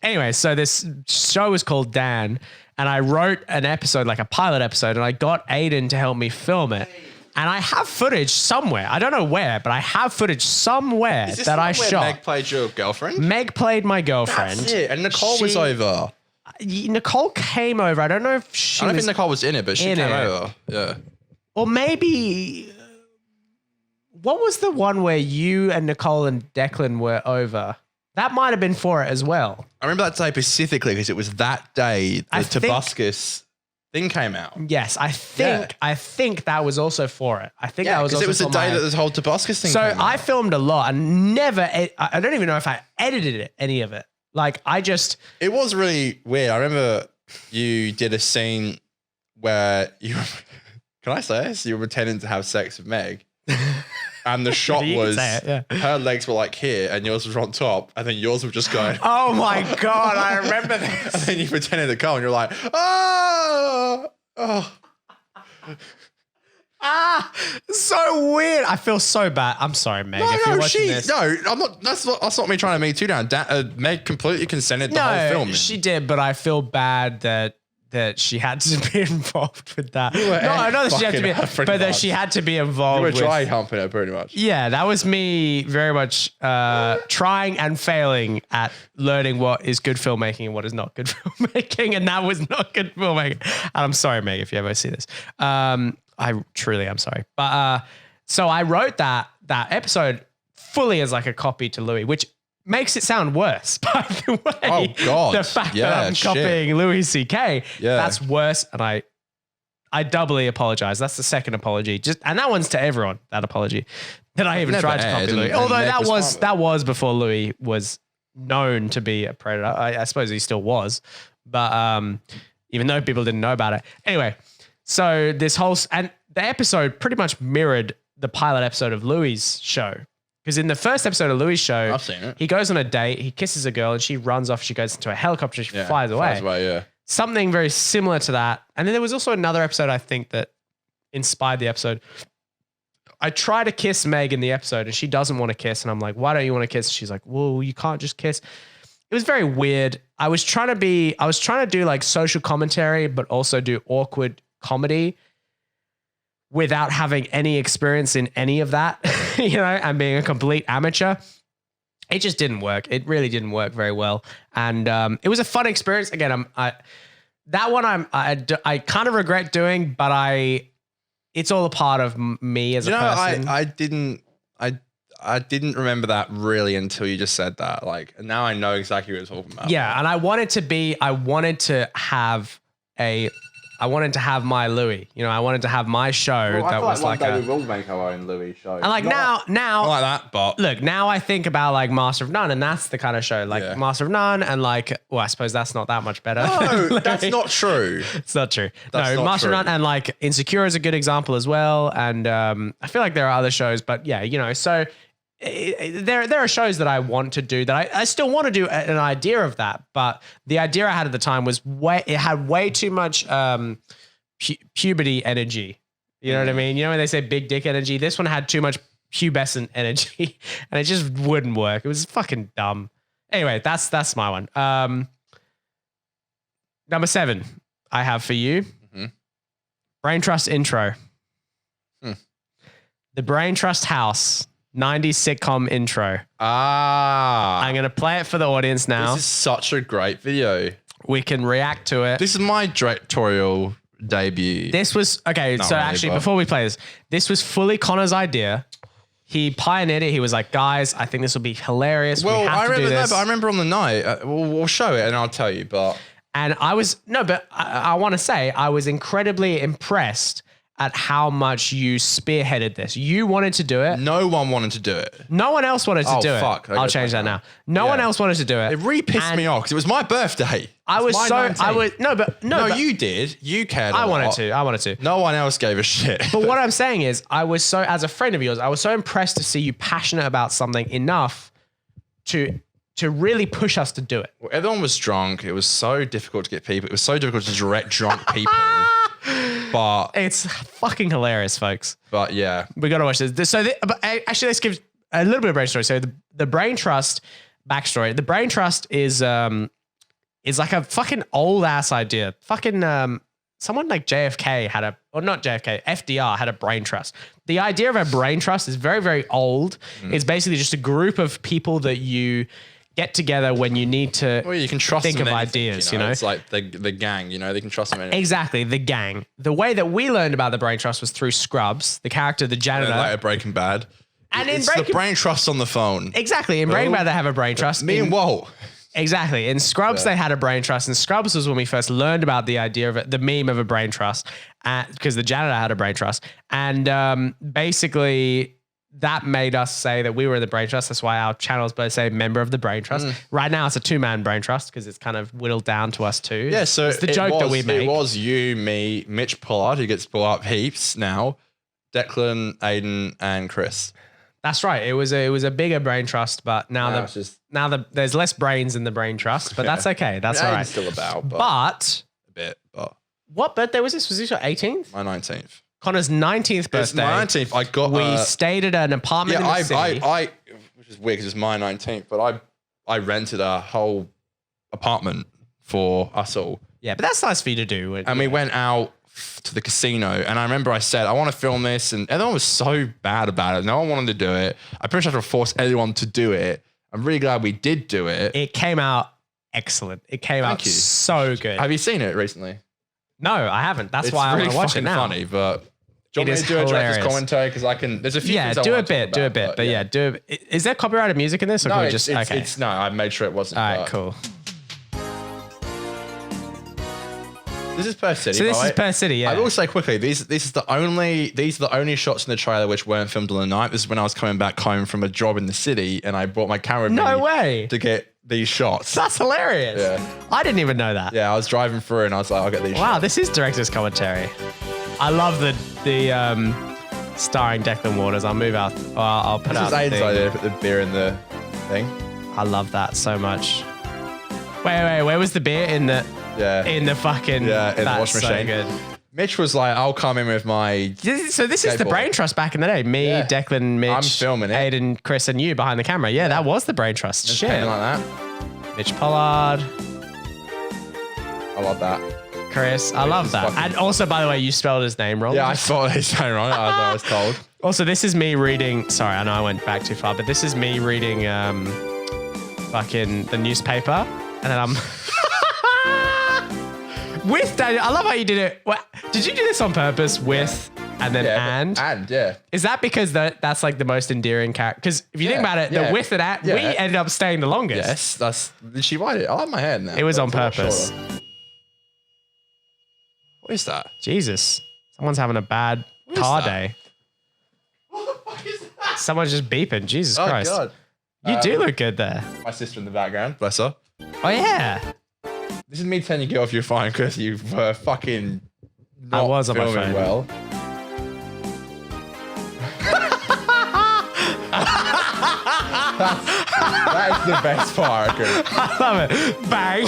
anyway, so this show was called Dan, and I wrote an episode, like a pilot episode, and I got Aiden to help me film it. And I have footage somewhere. I don't know where, but I have footage somewhere that I shot.
Meg played your girlfriend?
Meg played my girlfriend.
That's it. And Nicole was over.
Nicole came over. I don't know if she
I don't think Nicole was in it, but she came over. Yeah.
Or maybe... what was the one where you and Nicole and Declan were over? That might have been for it as well.
I remember that day specifically because it was that day the Tobuscus thing came out.
Yes, I think that was also for it. I think that was also
it was the day that this whole Tobuscus thing came out.
So I filmed a lot and I don't even know if I edited any of it. Like
it was really weird. I remember you did a scene where you, can I say this? You were pretending to have sex with Meg. And the shot was her legs were like here and yours was on top. And then yours were just going.
Oh my God, I remember this.
And then you pretended to come and you're like, oh.
So weird. I feel so bad. I'm sorry, Meg.
I'm not. That's not me trying to meet you down. Meg completely consented the whole film.
She did, but I feel bad that that she had to be involved with that.
You were
No, not that she had to
fucking
be,
her pretty
but that
much.
she had to be
You
involved
were
with.
dry humping her pretty much.
Yeah, that was me very much trying and failing at learning what is good filmmaking and what is not good filmmaking, and that was not good filmmaking. And I'm sorry, Meg, if you ever see this. I truly am sorry. But so I wrote that episode fully as like a copy to Louis, which makes it sound worse, by the way.
Oh, God.
The fact
Yeah,
that I'm
shit.
copying Louis C.K.,
Yeah.
that's worse. And I doubly apologize. That's the second apology. And that one's to everyone, that apology. That I even
never
tried to
aired,
copy Louis.
and
Although
Meg
that was before Louis was known to be a predator. I suppose he still was. But even though people didn't know about it. Anyway, so this whole... And the episode pretty much mirrored the pilot episode of Louis' show. Because in the first episode of Louis' show,
I've seen it.
he goes on a date, he kisses a girl, and she runs off. She goes into a helicopter, she flies away.
Yeah.
Something very similar to that. And then there was also another episode, I think, that inspired the episode. I try to kiss Meg in the episode, and she doesn't want to kiss. And I'm like, why don't you want to kiss? She's like, well, you can't just kiss. It was very weird. I was trying to do like social commentary, but also do awkward comedy without having any experience in any of that, and being a complete amateur. It just didn't work. It really didn't work very well. And it was a fun experience. Again, I kind of regret doing, but it's all a part of me as a person.
I didn't remember that really until you just said that. Like, now I know exactly what you're talking about.
Yeah, and I wanted to have my Louis. I wanted to have my show
Well, I
that
feel
was
like
like
one day we will make our own Louis show.
and like now
Not like that, but
look, now I think about like Master of None, and that's the kind of show like
Yeah.
Master of None, and like, well, I suppose that's not that much better.
no, that's not true.
It's not true.
That's
no,
not
Master
true.
of None and like Insecure is a good example as well. And I feel like there are other shows, but yeah, so there are shows that I want to do that I still want to do an idea of that, but the idea I had at the time was it had way too much puberty energy. You know what I mean? You know when they say big dick energy? This one had too much pubescent energy, and it just wouldn't work. It was fucking dumb. Anyway, that's my one. Number 7, I have for you. Brain Trust intro. The Brain Trust House 90s sitcom intro. I'm going to play it for the audience now.
This is such a great video.
We can react to it.
This is my directorial debut.
This was, okay,
Not
so
really,
actually,
but-
before we play this was fully Connor's idea. He pioneered it. He was like, guys, I think this will be hilarious. We have
I
to do
remember
this.
but I remember on the night. We'll show it and I'll tell you. But
And I want to say I was incredibly impressed at how much you spearheaded this. You wanted to do it.
no one wanted to do it.
No one else wanted to
Oh,
do it.
fuck.
I'll
Okay,
change that
fine.
now. No one else wanted to do it.
It really pissed
And
me off because it was my birthday.
I
It's
was
my
so
19th.
I was no, but
you did. You cared.
I wanted to.
No one else gave a shit.
But what I'm saying is, I was so, as a friend of yours, I was so impressed to see you passionate about something enough to really push us to do it.
Well, everyone was drunk. It was so difficult to get people. It was so difficult to direct drunk people. But
It's fucking hilarious, folks.
yeah,
We got to watch this. But actually, let's give a little bit of brain story. So the Brain Trust backstory. The Brain Trust is like a fucking old ass idea. Fucking someone like JFK had not JFK, FDR had a brain trust. The idea of a brain trust is very, very old. It's basically just a group of people that you get together when you need to
well, you can trust
think
them
of
in anything,
ideas,
It's like the gang. They can trust them in anything.
Exactly, the gang. The way that we learned about the brain trust was through Scrubs, the character, the janitor.
Like a Breaking Bad.
And in
It's
Breaking-
the brain trust on the phone.
Exactly. In Breaking Bad, they have a brain trust.
Me and Walt.
Exactly. In Scrubs, they had a brain trust. And Scrubs was when we first learned about the idea of it, the meme of a brain trust, because the janitor had a brain trust. And basically, that made us say that we were in the brain trust. That's why our channels both say member of the brain trust. Right now, it's a 2-man brain trust because it's kind of whittled down to us too.
Yeah, so
it's the joke that we make.
It was you, me, Mitch Pollard, who gets brought up heaps now, Declan, Aiden, and Chris.
That's right. It was a bigger brain trust, but now
it's just
there's less brains in the brain trust, but that's okay. That's all right.
Aiden's still about,
But
a bit. But
what birthday was this? Was this your 18th?
my 19th.
Connor's 19th
It's
birthday.
my 19th. I got.
We stayed at an apartment in the city.
I, which is weird because it's my 19th, but I rented a whole apartment for us all.
Yeah, but that's nice for you to do.
And we went out to the casino, and I remember I said, I want to film this, and everyone was so bad about it. No one wanted to do it. I pretty much had to force everyone to do it. I'm really glad we did do it.
It came out excellent. It came out so good.
Have you seen it recently?
No, I haven't. That's why
really
I want to watch it now.
Funny, but do you want
It
me
is
to do a
hilarious.
director's commentary? Because I can. There's a few.
Yeah,
things
do
I
a
want to
bit,
talk
do a
about,
bit. But yeah, do. Is there copyrighted music in this? Or
No,
can we
it's,
just
it's,
okay?
it's no. I made sure it wasn't.
All right, cool.
This is per city.
So this
right?
is per city. Yeah.
I will say quickly, these are the only shots in the trailer which weren't filmed on the night. This is when I was coming back home from a job in the city, and I brought my camera with
No
me
way.
to get these shots.
That's hilarious.
Yeah.
I didn't even know that.
Yeah, I was driving through, and I was like, I'll get these.
Wow,
shots.
this is director's commentary. I love the starring Declan Waters. I'll move out. I'll put
This
out
is
the
Aiden's
thing.
idea to put the beer in the thing.
I love that so much. Wait, where was the beer in the fucking
in the
that's
washing
so
machine.
good.
Mitch was like, I'll come in with my.
So this is the
skateboard.
brain trust back in the day. Me,
Yeah.
Declan, Mitch,
I'm filming it.
Aiden, Chris, and you behind the camera. Yeah, that was the brain trust. Shit.
Something like that.
Mitch Pollard,
I love that.
Chris. I love that.
fucking-
And also, by the way, you spelled his name wrong.
Yeah, I spelled his name wrong. I was told.
Also, this is me reading. Sorry, I know I went back too far, but this is me reading fucking the newspaper, and then I'm with Daniel. I love how you did it. What, did you do this on purpose? With and then
and yeah.
Is that because that's like the most endearing character? Because if you think about it, the with and at, we ended up staying the longest.
Yes, did she write it? I like my hair now.
It was on
It's a lot
purpose.
shorter. What is that?
Jesus, someone's having a bad
is
car
that?
day.
What the fuck is that?
Someone's just beeping. Jesus
Oh
Christ.
god.
You do look good there.
My sister in the background, bless her.
Oh yeah.
This is me telling you get off your phone because you were fucking.
I
Not
was on my
filming
phone.
well. That is the best part. I reckon.
I love it. Bang.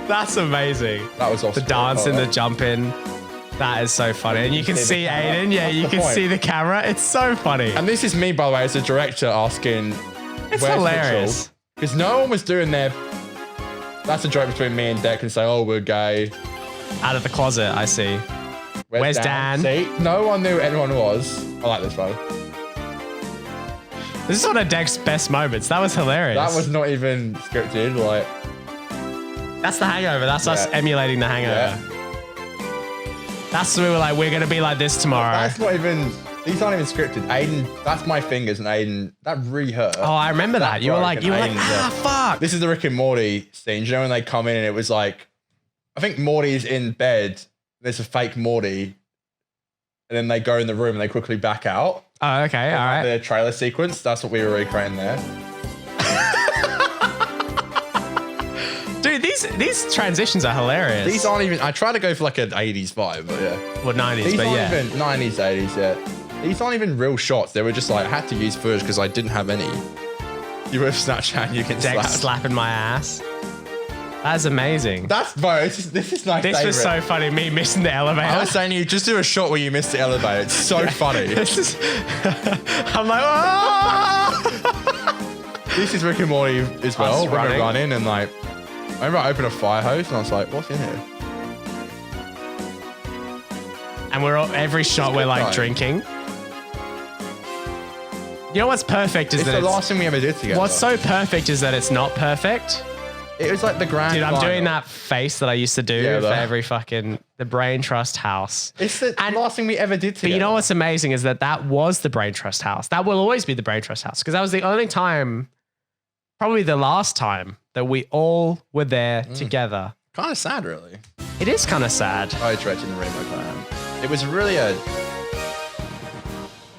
That's amazing.
That was awesome.
The dancing, the jumping. That is so funny. And you can see Aiden. Yeah, you can see the camera. It's so funny.
And this is me, by the way, as a director asking.
It's hilarious.
Because no one was doing their. That's a joke between me and Deck and say, oh, we're gay.
Out of the closet, I see. Where's Dan?
See, no one knew anyone was. I like this one.
This is one of Deck's best moments. That was hilarious.
That was not even scripted. Like,
That's the hangover. That's us emulating the hangover.
Yeah.
That's we were like, we're gonna be like this tomorrow.
that's not even. These aren't even scripted. Aiden, that's my fingers, and Aiden, that really hurt.
Oh, I remember that. You were like, fuck.
This is the Rick and Morty scene. You know when they come in and it was like, I think Morty's in bed. There's a fake Morty, and then they go in the room and they quickly back out.
Oh, okay, all right.
The trailer sequence. That's what we were recreating there.
Dude, these transitions are hilarious.
These aren't even. I try to go for like an 80s vibe, but yeah.
well, 90s,
These
but
aren't
yeah.
even 90s, 80s, yeah. These aren't even real shots. They were just like, I had to use footage because I didn't have any. You were Snapchat, you can
Deck
slap.
slapping my ass. That's amazing.
That's, bro, this is my
This
favorite.
was so funny, me missing the elevator.
I was saying to you, just do a shot where you missed the elevator. It's so funny.
This is, I'm like, oh!
This is Rick and Morty as well.
Us
We're
running.
running and like, I remember I opened a fire hose and I was like, what's in here?
And we're all, every shot we're like
guy.
drinking. You know what's perfect is
It's
that
the last thing we ever did together.
what's so perfect is that it's not perfect.
It was like the grand
Dude, I'm
final.
doing that face that I used to do
Yeah,
for
the-
every fucking the Brain Trust house.
It's the last thing we ever did
But
together.
you know what's amazing is that was the Brain Trust house. That will always be the Brain Trust house because that was the only time, probably the last time that we all were there together.
Kind of sad, really.
It is kind of sad.
I directed the Rainbow Clan. It was really a.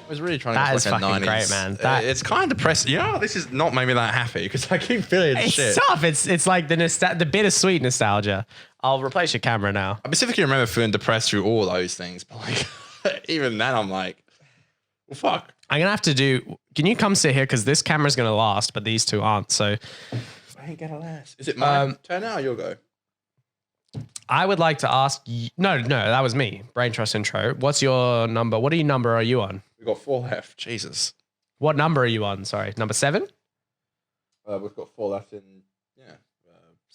I was really trying to
That
make
is
like a
fucking
90s.
great, man. That-
It's kind of depressing. You know, this is not made me that happy because I keep feeling
It's
shit.
tough. It's like the bittersweet nostalgia. I'll replace your camera now.
I specifically remember feeling depressed through all those things, but like even then, I'm like, well, fuck.
I'm gonna have to do. Can you come sit here because this camera's gonna last, but these two aren't. So
I ain't gonna last. Is it my turn now? Or you'll go.
I would like to ask. No, that was me. Brain Trust intro. What's your number? What number are you on?
We've got 4 left. Jesus.
What number are you on? Sorry, number 7.
We've got 4 left in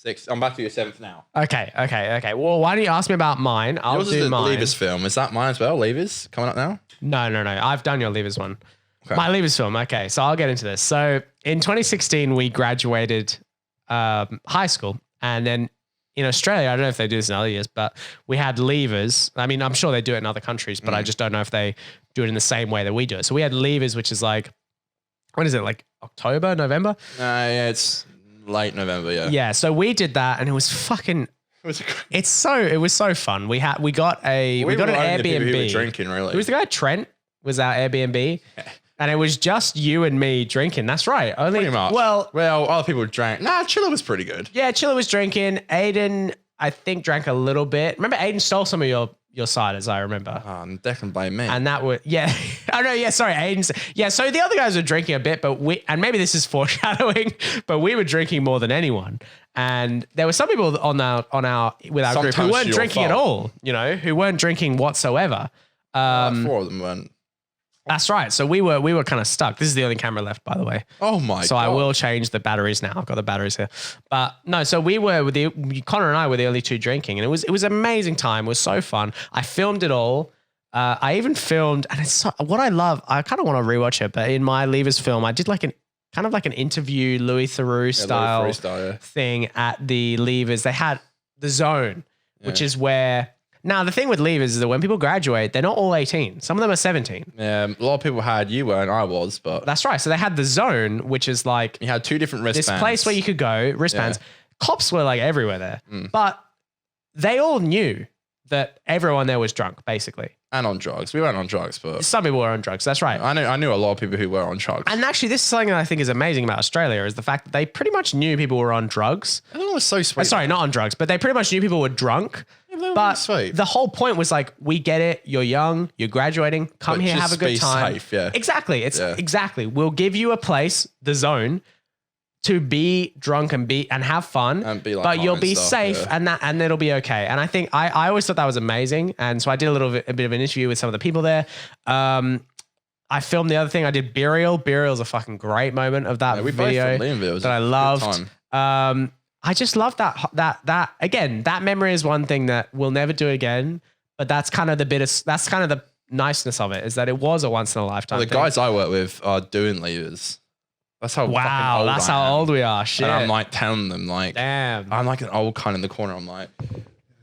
6th. I'm back to your 7th now.
Okay. Well, why don't you ask me about mine? I'll
Yours
do
is the
mine.
Levers film. Is that mine as well? Levers coming up now?
No. I've done your Levers one.
Okay.
My Levers film. Okay, so I'll get into this. So in 2016, we graduated high school, and then in Australia, I don't know if they do this in other years, but we had levers. I mean, I'm sure they do it in other countries, but I just don't know if they do it in the same way that we do it. So we had levers, which is like, when is it? Like October, November?
Yeah, it's late November. Yeah.
Yeah. So we did that, and it was fucking. It was so fun. We got an Airbnb.
We were drinking, really.
It was the guy Trent was our Airbnb. And it was just you and me drinking. That's right. Only
Pretty much.
Well,
other people drank. Nah, Chiller was pretty good.
yeah, Chiller was drinking. Aiden, I think, drank a little bit. Remember, Aiden stole some of your ciders, I remember.
Declan blamed me.
And that would, yeah. Oh, no, yeah, sorry. Aiden's, yeah, so the other guys were drinking a bit, but and maybe this is foreshadowing, but we were drinking more than anyone. And there were some people with our group who weren't drinking at all, who weren't drinking whatsoever.
4 of them weren't.
That's right. So we were kind of stuck. This is the only camera left, by the way.
Oh my God.
So I will change the batteries now. I've got the batteries here. But no, so we were Connor and I were the only two drinking, and it was an amazing time. It was so fun. I filmed it all. I even filmed, and it's what I love. I kind of want to rewatch it, but in my Levers film, I did like an interview Louis Theroux style thing at the Levers. They had the Zone, which is where. Now, the thing with Levers is that when people graduate, they're not all 18. Some of them are 17.
Yeah, a lot of people you weren't, I was, but.
That's right. So they had the Zone, which is like.
You had 2 different wristbands.
This place where you could go, wristbands. Yeah. Cops were like everywhere there. But they all knew that everyone there was drunk, basically.
And on drugs. We weren't on drugs, but.
Some people were on drugs. That's right.
I knew a lot of people who were on drugs.
And actually, this is something that I think is amazing about Australia is the fact that they pretty much knew people were on drugs.
Everyone was so sweet.
Sorry, not on drugs, but they pretty much knew people were drunk. But the whole point was like, we get it. You're young. You're graduating. Come here, have a good time.
Safe, yeah.
Exactly. Exactly. We'll give you a place, the Zone, to be drunk and have fun.
And be like,
but you'll be safe, and it'll be okay. And I think I always thought that was amazing. And so I did a bit of an interview with some of the people there. I filmed the other thing. I did Burial. Burial's a fucking great moment of that video that I loved. I just love that again, that memory is one thing that we'll never do again, but that's kind of the niceness of it, is that it was a once in a lifetime
thing. Guys I work with are doing Levers. That's how
how old we are. Shit.
And I'm like telling them like,
damn,
I'm like an old cunt in the corner. I'm like,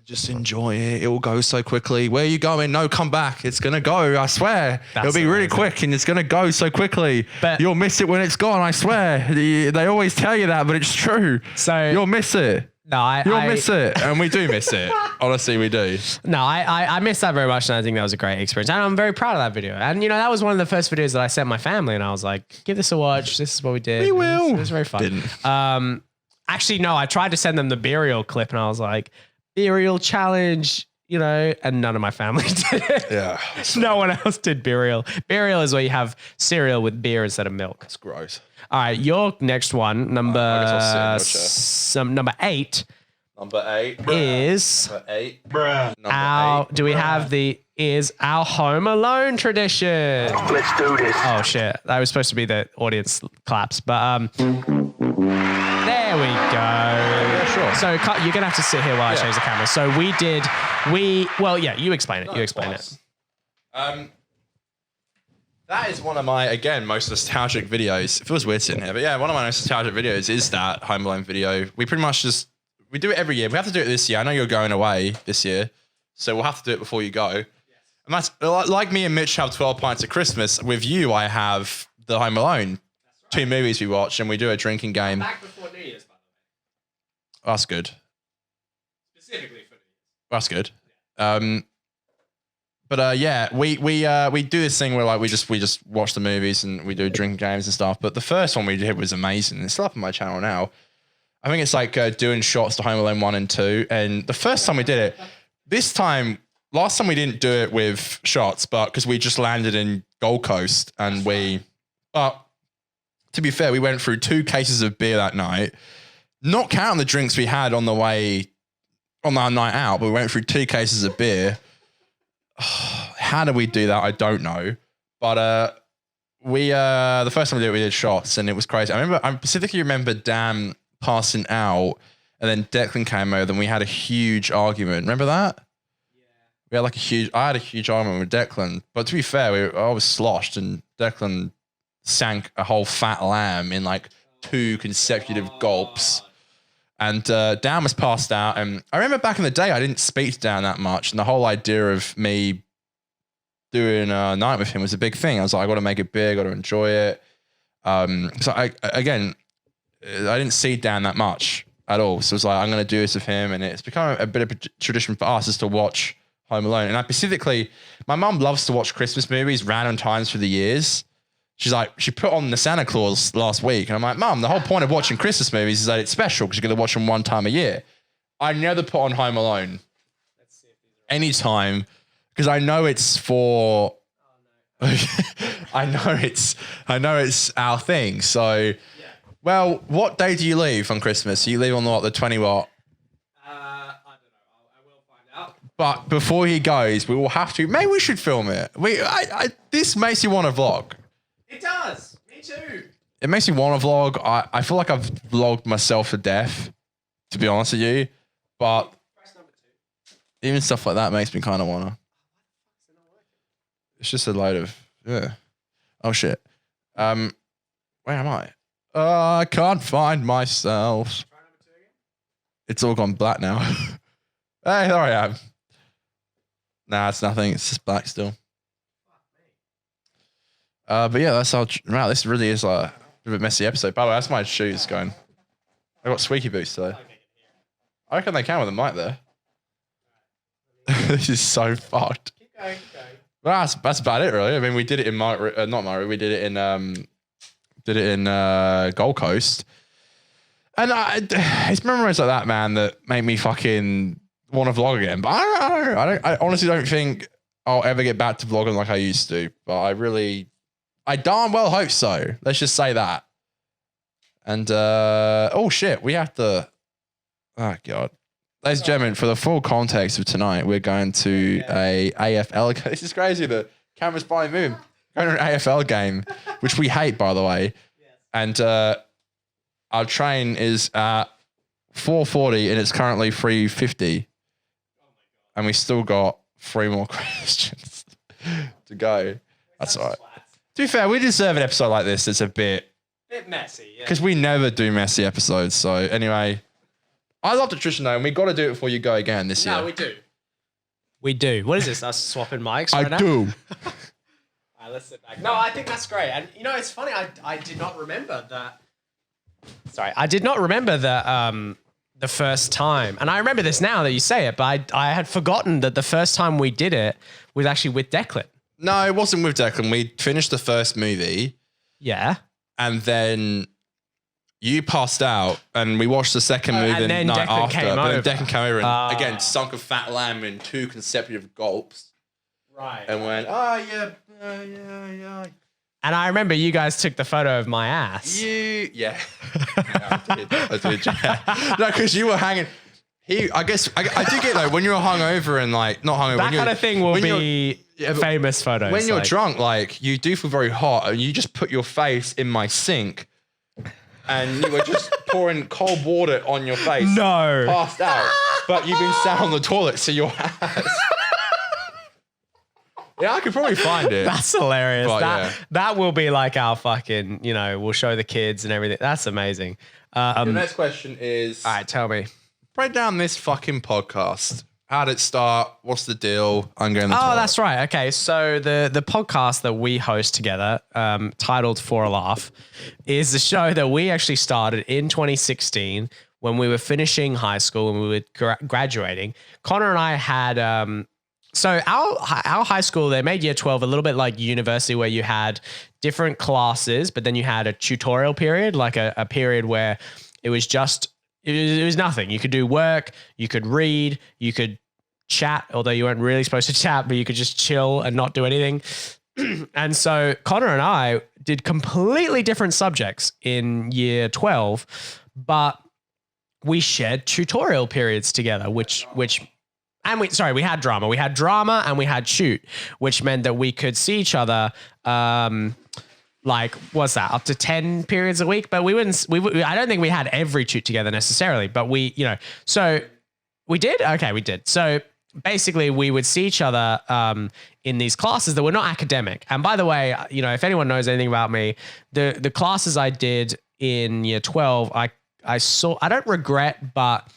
just enjoy it. It will go so quickly. Where are you going? No, come back. It's going to go. I swear. It'll be really quick and it's going to go so quickly. But you'll miss it when it's gone. I swear. They always tell you that, but it's true.
So
you'll miss it.
No,
you'll miss it. And we do miss it. Honestly, we do.
No, I miss that very much. And I think that was a great experience. And I'm very proud of that video. And that was one of the first videos that I sent my family. And I was like, give this a watch. This is what we did.
We will.
It was very fun.
Didn't.
Actually, no, I tried to send them the Burial clip and I was like, Burial challenge, and none of my family did it.
Yeah.
No one else did Burial. Burial is where you have cereal with beer instead of milk.
That's gross.
All right, your next one, number 8.
Number 8.
Is
number 8.
Do we have is our Home Alone tradition?
Let's do this.
Oh shit, that was supposed to be the audience claps, but there we go.
Yeah, sure.
So you're gonna have to sit here while I change the camera. So you explain it. You explain it.
That is one of my, again, most nostalgic videos. It feels weird sitting here, but yeah, one of my most nostalgic videos is that Home Alone video. We pretty much we do it every year. We have to do it this year. I know you're going away this year, so we'll have to do it before you go. Yes. And that's like me and Mitch have 12 pints at Christmas. With you, I have the Home Alone. Right. 2 movies we watch, and we do a drinking game.
Back before New Year's, by the
way. That's good.
Specifically for New Year's.
That's good. We do this thing where like we just watch the movies and we do drinking games and stuff. But the first one we did was amazing. It's still up on my channel now. I think it's like doing shots to Home Alone 1 and 2. And the first time we did it, last time we didn't do it with shots, but because we just landed in Gold Coast but to be fair, we went through 2 cases of beer that night, not counting the drinks we had on our night out, but we went through 2 cases of beer. How did we do that? I don't know. But the first time we did it, we did shots and it was crazy. I specifically remember Dan passing out And then Declan came over, and we had a huge argument. Remember that? We had I had a huge argument with Declan. But to be fair, I was sloshed, and Declan sank a whole fat lamb in like 2 consecutive gulps. And Dan was passed out. And I remember back in the day, I didn't speak to Dan that much. And the whole idea of me doing a night with him was a big thing. I was like, I got to make it big. I got to enjoy it. So I didn't see Dan that much at all. So it was like, I'm going to do this with him. And it's become a bit of a tradition for us is to watch Home Alone. And I specifically, my mum loves to watch Christmas movies random times through the years. She's like, she put on the Santa Claus last week. And I'm like, Mum, the whole point of watching Christmas movies is that it's special because you're going to watch them one time a year. I never put on Home Alone anytime because I know it's for, I know it's our thing. So, well, what day do you leave on Christmas? You leave on the 20 what?
I don't know. I will find out.
But before he goes, we will have to, maybe we should film it. This makes you want to vlog.
It does. Me too.
It makes me want to vlog. I feel like I've vlogged myself to death, to be honest with you. But even stuff like that makes me kind of want to. It's just a load of, yeah. Oh, shit. Where am I? I can't find myself. It's all gone black now. Hey, there I am. Nah, it's nothing. It's just black still. But yeah, that's our. Wow, this really is a bit of a messy episode. By the way, that's my shoes going. I got squeaky boots today. I reckon they can with a mic there. This is so fucked.
Keep going.
Well, that's about it, really. I mean, we did it in we did it in Gold Coast, and it's memories like that, man, that make me fucking want to vlog again. But I honestly don't think I'll ever get back to vlogging like I used to. But I darn well hope so. Let's just say that. And oh shit, we have to. Oh god, ladies and gentlemen, for the full context of tonight, we're going to a AFL. This is crazy. The camera's finally moving. Going to an AFL game, which we hate, by the way. And our train is at 4:40, and it's currently 3:50. And we still got 3 more questions to go. That's all right. To be fair, we deserve an episode like this that's a bit
messy, yeah.
Because we never do messy episodes. So anyway, I love the tradition though, and we got to do it before you go again this year.
No, we do. We do. What is this? Us swapping mics right now?
I do.
All right, let's sit back. No, I think that's great. And you know, it's funny. I did not remember that. Sorry, I did not remember that the first time. And I remember this now that you say it, but I had forgotten that the first time we did it was actually with Declan.
No, it wasn't with Declan. We finished the first movie.
Yeah.
And then you passed out, and we watched the second movie the
then
night
Declan
after.
came
But then
over.
Declan came over and again sunk a fat lamb in 2 consecutive gulps.
Right.
And went, oh yeah.
And I remember you guys took the photo of my ass.
Yeah, I did. Yeah. No, because you were hanging. I guess I do get like when you're hungover and like not hungover.
That kind of thing will be famous photos.
When you're drunk, like you do feel very hot, and you just put your face in my sink, and you were just pouring cold water on your face.
No,
passed out, but you've been sat on the toilet, so your ass. Yeah, I could probably find it.
That's hilarious.
But,
that will be like our fucking, we'll show the kids and everything. That's amazing.
The next question is,
all right, tell me.
Break down this fucking podcast. How did it start? What's the deal? I'm going to
Oh, that's right. Okay, so the podcast that we host together, titled For a Laugh, is the show that we actually started in 2016 when we were finishing high school and we were graduating. Conor and I had... So our high school, they made year 12 a little bit like university where you had different classes, but then you had a tutorial period, like a period where it was just, it was nothing. You could do work, you could read, you could chat, although you weren't really supposed to chat, but you could just chill and not do anything. And so Conor and I did completely different subjects in year 12, but we shared tutorial periods together, which we had drama. We had drama and we had shoot, which meant that we could see each other like, what's that? Up to 10 periods a week. But I don't think we had every shoot together necessarily, but so we did. Okay, we did. So basically we would see each other in these classes that were not academic. And by the way, if anyone knows anything about me, the classes I did in year 12, I don't regret, but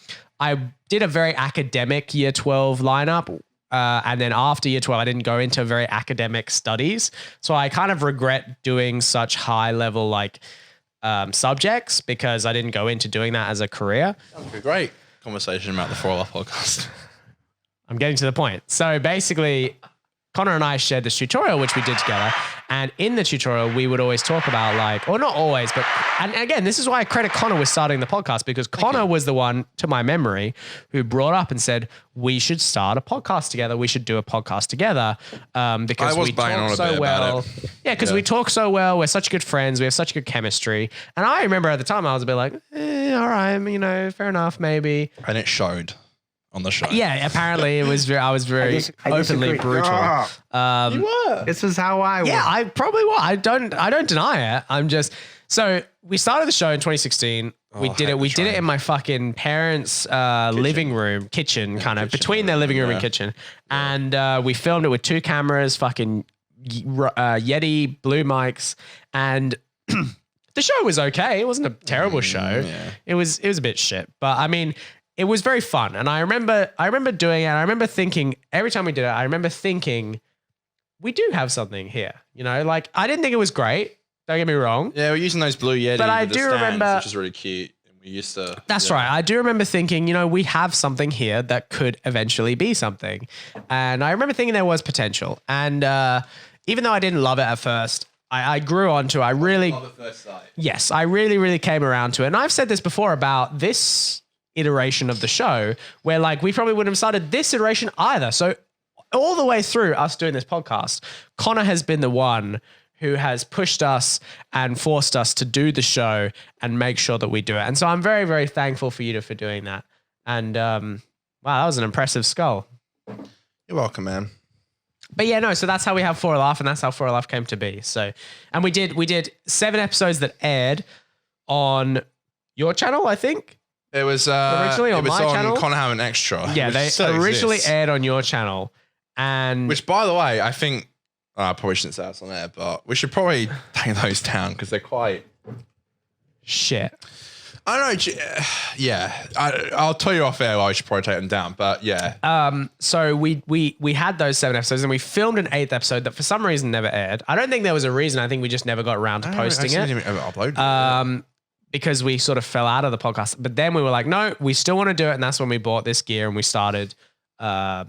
I did a very academic year 12 lineup. And then after year 12, I didn't go into very academic studies. So I kind of regret doing such high level subjects because I didn't go into doing that as a career.
Great conversation about the 4 Life podcast.
I'm getting to the point. So basically, Conor and I shared this tutorial, which we did together. And in the tutorial, we would always talk about or not always, but, and again, this is why I credit Conor with starting the podcast, because Conor was the one, to my memory, who brought up and said, we should start a podcast together. We should do a podcast together because we talk so well. Yeah, because we talk so well. We're such good friends. We have such good chemistry. And I remember at the time, I was a bit like, all right, fair enough, maybe.
And it showed. On the show.
Yeah, apparently it was. I was very openly brutal.
You were.
This is how I was.
Yeah, I probably was. I don't deny it. I'm just. So we started the show in 2016. We did it. We did it in my fucking parents' living room, kitchen, kind of between their living room and kitchen. And we filmed it with 2 cameras, fucking Yeti blue mics, and the show was okay. It wasn't a terrible show.
Yeah.
It was a bit shit, but I mean. It was very fun. And I remember doing it. And I remember thinking, every time we did it, I remember thinking, we do have something here. I didn't think it was great. Don't get me wrong.
Yeah, we're using those blue Yeti.
But I
with
do
the stands,
remember.
which is really cute. And we used to.
That's right. I do remember thinking, we have something here that could eventually be something. And I remember thinking there was potential. And even though I didn't love it at first, I grew onto it.
Love at first sight.
Yes, I really, really came around to it. And I've said this before about this iteration of the show where we probably wouldn't have started this iteration either. So all the way through us doing this podcast, Conor has been the one who has pushed us and forced us to do the show and make sure that we do it. And so I'm very, very thankful for you for doing that. And wow, that was an impressive skull.
You're welcome, man.
But yeah, no, so that's how we have 4 Life, and that's how 4 Life came to be. So, and we did 7 episodes that aired on your channel, I think.
It was
originally on my channel.
Conor Hammond Extra.
Yeah, they originally aired on your channel, and
which, by the way, I think I probably shouldn't say this on air, but we should probably take those down because they're quite
shit.
I don't know. Yeah, I'll tell you off air why I should probably take them down. But yeah.
So we had those 7 episodes, and we filmed an 8th episode that for some reason never aired. I don't think there was a reason. I think we just never got around to posting it.
Didn't even upload it.
Because we sort of fell out of the podcast. But then we were like, no, we still want to do it. And that's when we bought this gear and we started, that's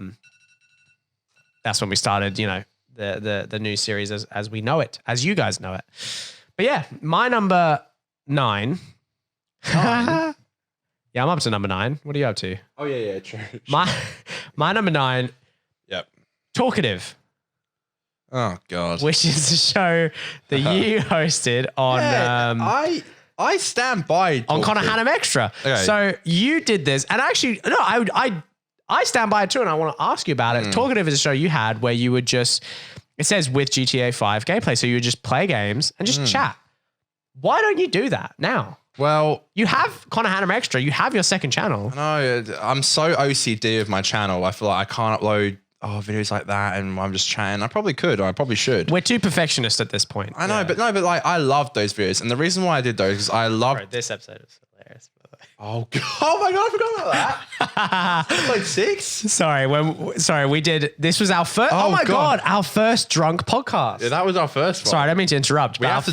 when we started, the new series as we know it, as you guys know it. But yeah, my number 9. Yeah, I'm up to number 9. What are you up to?
Oh yeah, true.
My number 9.
Yep.
Talkative.
Oh God.
Which is a show that you hosted on.
Yeah, I stand by
on Conor Hammond Extra. Okay. So you did this, and actually, no, I stand by it too, and I want to ask you about it. Talkative is a show you had where you would just, it says with GTA 5 gameplay, so you would just play games and just chat. Why don't you do that now?
Well,
you have Conor Hammond Extra. You have your second channel.
No, I'm so OCD with my channel. I feel like I can't upload videos like that, and I'm just chatting. I probably could, or I probably should.
We're too perfectionist at this point.
I know, but I love those videos, and the reason why I did those is I love.
This episode is hilarious.
Oh my God, I forgot about that. Like 6.
Sorry, we did. This was our first. Oh my God, our first drunk podcast.
Yeah, that was our first one.
Sorry, I don't mean to interrupt.
We have to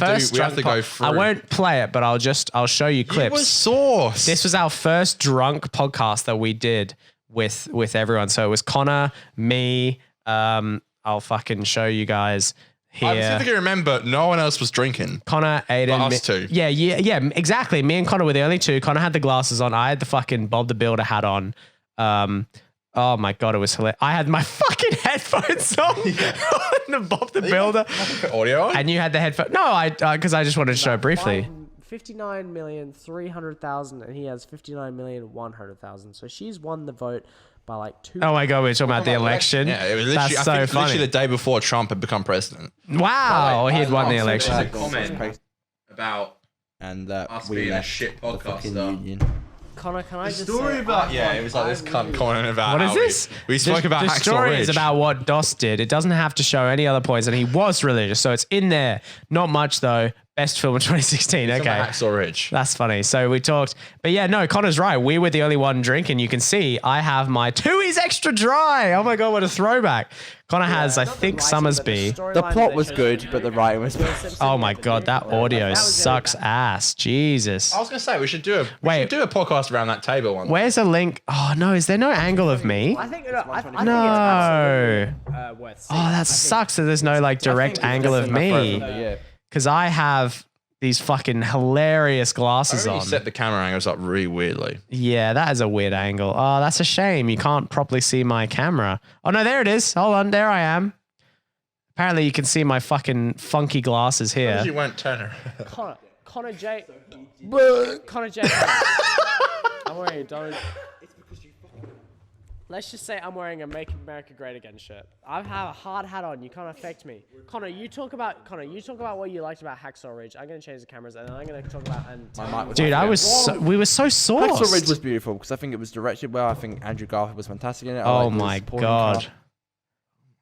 go through.
I won't play it, but I'll show you clips.
It was sauce.
This was our first drunk podcast that we did with everyone. So it was Conor, me. I'll fucking show you guys here.
I specifically remember no one else was drinking.
Conor, Aiden,
us two.
Yeah, exactly. Me and Conor were the only two. Conor had the glasses on. I had the fucking Bob the Builder hat on. Oh my God, it was hilarious. I had my fucking headphones on. The Bob the Builder.
Audio on?
And you had the headphones. No, because I just wanted to show it briefly.
59,300,000 and he has 59,100,000. So she's won the vote by like 2.
Oh my God, we're talking about the election.
Yeah, it was literally,
That's so funny.
literally the day before Trump had become president.
Wow, he had won the election.
There's a comment about
And
us
we
being a
left
shit
the fucking
podcaster.
union.
Connor, can I just
Story
say,
about it was like this cunt comment about
What is
how
this?
we spoke about
the
Hacksaw
story
Ridge.
is about what Doss did. It doesn't have to show any other points, and he was religious, so it's in there. Not much though. Best film of 2016.
It's
Okay,
about Hacksaw Ridge.
that's funny. So we talked, but yeah, no, Connor's right. We were the only one drinking. You can see I have my Tooheys extra dry. Oh my God, what a throwback! Connor has, I think, Summersby.
The plot was good, but the writing was
Oh my God, that audio sucks ass. Jesus.
I was gonna say we should do a podcast around that table one.
Where's a link? Oh no, is there no angle of me?
I think it's
No.
absolutely worth seeing.
Oh, that sucks that there's no like direct angle of me.
Yeah.
Because I have these fucking hilarious
I
glasses
really
on.
set the camera angles up really weirdly.
Yeah, that is a weird angle. Oh, that's a shame. You can't properly see my camera. Oh no, there it is. Hold on, there I am. Apparently you can see my fucking funky glasses here.
You went tenor.
Connor J. Connor J. I'm wearing a Donald. Let's just say I'm wearing a Make America Great Again shirt. I have a hard hat on. You can't affect me. Connor, you talk about what you liked about Hacksaw Ridge. I'm gonna change the cameras and then I'm gonna talk about
Dude, we were so sauced.
Hacksaw Ridge was beautiful because I think it was directed well. I think Andrew Garfield was fantastic in it.
Oh my God.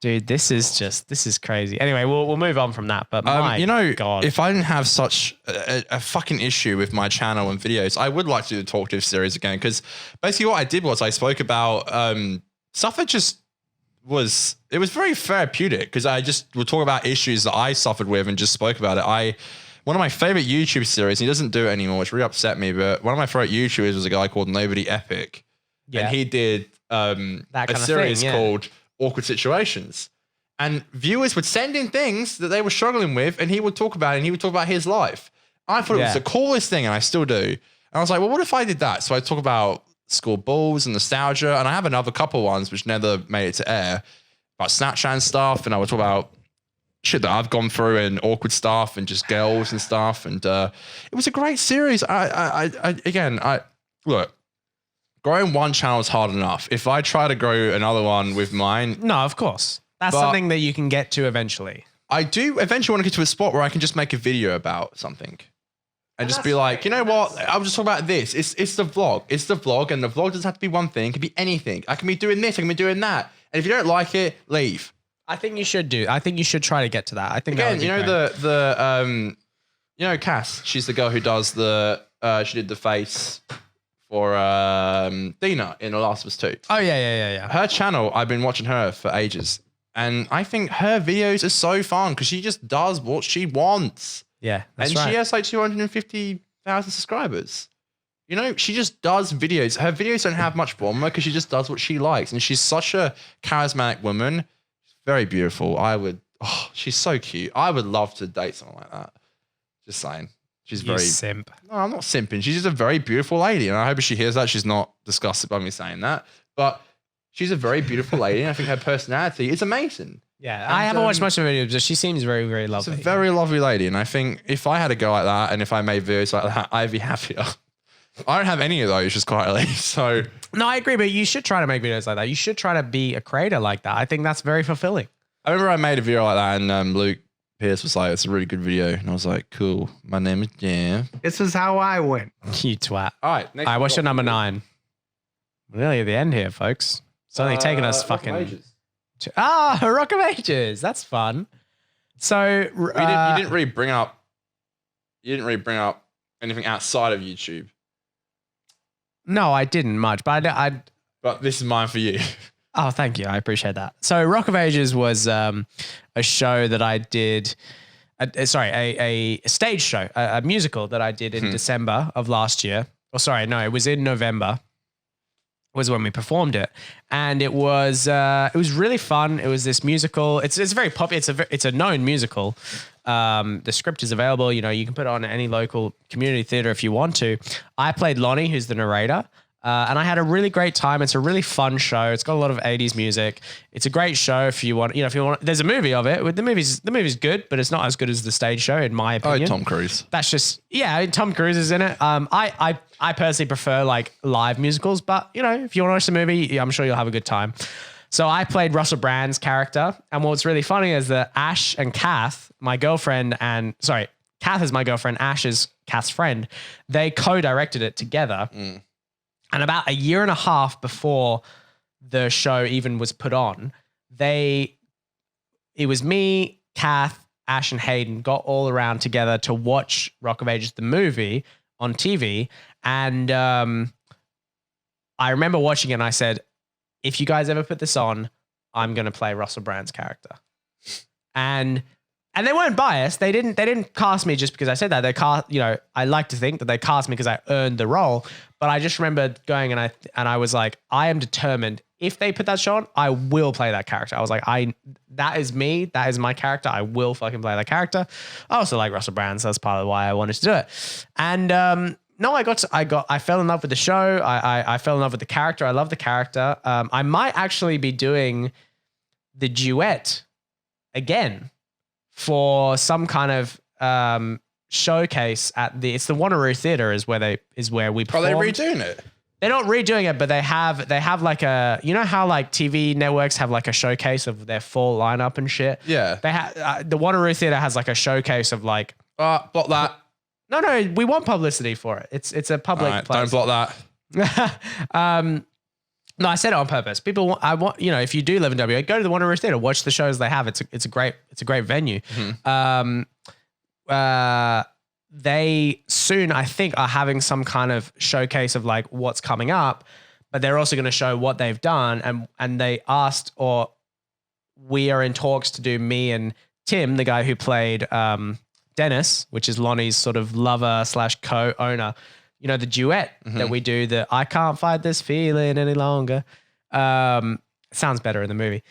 Dude, this is crazy. Anyway, we'll move on from that. But my God.
if I didn't have such a fucking issue with my channel and videos, I would like to do the Talkative series again. Because basically what I did was I spoke about stuff that just was very therapeutic because I just would talk about issues that I suffered with and just spoke about it. One of my favorite YouTube series, he doesn't do it anymore, which really upset me, but one of my favorite YouTubers was a guy called Nobody Epic.
Yeah.
And he did a series called Awkward Situations. And viewers would send in things that they were struggling with and he would talk about it and he would talk about his life. I thought it was the coolest thing and I still do. And I was like, well, what if I did that? So I talk about school balls and nostalgia. And I have another couple ones which never made it to air about Snapchat and stuff. And I would talk about shit that I've gone through and awkward stuff and just girls and stuff. And it was a great series. Look, growing one channel is hard enough. If I try to grow another one with mine.
No, of course. That's something that you can get to eventually.
I do eventually want to get to a spot where I can just make a video about something. And just be like, you know what? I'll just talk about this. It's the vlog. It's the vlog. And the vlog doesn't have to be one thing. It can be anything. I can be doing this. I can be doing that. And if you don't like it, leave.
I think you should try to get to that. I think
again,
that would be
Cass. She's the girl who does she did the face for Dina in The Last of Us 2.
Oh yeah.
Her channel, I've been watching her for ages. And I think her videos are so fun because she just does what she wants.
Yeah,
that's right. She has like 250,000 subscribers. You know, she just does videos. Her videos don't have much drama because she just does what she likes. And she's such a charismatic woman. Very beautiful. She's so cute. I would love to date someone like that. Just saying. She's very
simp.
No, I'm not simping. She's just a very beautiful lady. And I hope if she hears that, she's not disgusted by me saying that. But she's a very beautiful lady. And I think her personality is amazing.
Yeah, I haven't watched much of her videos, but she seems very, very lovely.
She's a very lovely lady. And I think if I had a go like that and if I made videos like that, I'd be happier. I don't have any of those, just quietly. So
no, I agree, but you should try to make videos like that. You should try to be a creator like that. I think that's very fulfilling.
I remember I made a video like that and Luke Pierce was like, it's a really good video. And I was like, cool. My name is Jam.
This is how I went.
You twat.
All right.
All right, what's your number 9? We're nearly at the end here, folks. It's only taken us fucking... Rock of Ages. That's fun. So...
you didn't really bring up anything outside of YouTube.
No, I didn't much, but
But this is mine for you.
Oh, thank you. I appreciate that. So Rock of Ages was a show that I did... a stage show, a musical that I did in December of last year. It was in November. Was when we performed it, and it was really fun. It was this musical. It's very popular. It's a known musical. The script is available. You know, you can put it on any local community theater if you want to. I played Lonnie, who's the narrator. And I had a really great time. It's a really fun show. It's got a lot of 80s music. It's a great show if you want, there's a movie of it. The movie's good, but it's not as good as the stage show, in my opinion.
Tom Cruise.
That's just, Tom Cruise is in it. I personally prefer like live musicals, but if you want to watch the movie, I'm sure you'll have a good time. So I played Russell Brand's character. And what's really funny is that Ash and Kath, my girlfriend, Kath is my girlfriend, Ash is Kath's friend. They co-directed it together. And about a year and a half before the show even was put on, it was me, Kath, Ash, and Hayden got all around together to watch Rock of Ages, the movie, on TV. And I remember watching it and I said, if you guys ever put this on, I'm going to play Russell Brand's character. And they weren't biased. They didn't cast me just because I said that. They cast, I like to think that they cast me because I earned the role. But I just remember going and I was like, I am determined. If they put that show on, I will play that character. I was like, that is me. That is my character. I will fucking play that character. I also like Russell Brand, so that's part of why I wanted to do it. And no, I fell in love with the show. I fell in love with the character. I love the character. I might actually be doing the duet again for some kind of showcase at it's the Wanneroo Theatre is where we perform.
Are they redoing it?
They're not redoing it, but they have like a, how like TV networks have like a showcase of their full lineup and shit.
Yeah.
They have the Wanneroo Theatre has like a showcase of like.
Block that.
No, we want publicity for it. It's a public place.
Don't block that.
No, I said it on purpose. I want, if you do live in WA, go to the Wanneroo Theatre, watch the shows they have. It's a great venue. They soon, I think, are having some kind of showcase of like what's coming up, but they're also going to show what they've done. And they asked, or we are in talks to do me and Tim, the guy who played Dennis, which is Lonnie's sort of lover / co-owner. The duet that we do, the I can't fight this feeling any longer. Sounds better in the movie.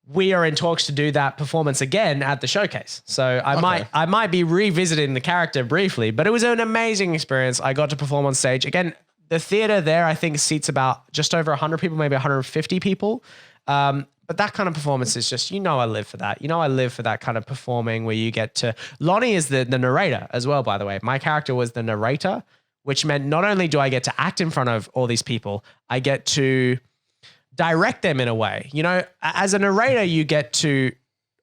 We are in talks to do that performance again at the showcase. So I might be revisiting the character briefly, but it was an amazing experience. I got to perform on stage. Again, the theater there, I think, seats about just over 100 people, maybe 150 people. But that kind of performance is just, I live for that. I live for that kind of performing where you get to... Lonnie is the narrator as well, by the way. My character was the narrator, which meant not only do I get to act in front of all these people, I get to direct them in a way. As a narrator, you get to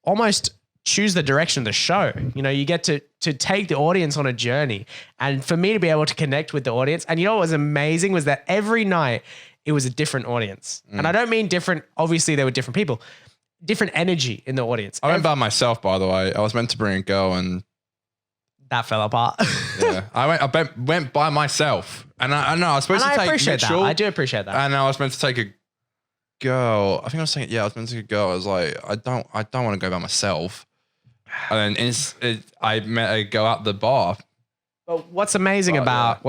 almost choose the direction of the show. You get to take the audience on a journey. And for me to be able to connect with the audience, and what was amazing was that every night it was a different audience. And I don't mean different, obviously there were different people, different energy in the audience.
I went by myself, by the way. I was meant to bring a girl and
that fell apart.
Yeah, I went by myself, and I know I was supposed to take Mitchell.
I do appreciate that.
And I was meant to take a girl. I think I was saying, I was meant to take a girl. I was like, I don't want to go by myself. And then I met a girl at the bar.
But what's amazing about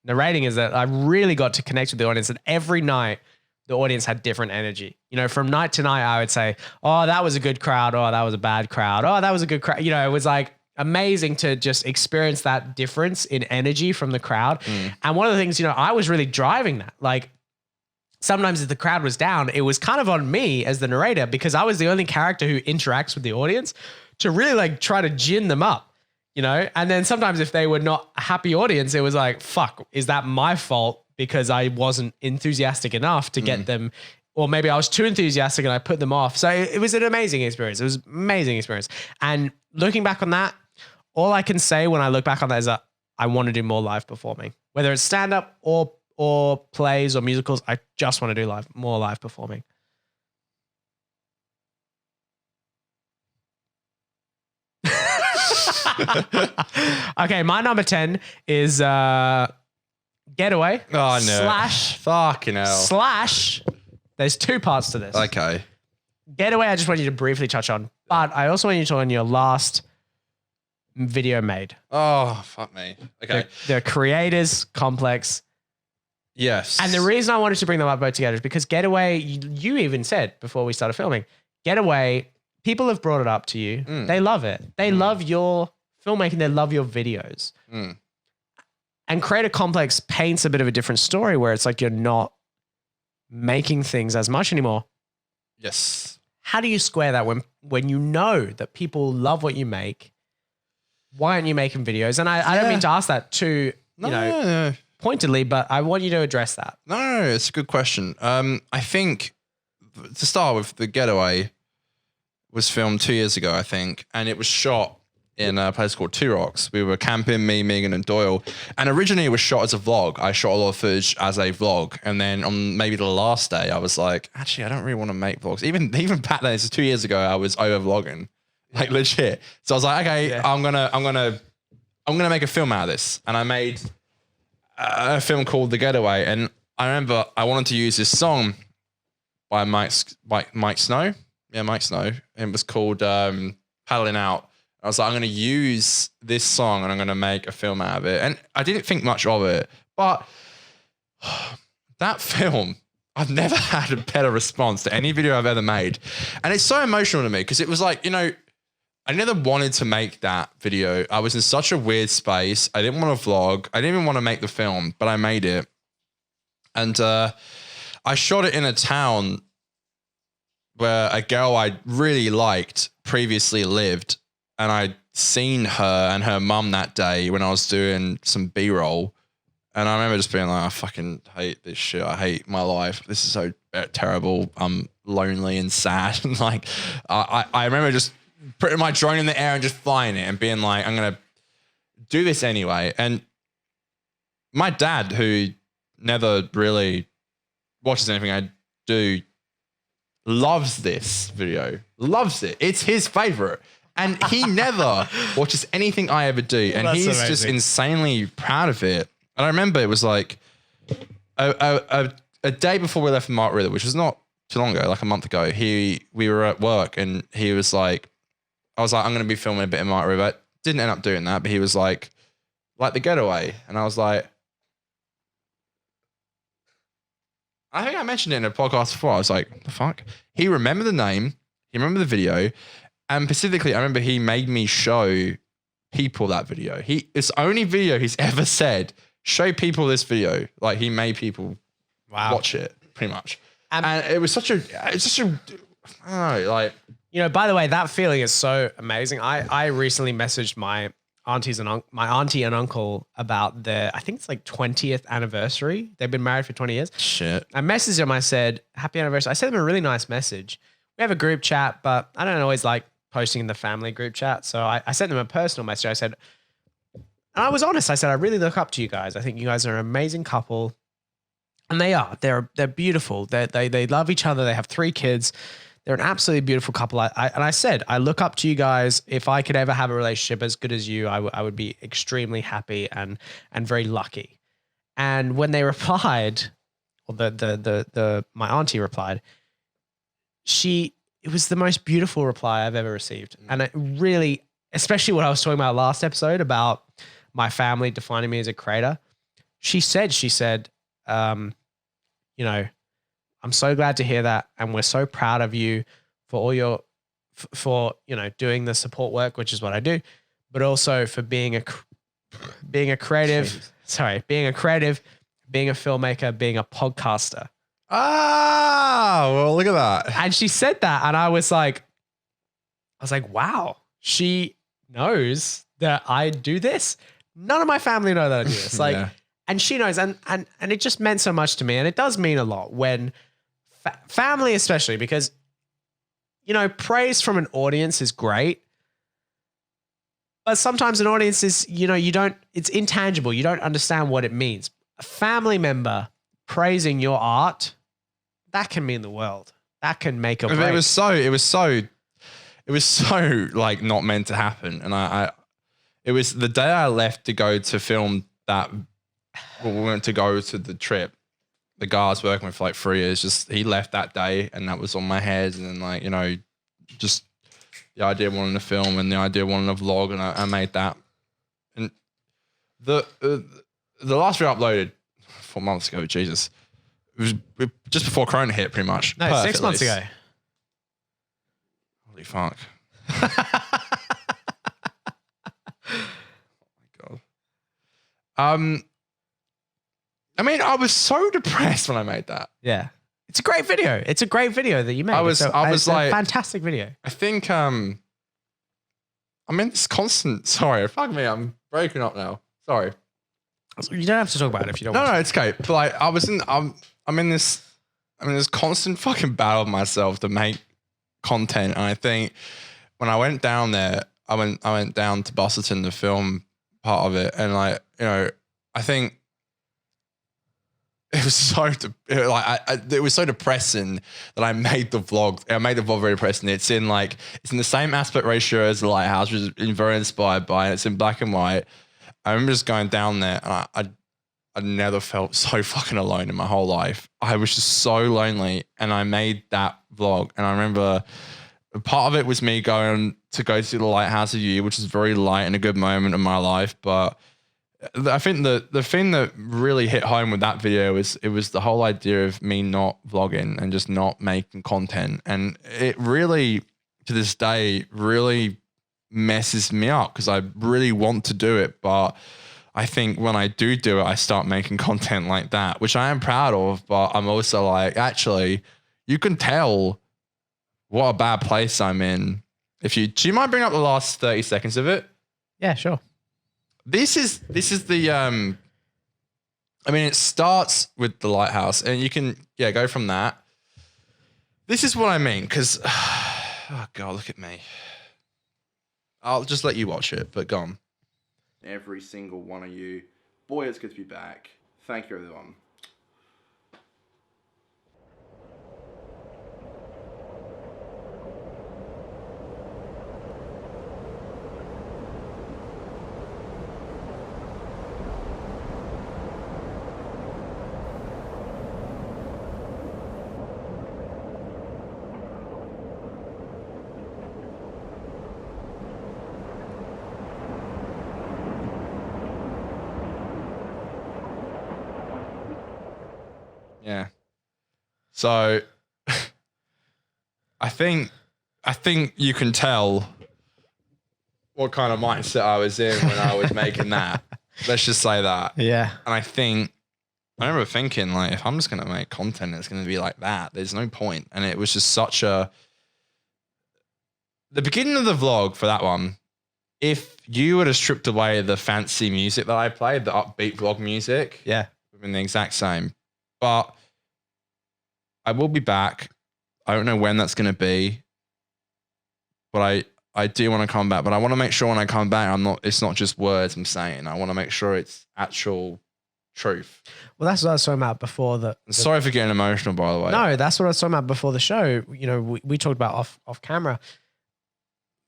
narrating is that I really got to connect with the audience, and every night the audience had different energy. From night to night, I would say, oh, that was a good crowd. Oh, that was a bad crowd. Oh, that was a good crowd. It was like amazing to just experience that difference in energy from the crowd. And one of the things, I was really driving that. Like sometimes if the crowd was down, it was kind of on me as the narrator, because I was the only character who interacts with the audience to really like try to gin them up, And then sometimes if they were not a happy audience, it was like, fuck, is that my fault because I wasn't enthusiastic enough to get them, or maybe I was too enthusiastic and I put them off. So it was an amazing experience. It was an amazing experience. And looking back on that, all I can say when I look back on that is that I want to do more live performing, whether it's stand-up or plays or musicals. I just want to do more live performing. Okay, my number 10 is Getaway.
Oh, no. Fucking hell.
There's two parts to this.
Okay.
Getaway, I just want you to briefly touch on, but I also want you to talk on your last video made.
Oh, fuck me. Okay.
The Creators Complex.
Yes.
And the reason I wanted to bring them up both together is because Getaway, you even said before we started filming, Getaway, people have brought it up to you. They love it. They love your filmmaking. They love your videos. And Creator Complex paints a bit of a different story where it's like you're not making things as much anymore.
Yes.
How do you square that when you know that people love what you make? Why aren't you making videos? And I don't mean to ask that too,
No.
pointedly, but I want you to address that.
No, it's a good question. I think to start with, The Getaway was filmed 2 years ago, I think, and it was shot in a place called Two Rocks. We were camping, me, Megan, and Doyle. And originally it was shot as a vlog. I shot a lot of footage as a vlog. And then on maybe the last day, I was like, actually, I don't really want to make vlogs. Even back then, this is 2 years ago, I was over vlogging, like legit. So I was like, okay, I'm gonna make a film out of this. And I made a film called The Getaway. And I remember I wanted to use this song by Mike Snow. Yeah, Mike Snow. And it was called Paddling Out. I was like, I'm going to use this song and I'm going to make a film out of it. And I didn't think much of it, but that film, I've never had a better response to any video I've ever made. And it's so emotional to me because it was like, I never wanted to make that video. I was in such a weird space. I didn't want to vlog. I didn't even want to make the film, but I made it. And I shot it in a town where a girl I really liked previously lived. And I'd seen her and her mum that day when I was doing some B-roll. And I remember just being like, I fucking hate this shit. I hate my life. This is so terrible. I'm lonely and sad. And like, I remember just putting my drone in the air and just flying it and being like, I'm going to do this anyway. And my dad, who never really watches anything I do, loves this video. Loves it. It's his favorite. And he never watches anything I ever do. And he's amazing. Just insanely proud of it. And I remember it was like a day before we left for Mark River, which was not too long ago, like a month ago. We were at work and he was like, I was like, I'm going to be filming a bit of Mark River. Didn't end up doing that, but he was like The Getaway. And I was like, I think I mentioned it in a podcast before. I was like, the fuck? He remembered the name. He remembered the video. And specifically, I remember he made me show people that video. It's the only video he's ever said, show people this video. Like he made people watch it pretty much. And it was such a, I don't know, like.
By the way, that feeling is so amazing. I recently messaged my auntie and uncle about their, I think it's like 20th anniversary. They've been married for 20 years.
Shit.
I messaged them. I said, happy anniversary. I sent them a really nice message. We have a group chat, but I don't always like posting in the family group chat. So I sent them a personal message. I said, and I was honest. I said, I really look up to you guys. I think you guys are an amazing couple. And they are. They're beautiful. They love each other. They have 3 kids. They're an absolutely beautiful couple. And I said, I look up to you guys. If I could ever have a relationship as good as you, I would be extremely happy and very lucky. And when they replied, or my auntie replied, it was the most beautiful reply I've ever received. And it really, especially what I was talking about last episode about my family defining me as a creator. She said, I'm so glad to hear that. And we're so proud of you for all your, doing the support work, which is what I do, but also for being a creative, being a filmmaker, being a podcaster.
Ah, well, look at that.
And she said that. And I was like, wow, she knows that I do this. None of my family know that I do this. And she knows, and it just meant so much to me. And it does mean a lot when family, especially because, praise from an audience is great. But sometimes an audience is, it's intangible. You don't understand what it means. A family member praising your art, that can mean the world. That can make a break.
It was so like not meant to happen. And it was the day I left to go to film that. Well, we went to go to the trip. The guy I was working with for like 3 years, he left that day and that was on my head. And then just the idea of wanting to film and the idea of wanting to vlog, and I made that. And the last video I uploaded 4 months ago, Jesus, it was just before Corona hit pretty much.
No,
Perth,
6 months ago.
Holy fuck. Oh my God. I mean, I was so depressed when I made that.
Yeah. It's a great video. It's a great video that you made.
I was
it's
like,
a fantastic video.
I think I'm in this constant. Sorry, fuck me. I'm breaking up now. Sorry.
You don't have to talk about it if you don't want
No, it's okay. But like, I'm in this constant fucking battle with myself to make content, and I think when I went down there, I went down to Busselton to film part of it, and like, you know, I think it was so it was so depressing that I made the vlog. I made the vlog very depressing. It's in the same aspect ratio as the Lighthouse, which is very inspired by it. It's in black and white. I remember just going down there, and I never felt so fucking alone in my whole life. I was just so lonely, and I made that vlog. And I remember part of it was me going to go to the Lighthouse of You, which is very light and a good moment in my life. But I think the thing that really hit home with that video is it was the whole idea of me not vlogging and just not making content. And it really, to this day, really messes me up because I really want to do it. But I think when I do it, I start making content like that, which I am proud of. But I'm also like, actually, you can tell what a bad place I'm in. Do you mind bringing up the last 30 seconds of it?
Yeah, sure.
This is the I mean, it starts with the Lighthouse, and you can go from that. This is what I mean, because oh god, look at me. I'll just let you watch it, but go on.
Every single one of you. Boy, it's good to be back. Thank you, everyone.
Yeah. So I think you can tell what kind of mindset I was in when I was making that. Let's just say that.
Yeah.
And I remember thinking, like, if I'm just going to make content, it's going to be like that. There's no point. And it was just the beginning of the vlog for that one, if you would have stripped away the fancy music that I played, the upbeat vlog music,
yeah,
it would have been the exact same. But I will be back. I don't know when that's going to be, but I do want to come back. But I want to make sure when I come back, it's not just words I'm saying. I want to make sure it's actual truth.
Well, that's what I was talking about before.
Sorry for getting emotional, by the way.
No, that's what I was talking about before the show. You know, we talked about off camera.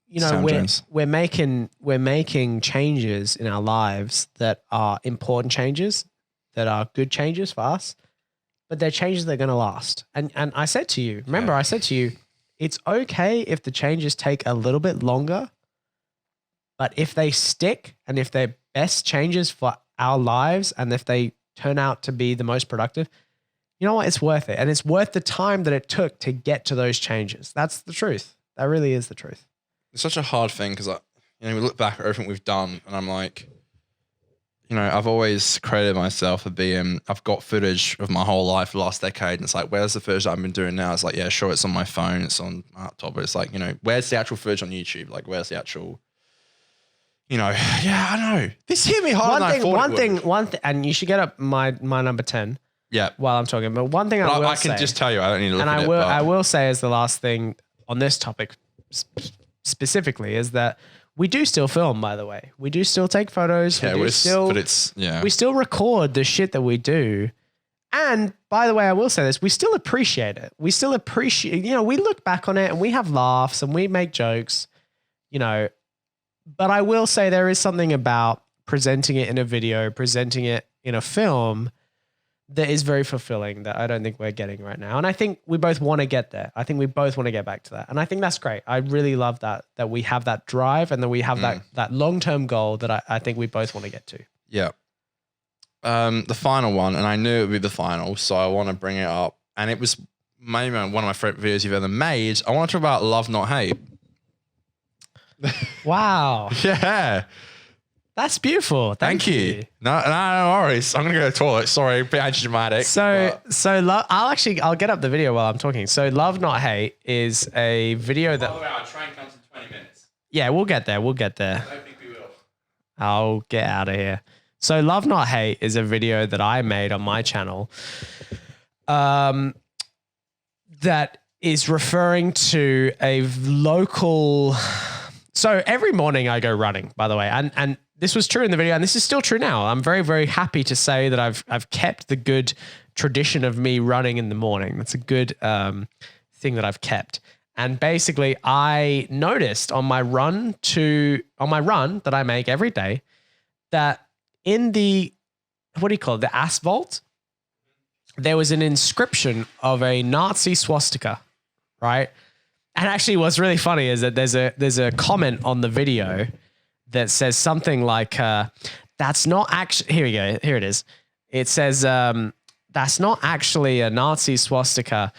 You know, we're making changes in our lives that are important changes, that are good changes for us, but they're changes that are going to last. And I said to you, remember, I said to you, it's okay if the changes take a little bit longer, but if they stick and if they're best changes for our lives and if they turn out to be the most productive, you know what? It's worth it. And it's worth the time that it took to get to those changes. That's the truth. That really is the truth.
It's such a hard thing because we look back at everything we've done and I'm like, you know, I've always credited myself for being, I've got footage of my whole life, the last decade. And it's like, where's the footage that I've been doing now? It's like, yeah, sure, it's on my phone, it's on my laptop, but it's like, you know, where's the actual footage on YouTube? Like, where's the actual, you know, yeah, I know. This hit me harder than I thought it would.
And you should get up my number 10.
Yeah.
While I'm talking, but one thing I
can just tell you, I don't need to look at it.
I will say as the last thing on this topic specifically is that we do still film, by the way. We do still take photos.
Yeah, we
still record the shit that we do. And by the way, I will say this, we still appreciate it. We still appreciate, you know, we look back on it and we have laughs and we make jokes, you know, but I will say there is something about presenting it in a video, presenting it in a film that is very fulfilling that I don't think we're getting right now. And I think we both want to get there. I think we both want to get back to that. And I think that's great. I really love that we have that drive and that we have that long-term goal that I think we both want to get to.
Yeah. The final one, and I knew it would be the final, so I want to bring it up. And it was maybe one of my favorite videos you've ever made. I want to talk about Love Not Hate.
Wow.
Yeah.
That's beautiful.
Thank you. No worries. I'm gonna go to the toilet. Sorry, a bit anti-dramatic.
I'll get up the video while I'm talking. So Love Not Hate is a video that.
By the way, our train comes in 20 minutes.
Yeah, we'll get there. We'll get there.
I don't think we will.
I'll get out of here. So Love Not Hate is a video that I made on my channel that is referring to a local. So every morning I go running, by the way, and this was true in the video, and this is still true now. I'm very, very happy to say that I've kept the good tradition of me running in the morning. That's a good thing that I've kept. And basically, I noticed on my run that I make every day that in the the asphalt, there was an inscription of a Nazi swastika, right? And actually, what's really funny is that there's a comment on the video that says something like, "That's not actually." Here we go. Here it is. It says, "That's not actually a Nazi swastika.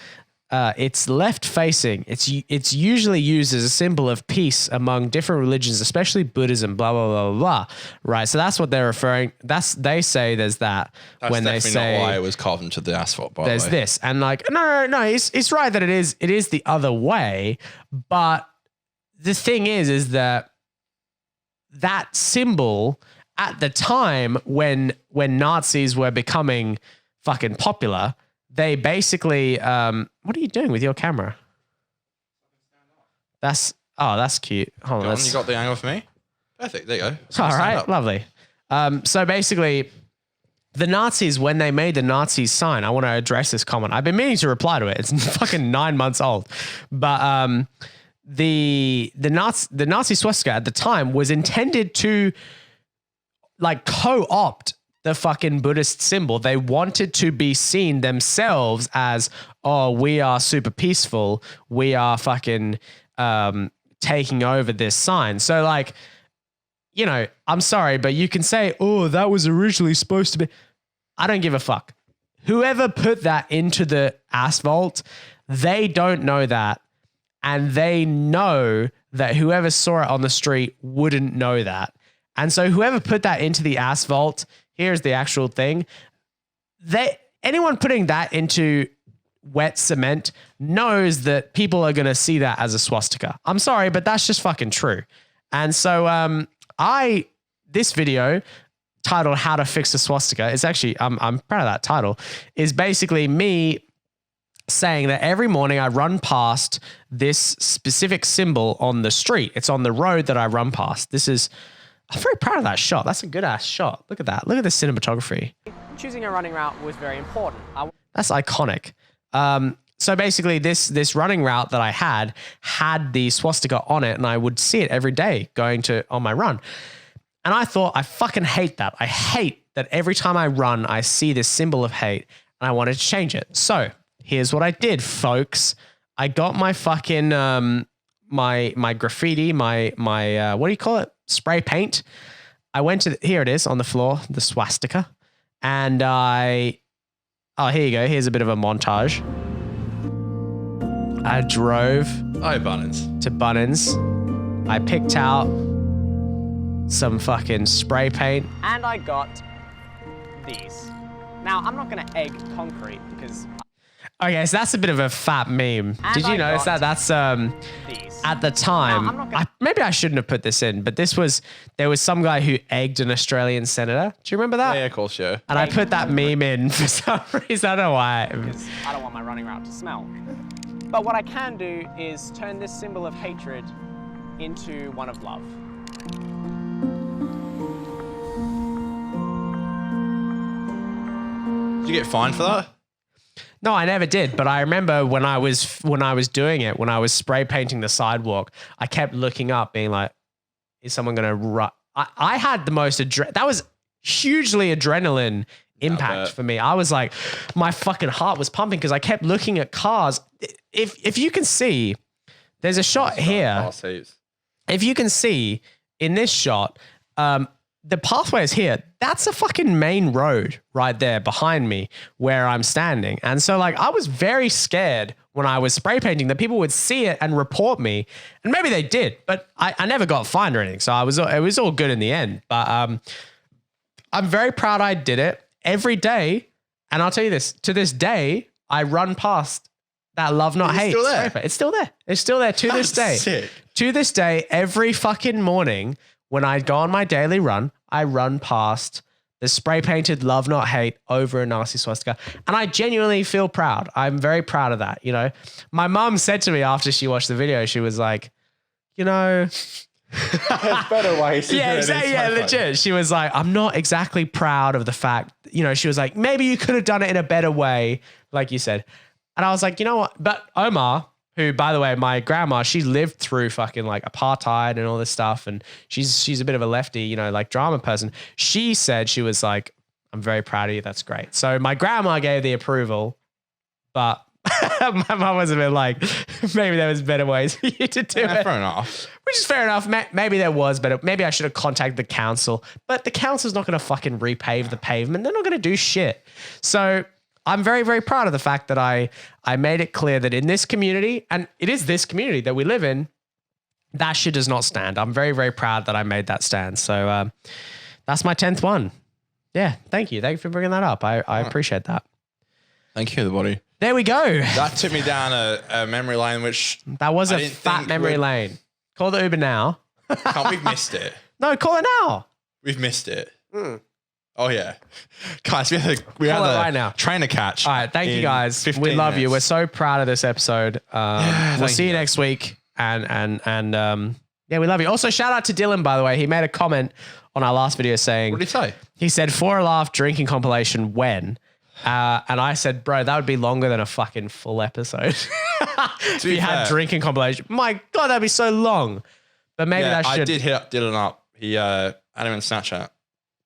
It's left facing. It's usually used as a symbol of peace among different religions, especially Buddhism." Blah blah blah blah blah. Right. So that's what they're referring. They say there's that when they say
not why it was carved into the asphalt. By
there's
the way.
this, and like no. It's right that it is the other way, but the thing is that symbol at the time when Nazis were becoming fucking popular. They basically, what are you doing with your camera? That's cute. Hold on,
You got the angle for me? Perfect. There you go.
All right, lovely. So basically, the Nazis, when they made the Nazi sign, I want to address this comment. I've been meaning to reply to it. It's fucking 9 months old. But the Nazi swastika at the time was intended to like co-opt the fucking Buddhist symbol. They wanted to be seen themselves as, oh, we are super peaceful. We are fucking taking over this sign. So like, you know, I'm sorry, but you can say, oh, that was originally supposed to be. I don't give a fuck. Whoever put that into the asphalt, they don't know that. And they know that whoever saw it on the street wouldn't know that. And so whoever put that into the asphalt, here's the actual thing. Anyone putting that into wet cement knows that people are going to see that as a swastika. I'm sorry, but that's just fucking true. And so this video titled How to Fix a Swastika, is actually, I'm proud of that title, is basically me saying that every morning I run past this specific symbol on the street. It's on the road that I run past. I'm very proud of that shot. That's a good ass shot. Look at that. Look at the cinematography.
Choosing a running route was very important.
That's iconic. So basically this running route that I had the swastika on it, and I would see it every day going on my run. And I thought, I fucking hate that. I hate that every time I run, I see this symbol of hate, and I wanted to change it. So here's what I did, folks. I got my fucking my graffiti, my what do you call it? Spray paint. I went to here it is on the floor, the swastika, and here you go. Here's a bit of a montage. I drove to Bunnings. I picked out some fucking spray paint,
and I got these. Now, I'm not going to egg concrete because...
Okay, so that's a bit of a fat meme. Did you notice that? That's
these.
At the time, maybe I shouldn't have put this in, but there was some guy who egged an Australian senator. Do you remember that?
Yeah, of course, yeah.
And I put that meme in for some reason. I don't know why.
Because I don't want my running route to smell. But what I can do is turn this symbol of hatred into one of love.
Did you get fined for that?
No, I never did. But I remember when I was doing it, when I was spray painting the sidewalk, I kept looking up, being like, "Is someone going to run?" I had the most that was hugely adrenaline impact for me. I was like, my fucking heart was pumping because I kept looking at cars. If you can see, there's a shot here. If you can see in this shot, the pathway is here. That's a fucking main road right there behind me where I'm standing. And so like I was very scared when I was spray painting that people would see it and report me. And maybe they did, but I never got fined or anything. So it was all good in the end. But I'm very proud I did it every day. And I'll tell you this, to this day, I run past that love not hate.
Still there?
It's still there. It's still there to this day.
Sick.
To this day, every fucking morning when I go on my daily run, I run past the spray painted love not hate over a nasty swastika. And I genuinely feel proud. I'm very proud of that. You know, my mum said to me after she watched the video, she was like, you know,
There's better ways to do
yeah,
it.
exactly. Yeah, legit. She was like, I'm not exactly proud of the fact, you know, she was like, maybe you could have done it in a better way, like you said. And I was like, you know what? But Omar, who, by the way, my grandma, she lived through fucking like apartheid and all this stuff. And she's a bit of a lefty, you know, like drama person. She said, she was like, I'm very proud of you. That's great. So my grandma gave the approval, but my mum was a bit like, maybe there was better ways for you to do it.
Fair enough.
Which is fair enough. Maybe there was, but maybe I should have contacted the council. But the council's not going to fucking repave the pavement. They're not going to do shit. So I'm very, very proud of the fact that I made it clear that in this community, and it is this community that we live in, that shit does not stand. I'm very, very proud that I made that stand. So that's my 10th one. Yeah, thank you. Thank you for bringing that up. I appreciate that.
Thank you, everybody.
There we go.
That took me down a memory lane, which
That was
I
a
didn't
fat
think
memory lane. Call the Uber now.
we've missed it.
No, call it now.
We've missed it. Oh yeah, guys, we have
Call it right now.
trainer catch.
All right, thank you
in
guys.
15
We love you. We're
minutes.
so proud of this episode. We'll
thank
see you
you.
next week. And yeah, we love you. Also, shout out to Dylan, by the way. He made a comment on our last video saying,
What did he say?
he said, for a laugh drinking compilation when? And I said, bro, that would be longer than a fucking full episode. If you had drinking compilation. My God, that'd be so long. But maybe that should.
I did hit Dylan up. He had him on Snapchat,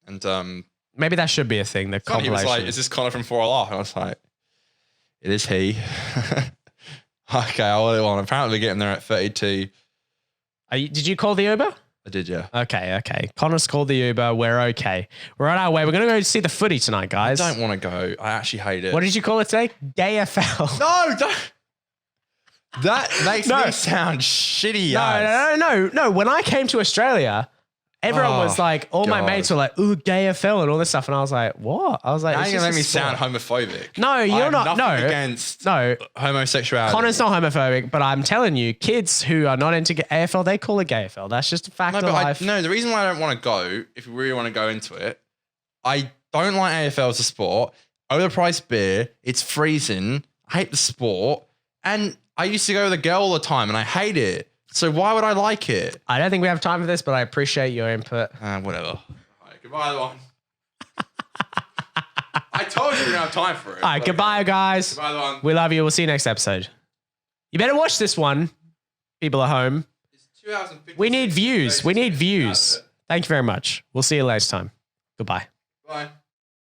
and
maybe that should be a thing. The
he
compilation.
was like, "Is this Conor from For a Laugh?" And I was like, "It is he." Okay, I'll let it on. Apparently, getting there at 32.
Did you call the Uber?
I did, yeah.
Okay. Connor's called the Uber. We're okay. We're on our way. We're going to go see the footy tonight, guys.
I don't want to go. I actually hate it.
What did you call it today? GayFL.
No, don't. That makes me sound shitty.
No. When I came to Australia, everyone was like, all my
God.
mates were like, ooh, GayFL and all this stuff. And I was like, what? I was like,
Now
it's
you're going to
just
make me
a
sound
sport.
homophobic.
No, you're
I have
not.
nothing
No.
against
No.
homosexuality.
Connor's not homophobic, but I'm telling you, kids who are not into AFL, they call it GayFL. That's just a fact
No,
of
but
life.
no, the reason why I don't want to go, if you really want to go into it, I don't like AFL as a sport. Overpriced beer. It's freezing. I hate the sport. And I used to go with a girl all the time and I hate it. So why would I like it?
I don't think we have time for this, but I appreciate your input.
Whatever. All right, goodbye, everyone. I told you we don't have time for it.
All right, goodbye, guys.
Goodbye, everyone.
We love you. We'll see you next episode. You better watch this one, people at home.
It's 2 hours and 56
We need views. We need
minutes.
views. Thank you very much. We'll see you next time. Goodbye.
Bye.